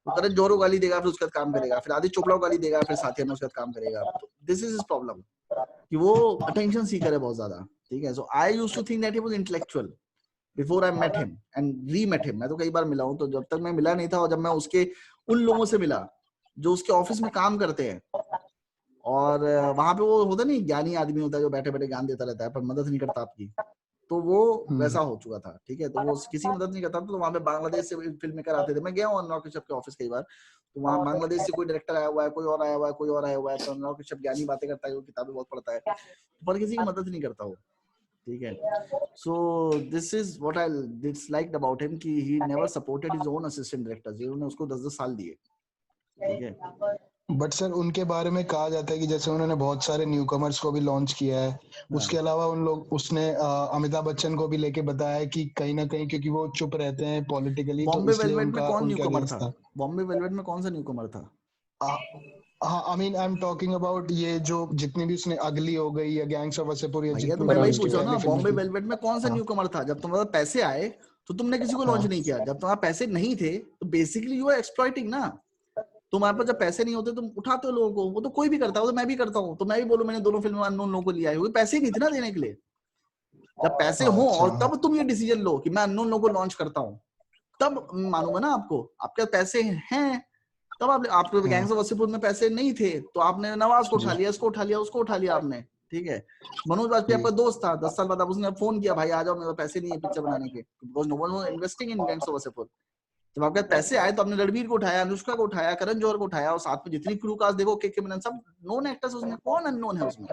वो करण जौहर को गाली देगा, फिर उसके बाद काम करेगा, फिर आदित्य चोपड़ा को गाली देगा, फिर साथिया में उसके बाद काम करेगा. दिस इज हिज प्रॉब्लम कि वो अटेंशन सीकर है बहुत ज्यादा, ठीक है. So I used to think that he was intellectual before I met him and remet him. मैं तो कई बार मिला हूं, तो जब तक मैं मिला नहीं था, और जब मैं उसके उन लोगों से मिला जो उसके ऑफिस में काम करते हैं, और वहां पे वो होता नहीं, ज्ञानी आदमी होता है जो बैठे बैठे ज्ञान देता रहता है पर मदद नहीं करता आपकी, तो वो वैसा हो चुका था, ठीक है. तो वो किसी मदद नहीं करता. तो वहां पे बांग्लादेश से फिल्म मेकर आते थे. मैं गया हूँ अनुराग कश्यप के ऑफिस कई बार, तो वहाँ बांग्लादेश से कोई डायरेक्टर आया हुआ है, कोई और आया हुआ है, कोई और आया हुआ है, तो अनुराग कश्यप ज्ञानी बातें करता है, वो किताबें बहुत पढ़ता है, पर किसी की मदद नहीं करता वो, ठीक है. So this is what I disliked about him, कि he never supported his own assistant directors, जिन्होंने उसको 10-10 साल दिए, ठीक है. बट सर उनके बारे में कहा जाता है कि जैसे उन्होंने बहुत सारे न्यूकमर्स को भी लॉन्च किया है, उसके अलावा उसने अमिताभ बच्चन को भी लेके बताया कि कहीं ना कहीं क्योंकि वो चुप रहते हैं पॉलिटिकली, बॉम्बे वेलवेट में कौन न्यूकमर था? बॉम्बे वेलवेट में कौन सा न्यूकमर था? I mean I am talking about ये जो जितनी भी उसने अगली हो गई या गैंग्स ऑफ वासेपुर या जितनी, तो मैं वही पूछ रहा हूं ना, बॉम्बे वेलवेट में कौन सा न्यूकमर था? जब तुम्हारे पैसे आए तो तुमने किसी को लॉन्च नहीं किया. जब तुम्हारे पैसे नहीं थे तो बेसिकली यू आर एक्सप्लॉइटिंग ना. तुम्हारे पास जब पैसे नहीं होते तुम उठाते हो लोगों को, वो तो कोई भी करता है, वो तो मैं भी करता हूँ. तो मैं भी बोलूं मैंने दोनों फिल्म अननोन लोगों को लिया है, पैसे ही नहीं थे ना देने के लिए. जब पैसे हो और तब तुम ये डिसीजन लो कि मैं अननोन लोगों को लॉन्च करता हूँ, तब मानूंगा ना आपको. आपके पैसे हैं तब आपके गैंग्स ऑफ वासेपुर में पैसे नहीं थे तो आपने नवाज को उठा लिया, इसको उठा लिया, उसको उठा लिया आपने, ठीक है. मनोज वाजपेयी आपका दोस्त था, 10 साल बाद आप उसने फोन किया, भाई आ जाओ, मेरे पैसे नहीं है पिक्चर बनाने के, because no one was investing in Gangs of Wasseypur. जब आपके पैसे आए तो आपने रणबीर को उठाया, अनुष्का को उठाया, करण जौहर को उठाया, और साथ में जितनी क्रू कास्ट देखो, के मेनन, सब नोन एक्टर्स उसमें, कौन अननोन है उसमें.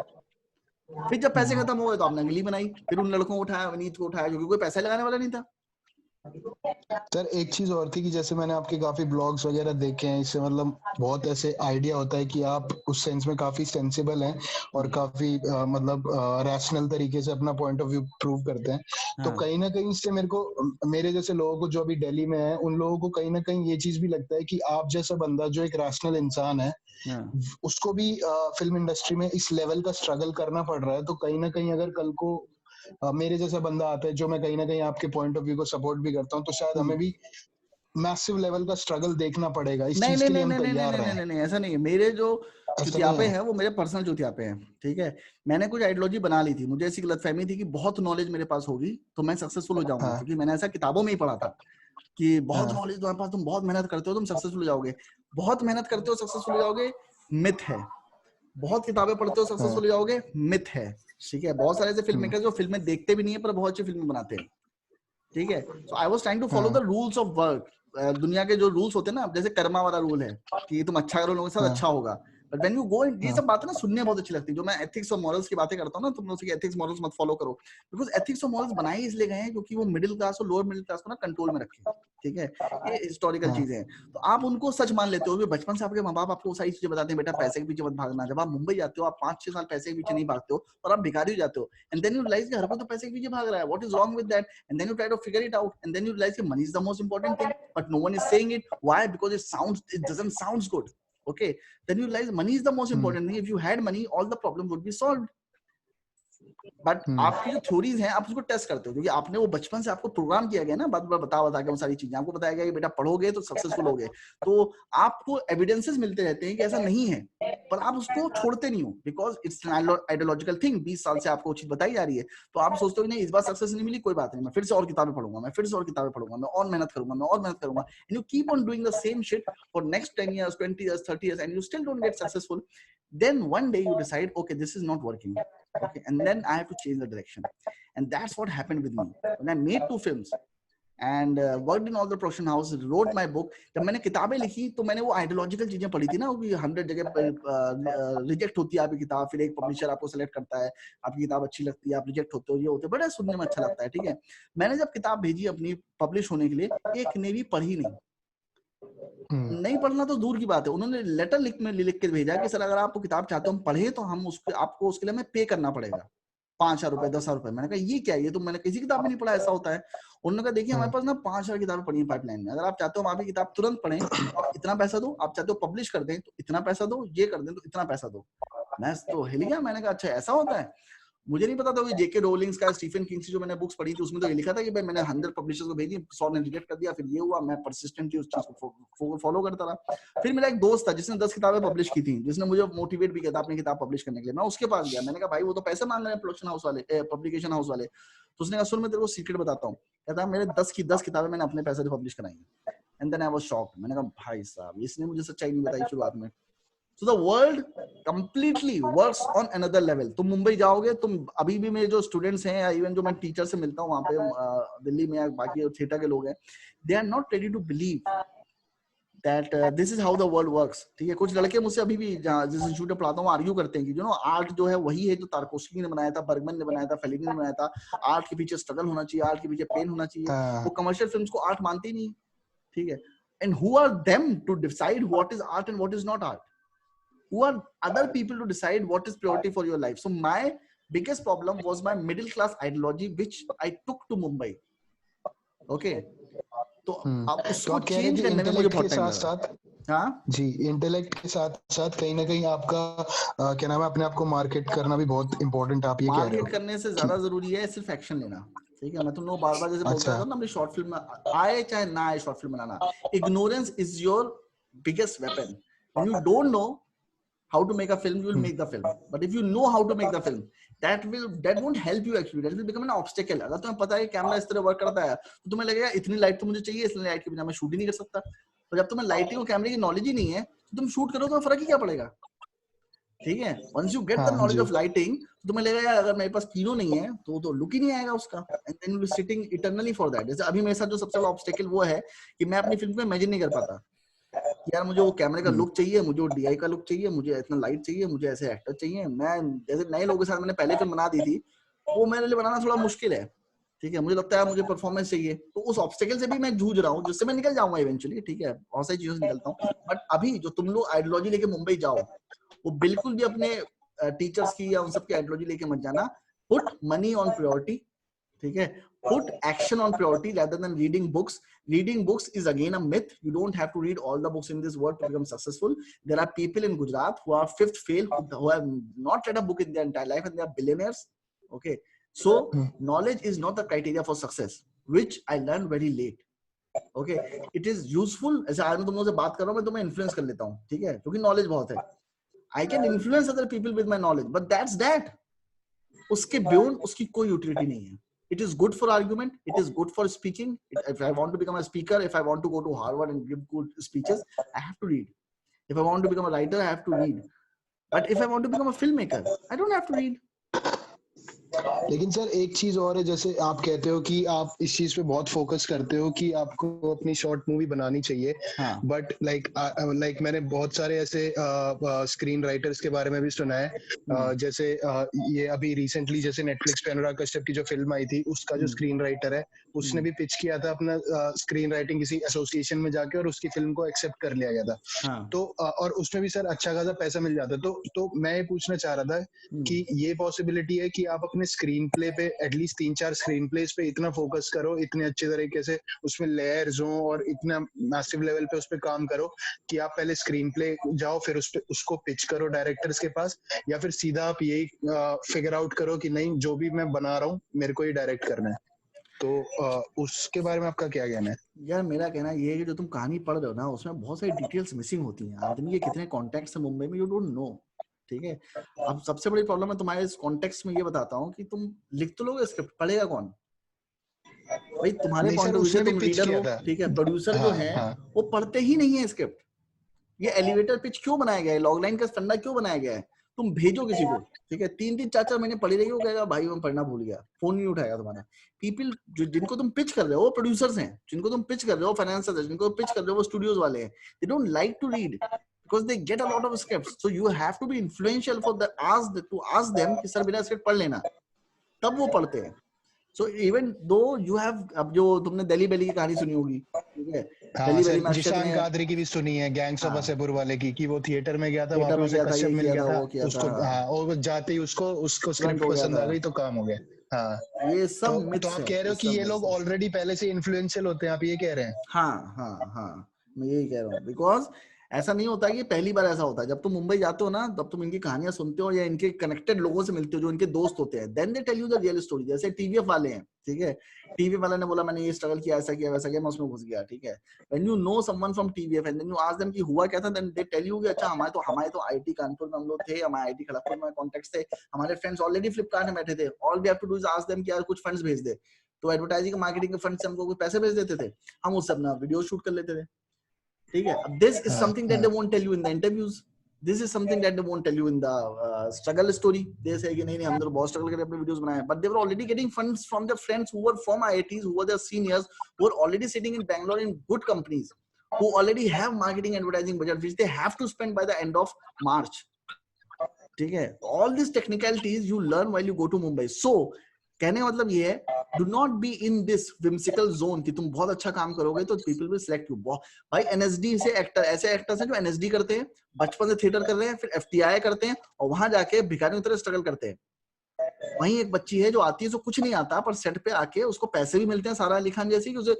फिर जब पैसे खत्म हो गए तो आपने अगली बनाई, फिर उन लड़कों को उठाया, विनीत को उठाया, जो कि कोई पैसा लगाने वाला नहीं था. सर एक चीज और थी कि जैसे मैंने आपके काफी ब्लॉग्स वगैरह देखे हैं, इससे मतलब बहुत ऐसे आइडिया होता है कि आप उस सेंस में काफी सेंसिबल हैं और काफी मतलब रैशनल तरीके से अपना पॉइंट ऑफ व्यू प्रूव करते हैं। तो कहीं ना कहीं इससे मेरे को, मेरे जैसे लोगों को जो अभी दिल्ली में है, उन लोगों को कहीं ना कहीं ये चीज भी लगता है कि आप जैसा बंदा जो एक रैशनल इंसान है, उसको भी फिल्म इंडस्ट्री में इस लेवल का स्ट्रगल करना पड़ रहा है। तो कहीं ना कहीं अगर कल को मेरे जैसा बंदा आता है जो मैं कहीं ना कहीं आपके पॉइंट ऑफ व्यू को सपोर्ट भी करता हूँ, तो शायद हमें भी मैसिव लेवल का स्ट्रगल देखना पड़ेगा। इस चीज के लिए हम तैयार हैं। नहीं, ऐसा नहीं है। मेरे जो चुतियापे हैं वो मेरे पर्सनल चुतियापे हैं, ठीक है। मैंने कुछ आइडियोलॉजी बना ली थी, मुझे ऐसी गलतफहमी थी कि बहुत नॉलेज मेरे पास होगी तो मैं सक्सेसफुल हो जाऊंगा, क्योंकि मैंने ऐसा किताबों में ही पढ़ा था कि बहुत नॉलेज तुम्हारे पास, तुम बहुत मेहनत करते हो, तुम सक्सेसफुल हो जाओगे। बहुत मेहनत करते हो सक्सेसफुल हो जाओगे, मिथ है। बहुत किताबें पढ़ते हो सक्सेसफुल हो जाओगे, मिथ है, ठीक है। बहुत सारे ऐसे फिल्म मेकर्स जो फिल्में देखते भी नहीं है पर बहुत अच्छी फिल्में बनाते हैं, ठीक है। So I was trying to follow the rules of work. दुनिया के जो रूल्स होते हैं ना, जैसे कर्मा वाला रूल है कि तुम अच्छा करो लोगों के साथ अच्छा होगा। बट व्हेन यू गो इन, ये सब बातें ना सुनने बहुत अच्छी लगती है। जो मैं एथिक्स और मॉरल्स की बातें करता हूँ ना, तुम लोग एथिक्स मॉरल्स मत फॉलो करो, बिकॉज एथिक्स और मॉरल्स बनाए इसलिए गए हैं क्योंकि वो मिडिल क्लास और लोअर मिडिल क्लास को ना कंट्रोल में रखे, ठीक है। ये हिस्टोरिकल चीजें हैं। तो आप उनको सच मान लेते हो, बचपन से आपके माँ बाप आपको सारी चीजें बताते हैं, बेटा पैसे के पीछे मत भागना। जब आप मुंबई जाते हो, आप 5-6 साल पैसे के पीछे नहीं भागते हो और आप भिखारी हो जाते हो, एंड देन यू रियलाइज कि हर कोई तो पैसे के पीछे भाग रहा है, what is wrong with that, and then you try to figure it out, and then you realize कि money is the most important thing, but no one is saying it. Why? Because it doesn't sounds good. Okay, then you realize money is the most important thing. If you had money, all the problems would be solved. But आपकी जो theories हैं आप उसको test करते हो, क्योंकि आपने वो बचपन से आपको प्रोग्राम किया गया ना, बता के वो सारी चीजें आपको बताया गया कि बेटा पढ़ोगे तो सक्सेसफुल होगे। तो आपको एविडेंसेस मिलते रहते हैं कि ऐसा नहीं है, पर आप उसको छोड़ते नहीं हो, because it's an ideological thing. 20 साल से आपको चीज बताई जा रही है, तो आप सोचते हो कि नहीं इस बार सक्सेस नहीं मिली, कोई बात नहीं, मैं फिर से और किताबें पढ़ूंगा, मैं फिर से और किताबें पढ़ूंगा, मैं और मेहनत करूंगा, मैं और मेहनत करूंगा। And you keep on doing the same shit for next 10 years, 20 years, 30 years, and you still don't get successful. Then one day you decide, okay, this is not working. Okay, and then I have to change the direction. And that's what happened with me. When I made 2 films and worked in all the production house, wrote my book. जब मैंने किताबें लिखी तो मैंने वो ideological चीजें पढ़ी थी ना, कि 100 जगह रिजेक्ट होती है आपकी किताब, फिर एक पब्लिशर आपको सेलेक्ट करता है, आपकी किताब अच्छी लगती है, आप रिजेक्ट होते हो, ये होते, बड़ा सुनने में अच्छा लगता है, ठीक है। मैंने जब किताब भेजी अपनी पब्लिश होने के लिए, एक ने भी पढ़ी नहीं पढ़ना तो दूर की बात है, उन्होंने लेटर लिख के भेजा कि सर अगर आप किताब चाहते हो हम पढ़े तो हम आपको उसके लिए हमें पे करना पड़ेगा 5,000 रुपए, 10,000 रुपए। मैंने कहा ये क्या है, ये तो मैंने किसी किताब में नहीं पढ़ा ऐसा होता है। उन्होंने कहा देखिए हमारे पास ना 5,000 किताबें पढ़ी है पाइपलाइन में, अगर आप चाहते हो हम आपकी किताब तुरंत पढ़ें तो इतना पैसा दो, आप चाहते हो पब्लिश कर दें तो इतना पैसा दो, ये कर दें तो इतना पैसा दो। मैं तो हिल गया, मैंने कहा अच्छा ऐसा होता है, मुझे नहीं पता था। जेके रोलिंग्स का, स्टीफन किंग की जो मैंने बुक्स पढ़ी थी उसमें तो ये लिखा था कि भाई मैंने 100 पब्लिशर्स को भेजी, 100 ने रिजेक्ट कर दिया, फिर ये हुआ। मैं परसिस्टेंटली उस चीज को फॉलो करता रहा। फिर मेरा एक दोस्त था जिसने 10 किताबें पब्लिश की थी, जिसने मुझे मोटिवेट भी किया था अपनी किताब पब्लिश करने के लिए। मैं उसके पास गया, मैंने कहा भाई वो तो पैसे मांग रहे हैं प्रोडक्शन हाउस वाले, पब्लिकेशन हाउस वाले। तो उसने कहा सुन मैं तेरे को सीक्रेट बताता हूँ, कहता मेरे 10 की 10 किताबें मैंने अपने पैसे से पब्लिश कराई हैं। And then I was shocked, मैंने कहा भाई साहब इसने मुझे सच्चाई नहीं बताई शुरुआत में। So the world completely works on another level. तुम मुंबई जाओगे, तुम अभी भी मेरे जो स्टूडेंट्स हैं या इवन जो मैं टीचर से मिलता हूँ वहाँ पे दिल्ली में या बाकी थिएटर के लोग हैं, they are not ready to believe that this is how the world works. ठीक है, कुछ लड़के मुझसे अभी भी जिस इंस्टीट्यूट में पढ़ाता हूँ आर्ग्यू करते हैं कि आर्ट जो है वही है जो तारकोस्की ने बनाया था, बर्गमन ने बनाया था, फेलिनी ने बनाया था। आर्ट के पीछे स्ट्रगल होना चाहिए, आर्ट के पीछे पेन होना चाहिए। वो कमर्शियल फिल्म्स को आर्ट मानते ही नहीं, ठीक है। And who are them to decide what is art and what is not art? Who are other people to decide what is priority for your life? So my biggest problem was my middle class ideology which I took to Mumbai. Okay, तो अब उसको change करने में मुझे बहुत time लगा। हाँ जी, intellect के साथ साथ कहीं ना कहीं आपका क्या नाम है, अपने आप को मार्केट करना भी बहुत इंपॉर्टेंट। आप ये कह रहे हो मार्केट करने से ज्यादा जरूरी है सिर्फ एक्शन लेना, ठीक है। मैं तुम लोग बार बार जैसे बोलता रहता हूँ ना, अपनी शॉर्ट फिल्म आए चाहे ना आए, short film banana, ignorance is your biggest weapon. When you don't know how to make a film, you will make the film. But if you know how to make the film, that won't help you actually. That will become an obstacle. अगर तुम्हें पता है camera इस तरह work करता है तो तुम्हें लगेगा इतनी लाइट तो मुझे चाहिए, इसलिए लाइट के बिना मैं शूट ही नहीं कर सकता। तो जब तुम्हें लाइटिंग और कैमरे की नॉलेज ही नहीं है तो तुम शूट करो तो फर्क ही क्या पड़ेगा, ठीक है। Once you get the knowledge of lighting तो तुम्हें लगेगा अगर मेरे पास तीनों नहीं है तो लुक ही नहीं आएगा उसका, and then you will be sitting eternally for that. जैसे अभी मेरे साथ जो सबसे बड़ा ऑब्स्टेकल वो है कि मैं अपनी फिल्म को इमेजिन नहीं कर पाता यार, मुझे वो कैमरे का लुक चाहिए, मुझे वो डीआई का लुक चाहिए, मुझे इतना लाइट चाहिए, मुझे ऐसे एक्टर चाहिए। मैं जैसे नए लोगों के साथ मैंने पहले फिल्म बना दी थी, वो मेरे लिए बनाना थोड़ा मुश्किल है, ठीक है, मुझे लगता है मुझे परफॉर्मेंस चाहिए, तो उस ऑब्स्टेकल से भी मैं जूझ रहा हूँ, जिससे मैं निकल जाऊंगा इवेंचुअली, ठीक है, बहुत सारी चीजों से निकलता हूँ। बट अभी जो तुम लोग आइडियोलॉजी लेके मुंबई जाओ, वो बिल्कुल भी अपने टीचर्स की या उन सब की आइडियोलॉजी लेके मत जाना। पुट मनी ऑन प्रायोरिटी, ठीक है, put action on priority rather than reading books. Reading books is again a myth. You don't have to read all the books in this world to become successful. There are people in Gujarat who are fifth fail, who have not read a book in their entire life, and they are billionaires. Okay, so knowledge is not the criteria for success, which I learned very late. Okay, it is useful. ऐसे आज मैं तुम लोगों से बात कर रहा हूँ, मैं तुम्हें इन्फ्लुएंस कर लेता हूँ, ठीक है, क्योंकि नॉलेज बहुत है. I can influence other people with my knowledge, but that's that. उसके beyond उसकी कोई utility नहीं है. It is good for argument. It is good for speaking. If I want to become a speaker, if I want to go to Harvard and give good speeches, I have to read. If I want to become a writer, I have to read. But if I want to become a filmmaker, I don't have to read. लेकिन sir एक चीज और है, जैसे आप कहते हो कि आप इस चीज पे बहुत फोकस करते हो कि आपको अपनी शॉर्ट मूवी बनानी चाहिए, बट लाइक मैंने बहुत सारे ऐसे स्क्रीन राइटर्स के बारे में भी सुना है, जैसे ये अभी रिसेंटली जैसे नेटफ्लिक्स पे अनुराग कश्यप की जो फिल्म आई थी, उसका जो स्क्रीन राइटर है उसने भी पिच किया था अपना स्क्रीन राइटिंग किसी एसोसिएशन में जाके, और उसकी फिल्म को एक्सेप्ट कर लिया गया था. तो और उसमें भी सर अच्छा खासा पैसा मिल जाता. तो मैं ये पूछना चाह रहा था कि ये पॉसिबिलिटी है कि आप अपने स्क्रीन प्ले पे एटलीस्ट 3-4 स्क्रीन प्लेस पे इतना फोकस करो, इतने अच्छे तरीके से उसमें लेयर्स हो और इतना मैसिव लेवल पे उस पे काम करो कि आप पहले स्क्रीन प्ले जाओ, फिर उस पे उसको पिच करो डायरेक्टर्स के पास, या फिर सीधा आप यही फिगर आउट करो कि नहीं जो भी मैं बना रहा हूँ मेरे को ही डायरेक्ट करना है. तो उसके बारे में आपका क्या कहना है? यार मेरा कहना ये है कि जो तुम कहानी पढ़ रहे हो ना, उसमें बहुत सारी डिटेल्स मिसिंग होती हैं. आदमी के कितने कॉन्टेक्ट्स हैं मुंबई में, यू डोंट नो, ठीक है. अब सबसे बड़ी प्रॉब्लम है तुम्हारे इस कॉन्टेक्स्ट में ये बताता हूँ कि तुम लिख तो लोगे, स्क्रिप्ट पढ़ेगा कौन भाई? तुम्हारे पॉइंट ऑफ व्यू से तुम रीडर हो, ठीक है, प्रोड्यूसर जो है वो पढ़ते ही नहीं है स्क्रिप्ट. ये एलिवेटर पिच क्यों बनाया गया है, लॉगलाइन का फंडा क्यों बनाया गया है? तुम भेजो किसी को, ठीक है, 3-3 4-4 महीने पढ़ी रही, वो कहेगा भाई मैं पढ़ना भूल गया, फोन नहीं उठाएगा तुम्हारा. पीपल जिनको तुम पिच कर रहे हो वो प्रोड्यूसर्स हैं, जिनको तुम पिच कर रहे हो फाइनेंसर्स हैं, जिनको पिच कर रहे हो वो स्टूडियोज वाले हैं. They don't like to read because they get a lot of scripts, so you have to be influential for the ask them कि सर मेरा स्क्रिप्ट पढ़ लेना, तब वो पढ़ते हैं. So even though you have, अब जो तुमने दिल्ली बेली की कहानी सुनी होगी, ठीक है, दिल्ली बेली में जिशान कादरी की भी सुनी है, गैंग्स ऑफ वासेपुर वाले की, कि वो थिएटर में गया था, वहां पे उसे कश्यप मिल गया था, उसको और जाते ही उसको स्क्रिप्ट पसंद आ गई तो काम हो गया. हाँ, ये सब तो आप कह रहे हो कि ये लोग ऑलरेडी पहले से इन्फ्लुएंशियल होते हैं, आप ये कह रहे हैं? हाँ, मैं यही कह रहा हूँ. बिकॉज ऐसा नहीं होता कि पहली बार ऐसा होता है. जब तुम मुंबई जाते हो ना, तब तुम इनकी कहानियां सुनते हो या इनके कनेक्टेड लोगों से मिलते हो जो इनके दोस्त होते हैं, then they tell you the real story. जैसे टीवीएफ वाले हैं, ठीक है, टीवीएफ वाले ने बोला मैंने ये स्ट्रगल किया, ऐसा किया वैसा किया, मैं उसमें घुस गया, ठीक है. When you know someone from TVF and then you ask them कि हुआ क्या था, देन दे टेल यू कि अच्छा हमारे तो आईटी कानपुर में हम लोग थे, हमारे आईटी खड़गपुर में कॉन्टैक्ट्स थे, हमारे फ्रेंड्स ऑलरेडी फ्लिपकार्ट में बैठे थे, all we have to do is ask them कि यार कुछ फंड्स भेज दे. तो एडवर्टाइजिंग मार्केटिंग के फंड से हमको कुछ पैसे भेज देते थे, हम उससे अपना वीडियो शूट कर लेते थे, ठीक है. This is something that they won't tell you in the interviews. This is something that they won't tell you in the struggle story. They say कि नहीं हम तो बहुत स्ट्रगल करके अपने वीडियोस बनाए, but they were already getting funds from their friends who were from IITs, who were their seniors, who were already sitting in Bangalore in good companies, who already have marketing advertising budget which they have to spend by the end of March. ठीक है, all these technicalities you learn while you go to Mumbai. So कहने का मतलब ये है, do not be in this whimsical zone कि तुम बहुत अच्छा काम करोगे तो people will select you. भाई NSD से एक्टर, ऐसे एक्टर्स हैं जो NSD करते हैं, बचपन से थिएटर कर रहे हैं, फिर FTI करते हैं और वहां जाके भिखारियों की तरह स्ट्रगल करते हैं. वहीं एक बच्ची है जो आती है, जो कुछ नहीं आता, पर सेट पे आके उसको पैसे भी मिलते हैं सारा अली खान जैसी, कि उसे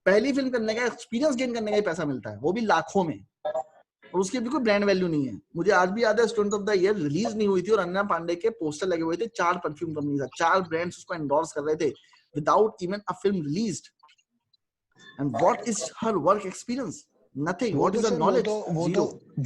पहली फिल्म करने का एक्सपीरियंस गेन करने का ही पैसा मिलता है, वो भी लाखों में, और उसकी भी कोई ब्रांड वैल्यू नहीं है. मुझे आज भी याद है student of the year release नहीं हुई थी और अन्ना पांडे के पोस्टर लगे हुए थे, 4 परफ्यूम कंपनी था, 4 ब्रांड्स उसको एंडोर्स कर रहे थे without even a film released. And what is her work experience? Nothing. What is the knowledge?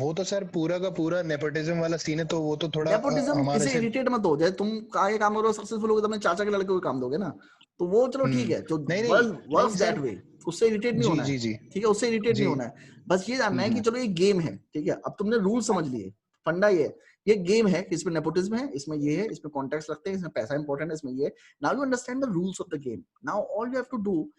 वो तो सर पूरा का पूरा नेपोटिज्म वाला सीन है, तो वो तो थोड़ा नेपोटिज्म इसे इरिटेट मत हो. जैसे तुम आगे काम करो, सक्सेसफुल हो गए, तो अपने चाचा के लड़के को काम दोगे ना, तो वो चलो ठीक है, जो वर्क्स दैट वे, उससे इरिटेट नहीं होना है, ठीक है, उससे इरिटेट नहीं होना है. बस ये जानना है कि चलो ये गेम है, ठीक है, अब तुमने रूल समझ लिए, फंडा ये गेम है कि इसमें नेपोटिज्म है, इसमें ये है, इसमें कॉन्टेक्ट्स रखते हैं, इसमें पैसा इंपॉर्टेंट है, इसमें ये. Now you understand the rules of the game. Now all you have to do,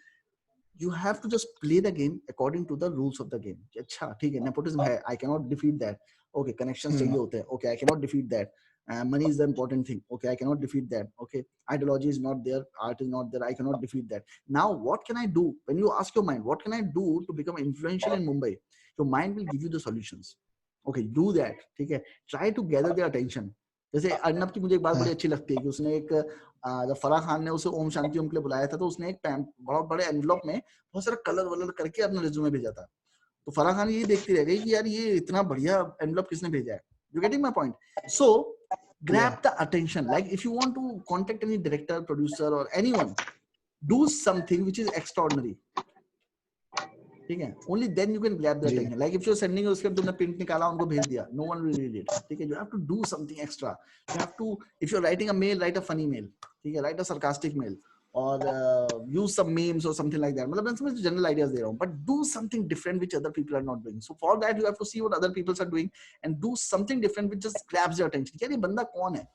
you have to just play the game according to the rules of the game. अच्छा ठीक है, nepotism है, I cannot defeat that. Okay, connections चाहिए होते हैं, okay, I cannot defeat that. money is the important thing. Okay, I cannot defeat that. Okay, ideology is not there, art is not there, I cannot defeat that. Now what can I do? When you ask your mind what can I do to become influential in Mumbai, your mind will give you the solutions. Okay, do that. ठीक है, try to gather their attention. जैसे अर्नब की मुझे एक बात बड़ी अच्छी लगती है कि उसने एक जब फराह खान ने उसे ओम शांति ओम के लिए बुलाया था तो उसने एक बहुत बड़े एनवलप में बहुत सारा कलर वलर करके अपना रिज्यूमे भेजा था। तो फराह खान ये देखती रह गई कि यार ये इतना बढ़िया एनवलप किसने भेजा है। You getting my point? So grab the attention. Like if you want to contact any director, producer or anyone, do something which is extraordinary. ठीक है, only then you can grab their attention. Like if you're sending a script, तुमने print निकाला उनको भेज दिया, no one will read it. ठीक है, you have to do something extra. You have to, if you're writing a mail, write a funny mail. ठीक है, write a sarcastic mail or use some memes or something like that. मतलब मैं समझ general ideas दे रहा हूँ, but do something different which other people are not doing. So for that you have to see what other people are doing and do something different which just grabs your attention. यार ये बंदा कौन है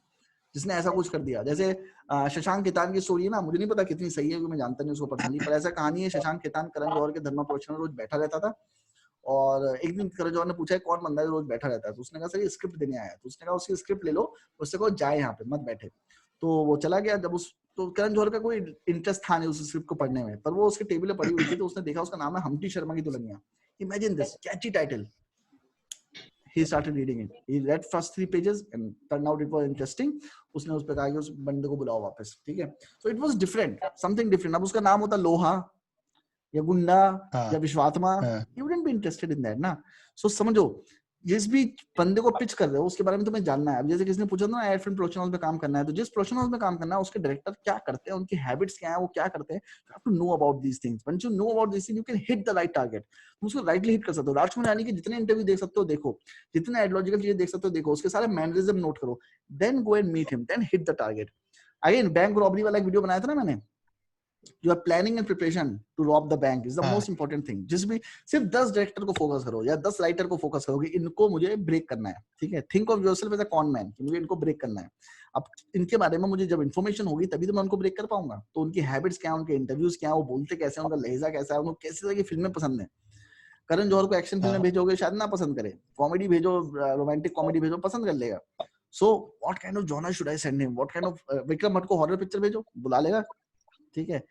जिसने ऐसा कुछ कर दिया? जैसे शशांक खेतान की स्टोरी है ना, मुझे नहीं पता कितनी सही है क्योंकि मैं जानता नहीं उसको पर्सनली, पर ऐसा कहानी है शशांक खेतान करण जौहर के धर्मा प्रोडक्शन में रोज बैठा रहता था और एक दिन करण जौहर ने पूछा कौन बंदा है रोज बैठा रहता है, तो उसने कहा सर ये स्क्रिप्ट देने आया है। तो उसने कहा उसकी स्क्रिप्ट ले लो, उससे कहो जाए यहाँ पे मत बैठे। तो वो चला गया। जब उस तो करण जौहर का कोई इंटरेस्ट था नहीं उस स्क्रिप्ट को पढ़ने में, पर वो उसके टेबल पे पड़ी हुई थी तो उसने देखा उसका नाम है हम्टी शर्मा की Dulhania. Imagine this Kainchi title. He started reading it. He read first 3 pages and turned out it was interesting. उसने उस पे कहा कि उस बंदे को बुलाओ वापस। ठीक है, so it was different, something different. अब उसका नाम होता लोहा या गुंडा या विश्वात्मा, you wouldn't be interested in that ना। so समझो जिस भी बंदे को पिच कर रहे हो उसके बारे में तुम्हें जानना है। अब जैसे किसी ने पूछा था ना एड फिल्म प्रोडक्शन हाउस में काम करना है, तो जिस प्रोडक्शन हाउस में काम करना है उसके डायरेक्टर क्या करते हैं, उनकी हैबिट्स क्या है, वो क्या करते हैं, you have to know about these things. Once you know about these things, you can hit the right target. तुम उसको राइटली हिट कर सकते हो। राजकुमार रानी के जितने इंटरव्यू देख सकते हो देखो, जितने आइडियोलॉजिकल चीजें देख सकते हो देखो, उसके सारे मैनरिज्म नोट करो, then go and meet him, then hit the target. Again bank robbery वाला एक वीडियो बनाया था ना मैंने, You are planning and preparation to rob the bank is the most important thing. जिस भी सिर्फ 10 डायरेक्टर को फोकस करो या 10 राइटर को फोकस करो कि इनको मुझे ब्रेक करना है। ठीक है, think of yourself as a con man कि मुझे इनको ब्रेक करना है। अब इनके बारे में मुझे जब इन्फॉर्मेशन होगी तभी तो मैं उनको ब्रेक कर पाऊंगा। तो उनकी हैबिट्स क्या है, उनके इंटरव्यूज क्या है, वो बोलते कैसे हैं, उनका लहजा कैसा है, उनको कैसी तरह की फिल्में पसंद है। करण जौहर को एक्शन फिल्में भेजोगे शायद ना पसंद करे, कॉमेडी भेजो, रोमांटिक कॉमेडी भेजो, पसंद कर लेगा। So what kind of genre should I send him, what kind of Vikram Bhatt को हॉरर पिक्चर भेजो, बुला लेगा। ठीक है,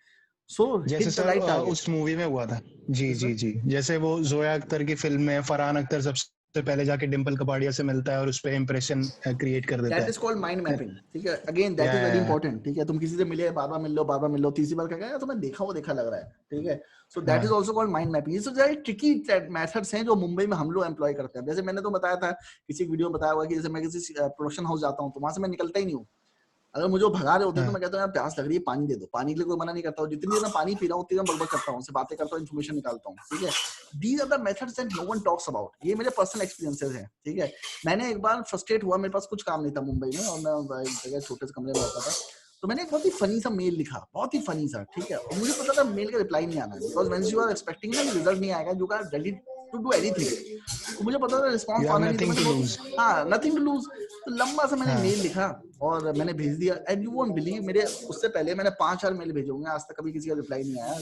जैसे सर उस मूवी में हुआ था जी जी जी, जैसे वो जोया अख्तर की फिल्म में फरहान अख्तर सबसे पहले जाके डिंपल कपाड़िया से मिलता है और उस पे इंप्रेशन क्रिएट कर देता है। That is called mind mapping. ठीक है, again that is very important. ठीक है, तुम किसी से मिले, बार बार मिल लो, बार बार मिल लो, तीसरी बार कहेगा तो मैं देखा वो देखा लग रहा है। ठीक है, so that is also called mind mapping. So very tricky methods हैं जो मुंबई में हम लोग एम्प्लॉय करते हैं। जैसे मैंने तो बताया था किसी वीडियो में बताया हुआ कि जैसे मैं किसी प्रोडक्शन हाउस जाता हूँ तो वहां से मैं निकलता ही नहीं हूँ। अगर मुझे भगा रहे होते तो मैं कहता हूँ यार प्यास लग रही है, पानी दे दो। पानी के लिए कोई मना नहीं करता हूँ, जितनी देर मैं पानी पी रहा हूँ उतनी देर बकबक करता हूँ, बातें करता हूँ, इन्फॉर्मेशन निकालता हूँ। ठीक है, these are the methods that no one talks about. ये मेरे पर्सनल एक्सपीरियंसेस हैं। ठीक है, मैंने एक बार फ्रस्ट्रेट हुआ, मेरे पास कुछ काम नहीं था मुंबई में और मैं एक जगह छोटे से कमरे में रहता था, तो मैंने एक बहुत ही फनी सा मेल लिखा, बहुत ही फनी सा। ठीक है, और मुझे पता था मेल का रिप्लाई नहीं आना है, because when you are expecting ना रिजल्ट नहीं आएगा, you are ready to do anything. तो मुझे पता था रिस्पांस आना नहीं, तो हाँ नथिंग टू लूज। तो लंबा सा मैंने मेल लिखा और मैंने भेज दिया। एंड यू वोंट बिलीव, मेरे उससे पहले मैंने 5-4 मेल भेजे होंगे, आज तक कभी किसी का रिप्लाई नहीं आया।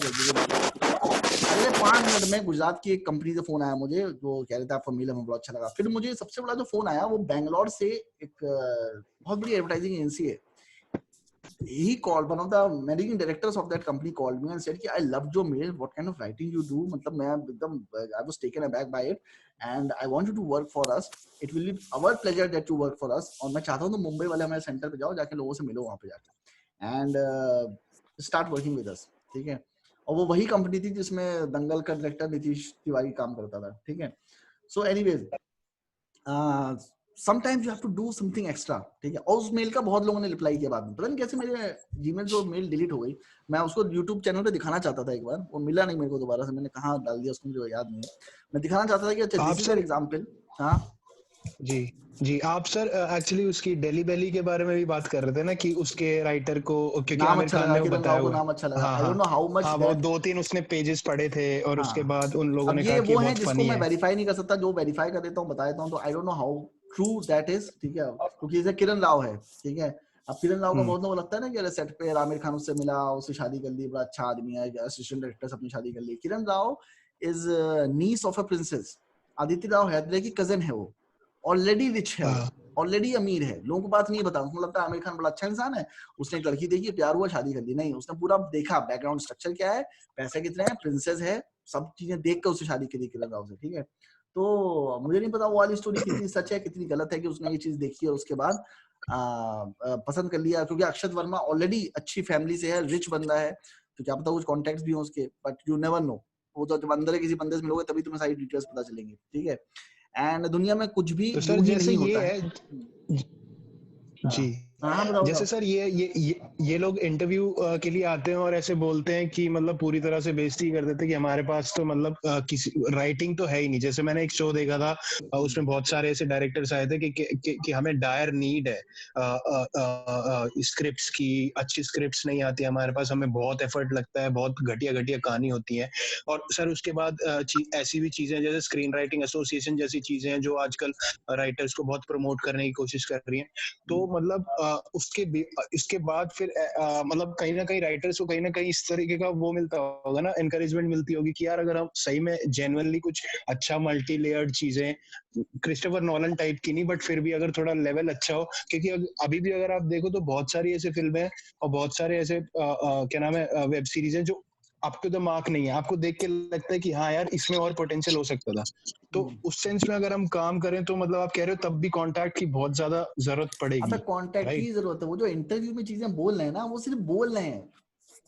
अगले 5 मिनट में गुजरात की एक कंपनी से फोन आया मुझे, जो कह रहे थे आपका मेल हमें बहुत अच्छा लगा। फिर मुझे सबसे बड़ा जो फोन आया वो बैंगलोर से एक बहुत बड़ी एडवर्टाइजिंग एजेंसी है। He called, one of the managing directors of that company called me and said कि I loved your mail, what kind of writing you do, मतलब मैं एकदम I was taken aback by it and I want you to work for us, it will be our pleasure that you work for us। और मैं चाहता हूँ तो मुंबई वाले हमारे सेंटर पे जाओ, जाके लोगों से मिलो वहाँ पे जाके and start working with us। ठीक है, और वो वही कंपनी थी जिसमें दंगल का डायरेक्टर नीतीश तिवारी काम करता था। ठीक है, so anyways sometimes you have to do something extra। ठीक है, और उस मेल का बहुत लोगों ने रिप्लाई किया बाद में, पता नहीं कैसे मेरे जीमेल से मेल डिलीट हो गई। मैं उसको YouTube चैनल पे दिखाना चाहता था एक बार, वो मिला नहीं मेरे को दोबारा से, मैंने कहाँ डाल दिया उसको मुझे याद नहीं है। मैं दिखाना चाहता था कि अच्छा दिस इज एन एग्जांपल। हाँ जी जी, आप सर एक्चुअली उसकी डेली बेली के बारे में भी बात कर रहे थे ना कि उसके राइटर को, क्योंकि आमिर खान ने बताया हुआ, नाम अच्छा लगा। I don't know how much, वो 2-3 उसने पेजेस पढ़े थे और उसके बाद उन लोगों ने कहा कि बहुत फनी है। जिसको मैं वेरीफाई नहीं कर सकता, जो वेरीफाई कर देता हूँ बता देता हूँ, तो I don't know how true that is. ठीक है, क्योंकि जैसे किरण राव है। ठीक है, अब किरण राव का बहुत लोगों को लगता है ना कि सेट पे आमिर खान उससे मिला, उससे शादी कर ली, बड़ा अच्छा आदमी है, असिस्टेंट डायरेक्टर से अपनी शादी कर ली। Kiran Rao is niece of a princess. Aditya Rao Hydari की कजन है, वो ऑलरेडी रिच है। ऑलरेडी अमीर है, लोगों को बात नहीं पता, उनको लगता है आमिर खान बड़ा अच्छा इंसान है, उसने एक लड़की देखी, प्यार हुआ, शादी कर ली। नहीं, उसने पूरा देखा बैकग्राउंड स्ट्रक्चर क्या है, पैसे कितने हैं, प्रिंसेस है, सब चीजें देख कर उससे शादी की लगा उसे, ठीक है। तो मुझे नहीं पता वो वाली स्टोरी कितनी सच है कितनी गलत है कि उसने ये चीज देखी और उसके बाद पसंद कर लिया, क्योंकि अक्षत वर्मा ऑलरेडी अच्छी फैमिली से है, रिच बंदा है, तो क्या पता कुछ कॉन्टेक्ट्स भी हो उसके, बट यू नेवर नो, वो तो जब अंदर किसी बंदे से मिलोगे तभी तुम्हें सारी डिटेल्स पता चलेंगी, ठीक है। एंड दुनिया में कुछ भी तो सर जैसे नहीं ये होता है जी, बताओ, जैसे सर ये लोग इंटरव्यू के लिए आते हैं और ऐसे बोलते हैं कि मतलब पूरी तरह से बेइज्जती कर देते हैं कि हमारे पास तो मतलब किसी राइटिंग तो है ही नहीं। जैसे मैंने एक शो देखा था, उसमें बहुत सारे ऐसे डायरेक्टर्स आए थे कि हमें डायर नीड है स्क्रिप्ट्स की, अच्छी स्क्रिप्ट्स नहीं आती हमारे पास, हमें बहुत एफर्ट लगता है, बहुत घटिया घटिया कहानी होती है। और सर उसके बाद ऐसी भी चीजें जैसे स्क्रीन राइटिंग एसोसिएशन जैसी चीजें हैं जो आजकल राइटर्स को बहुत प्रमोट करने की कोशिश कर रही हैं। तो मतलब इसके बाद फिर मतलब कहीं ना कहीं राइटर्स को कहीं ना कहीं इस तरीके का वो मिलता होगा ना, एनकरेजमेंट मिलती होगी कि यार अगर हम सही में जेन्युइनली कुछ अच्छा मल्टी लेयर्ड चीजें, क्रिस्टोफर नॉलन टाइप की नहीं बट फिर भी अगर थोड़ा लेवल अच्छा हो, क्योंकि अभी भी अगर आप देखो तो बहुत सारी ऐसे फिल्में हैं और बहुत सारे ऐसे क्या नाम है वेब सीरीज है जो अप टू द मार्क नहीं है, आपको देख के लगता है कि हाँ यार इसमें और पोटेंशियल हो सकता था। तो उस सेंस में अगर हम काम करें तो मतलब आप कह रहे हो तब भी कांटेक्ट की बहुत ज्यादा जरूरत पड़ेगी। अबे कांटेक्ट की जरूरत है, वो जो इंटरव्यू में चीजें बोल रहे हैं ना वो सिर्फ बोल रहे हैं,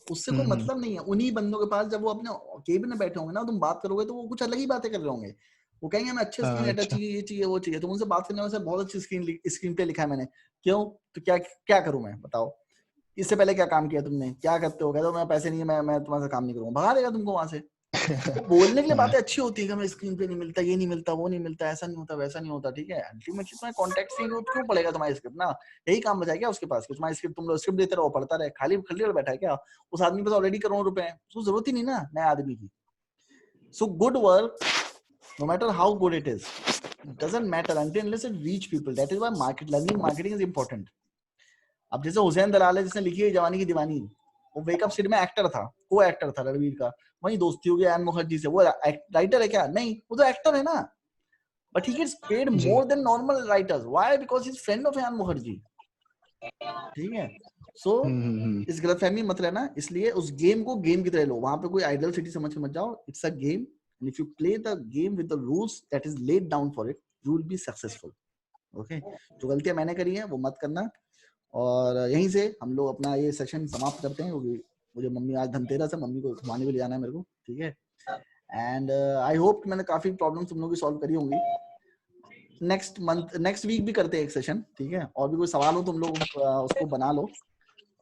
उससे कोई मतलब नहीं है। उन्हीं बंदों के पास जब वो अपने केबिन में बैठे होंगे ना, तुम बात करोगे तो वो कुछ अलग ही बातें कर रहे होंगे, वो कहेंगे हमें अच्छे स्क्रीन राइटर चाहिए, ये चाहिए वो चाहिए। तो उनसे बात करने में सर बहुत अच्छी स्क्रीन पे लिखा है मैंने, क्यों, तो क्या करूं मैं, बताओ इससे पहले क्या काम किया तुमने, क्या करते हो, कहते हो मैं पैसे नहीं है, मैं तुम्हारे काम नहीं करूंगा, भगा देगा तुमको वहां से। तो बोलने के लिए बातें अच्छी होती है कि हमें स्क्रीन पे नहीं मिलता, ये नहीं मिलता, वो नहीं मिलता, ऐसा नहीं होता, वैसा नहीं होता, ठीक है। अल्टीमेटली तुम्हारे कॉन्टेक्ट से क्यों पड़ेगा तुम्हारा स्क्रिप्ट ना, यही काम बचा क्या उसके पास कि तुम्हारा स्क्रिप्ट तुम लोग स्क्रिप्ट देते रहो, पढ़ता रहे, खाली बैठा है क्या, उस आदमी के पास ऑलरेडी करोड़ों रुपए हैं, उसको जरूरत ही नहीं ना नए आदमी की। So good work, no matter how good it is, it doesn't matter until unless it reach people. That is why marketing is important. अब जैसे हुसैन दलाल है जिसने लिखी है जवानी की दीवानी, वो वेकअप सीट में एक्टर था, को एक्टर था रणवीर का, वही दोस्ती हो गई एन मुखर्जी से, वो राइटर है क्या, नहीं वो तो एक्टर है ना, but he gets paid more than normal writers. Why? Because he is friend of an Mukherjee, ठीक है। सो इस गलतफहमी मत रहना, इसलिए उस गेम को गेम की तरह लो, वहां पे कोई आइडल सिटी समझ के मत जाओ, it's a game and if you play the game with the rules that is laid down for it, you will be successful. Okay, जो गलतियां मैंने करी हैं वो मत करना। और यहीं से हम लोग अपना ये सेशन समाप्त करते हैं, क्योंकि मुझे मम्मी आज धनतेरस है, मम्मी को घुमाने भी ले जाना है मेरे को, ठीक है। एंड आई होप मैंने काफी प्रॉब्लम तुम लोगों की सॉल्व करी होंगी। नेक्स्ट वीक भी करते हैं एक सेशन, ठीक है, और भी कोई सवाल हो तुम लोग उसको बना लो,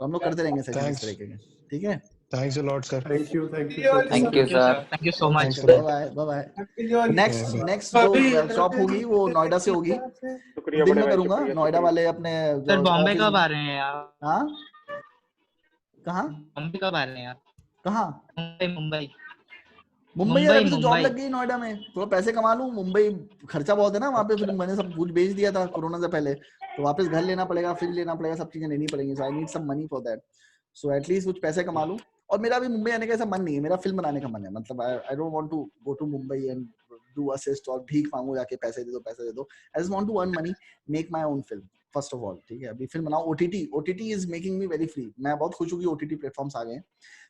हम लोग करते रहेंगे सेशन इस तरीके के, ठीक है। Thanks a lot, sir. Thank you, sir. Thank you so much. Bye. Next जो वर्कशॉप होगी वो नोएडा से होगी, दिन में करूंगा। नोएडा वाले अपने सर बॉम्बे कब आ रहे हैं यार? हाँ, कहाँ बॉम्बे कब आ रहे हैं यार? कहाँ? मुंबई यार, अभी तो जॉब लग गई नोएडा में, थोड़ा पैसे कमा लूं। मुंबई खर्चा बहुत है ना वहाँ पे, फिर मैंने सब कुछ बेच दिया था कोरोना से पहले, तो वापस घर लेना पड़ेगा, फ्रिज लेना पड़ेगा, सब चीजें लेनी पड़ेंगी। So I need some money for that, so at least कुछ पैसे कमा लूं। और मेरा अभी मुंबई आने का ऐसा मन नहीं है, मेरा फिल्म बनाने का मन है, मतलब I don't want to go to Mumbai and do assist और भीख मांगू जाके पैसे दे दो। I just want to earn money, make my own film first of all, ठीक है। अभी फिल्म बनाओ, OTT is making me very free. मैं बहुत खुश हूं कि ओटीटी प्लेटफॉर्म्स आ गए हैं,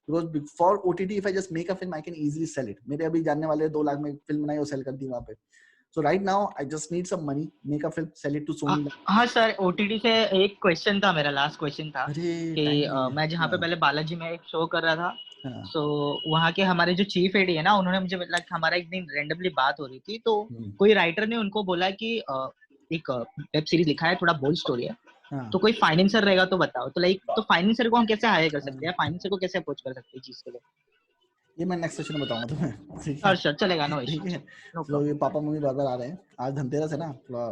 because for OTT if I just make a film I can easily sell it. मेरे अभी जानने वाले 2 लाख में फिल्म बनाई और सेल कर दी वहां पे। So right now I just need some money, make a film, sell it to Sony. हाँ सर, OTT से एक क्वेश्चन था मेरा, लास्ट क्वेश्चन था कि मैं जहाँ पे पहले बालाजी में एक शो कर रहा था, so वहाँ के हमारे जो चीफ एडी है ना, उन्होंने मुझे लाइक हमारा एक दिन रैंडमली बात हो रही थी, तो कोई राइटर ने उनको बोला कि एक वेब सीरीज लिखा है, थोड़ा बोल्ड स्टोरी है, तो कोई फाइनेंसर रहेगा तो बताओ। तो लाइक तो फाइनेंसर को हम कैसे हायर कर सकते हैं, फाइनेंसर को कैसे अप्रोच कर सकते हैं चीज के लिए? ये मैं नेक्स्ट सेशन में बताऊंगा तुम्हें, ठीक है सर, चलेगा, नो इशू। तो ये पापा मम्मी बार-बार आ रहे हैं, आज धनतेरस है ना, थोड़ा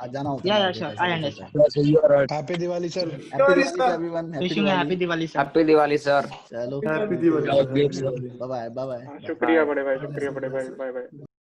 आज जाना होता है। Yeah sir, I understand. Happy Diwali sir. Everyone, happy Diwali sir. Happy Diwali sir. चलो, हैप्पी दिवाली। Bye bye. शुक्रिया बड़े भाई, बाय बाय।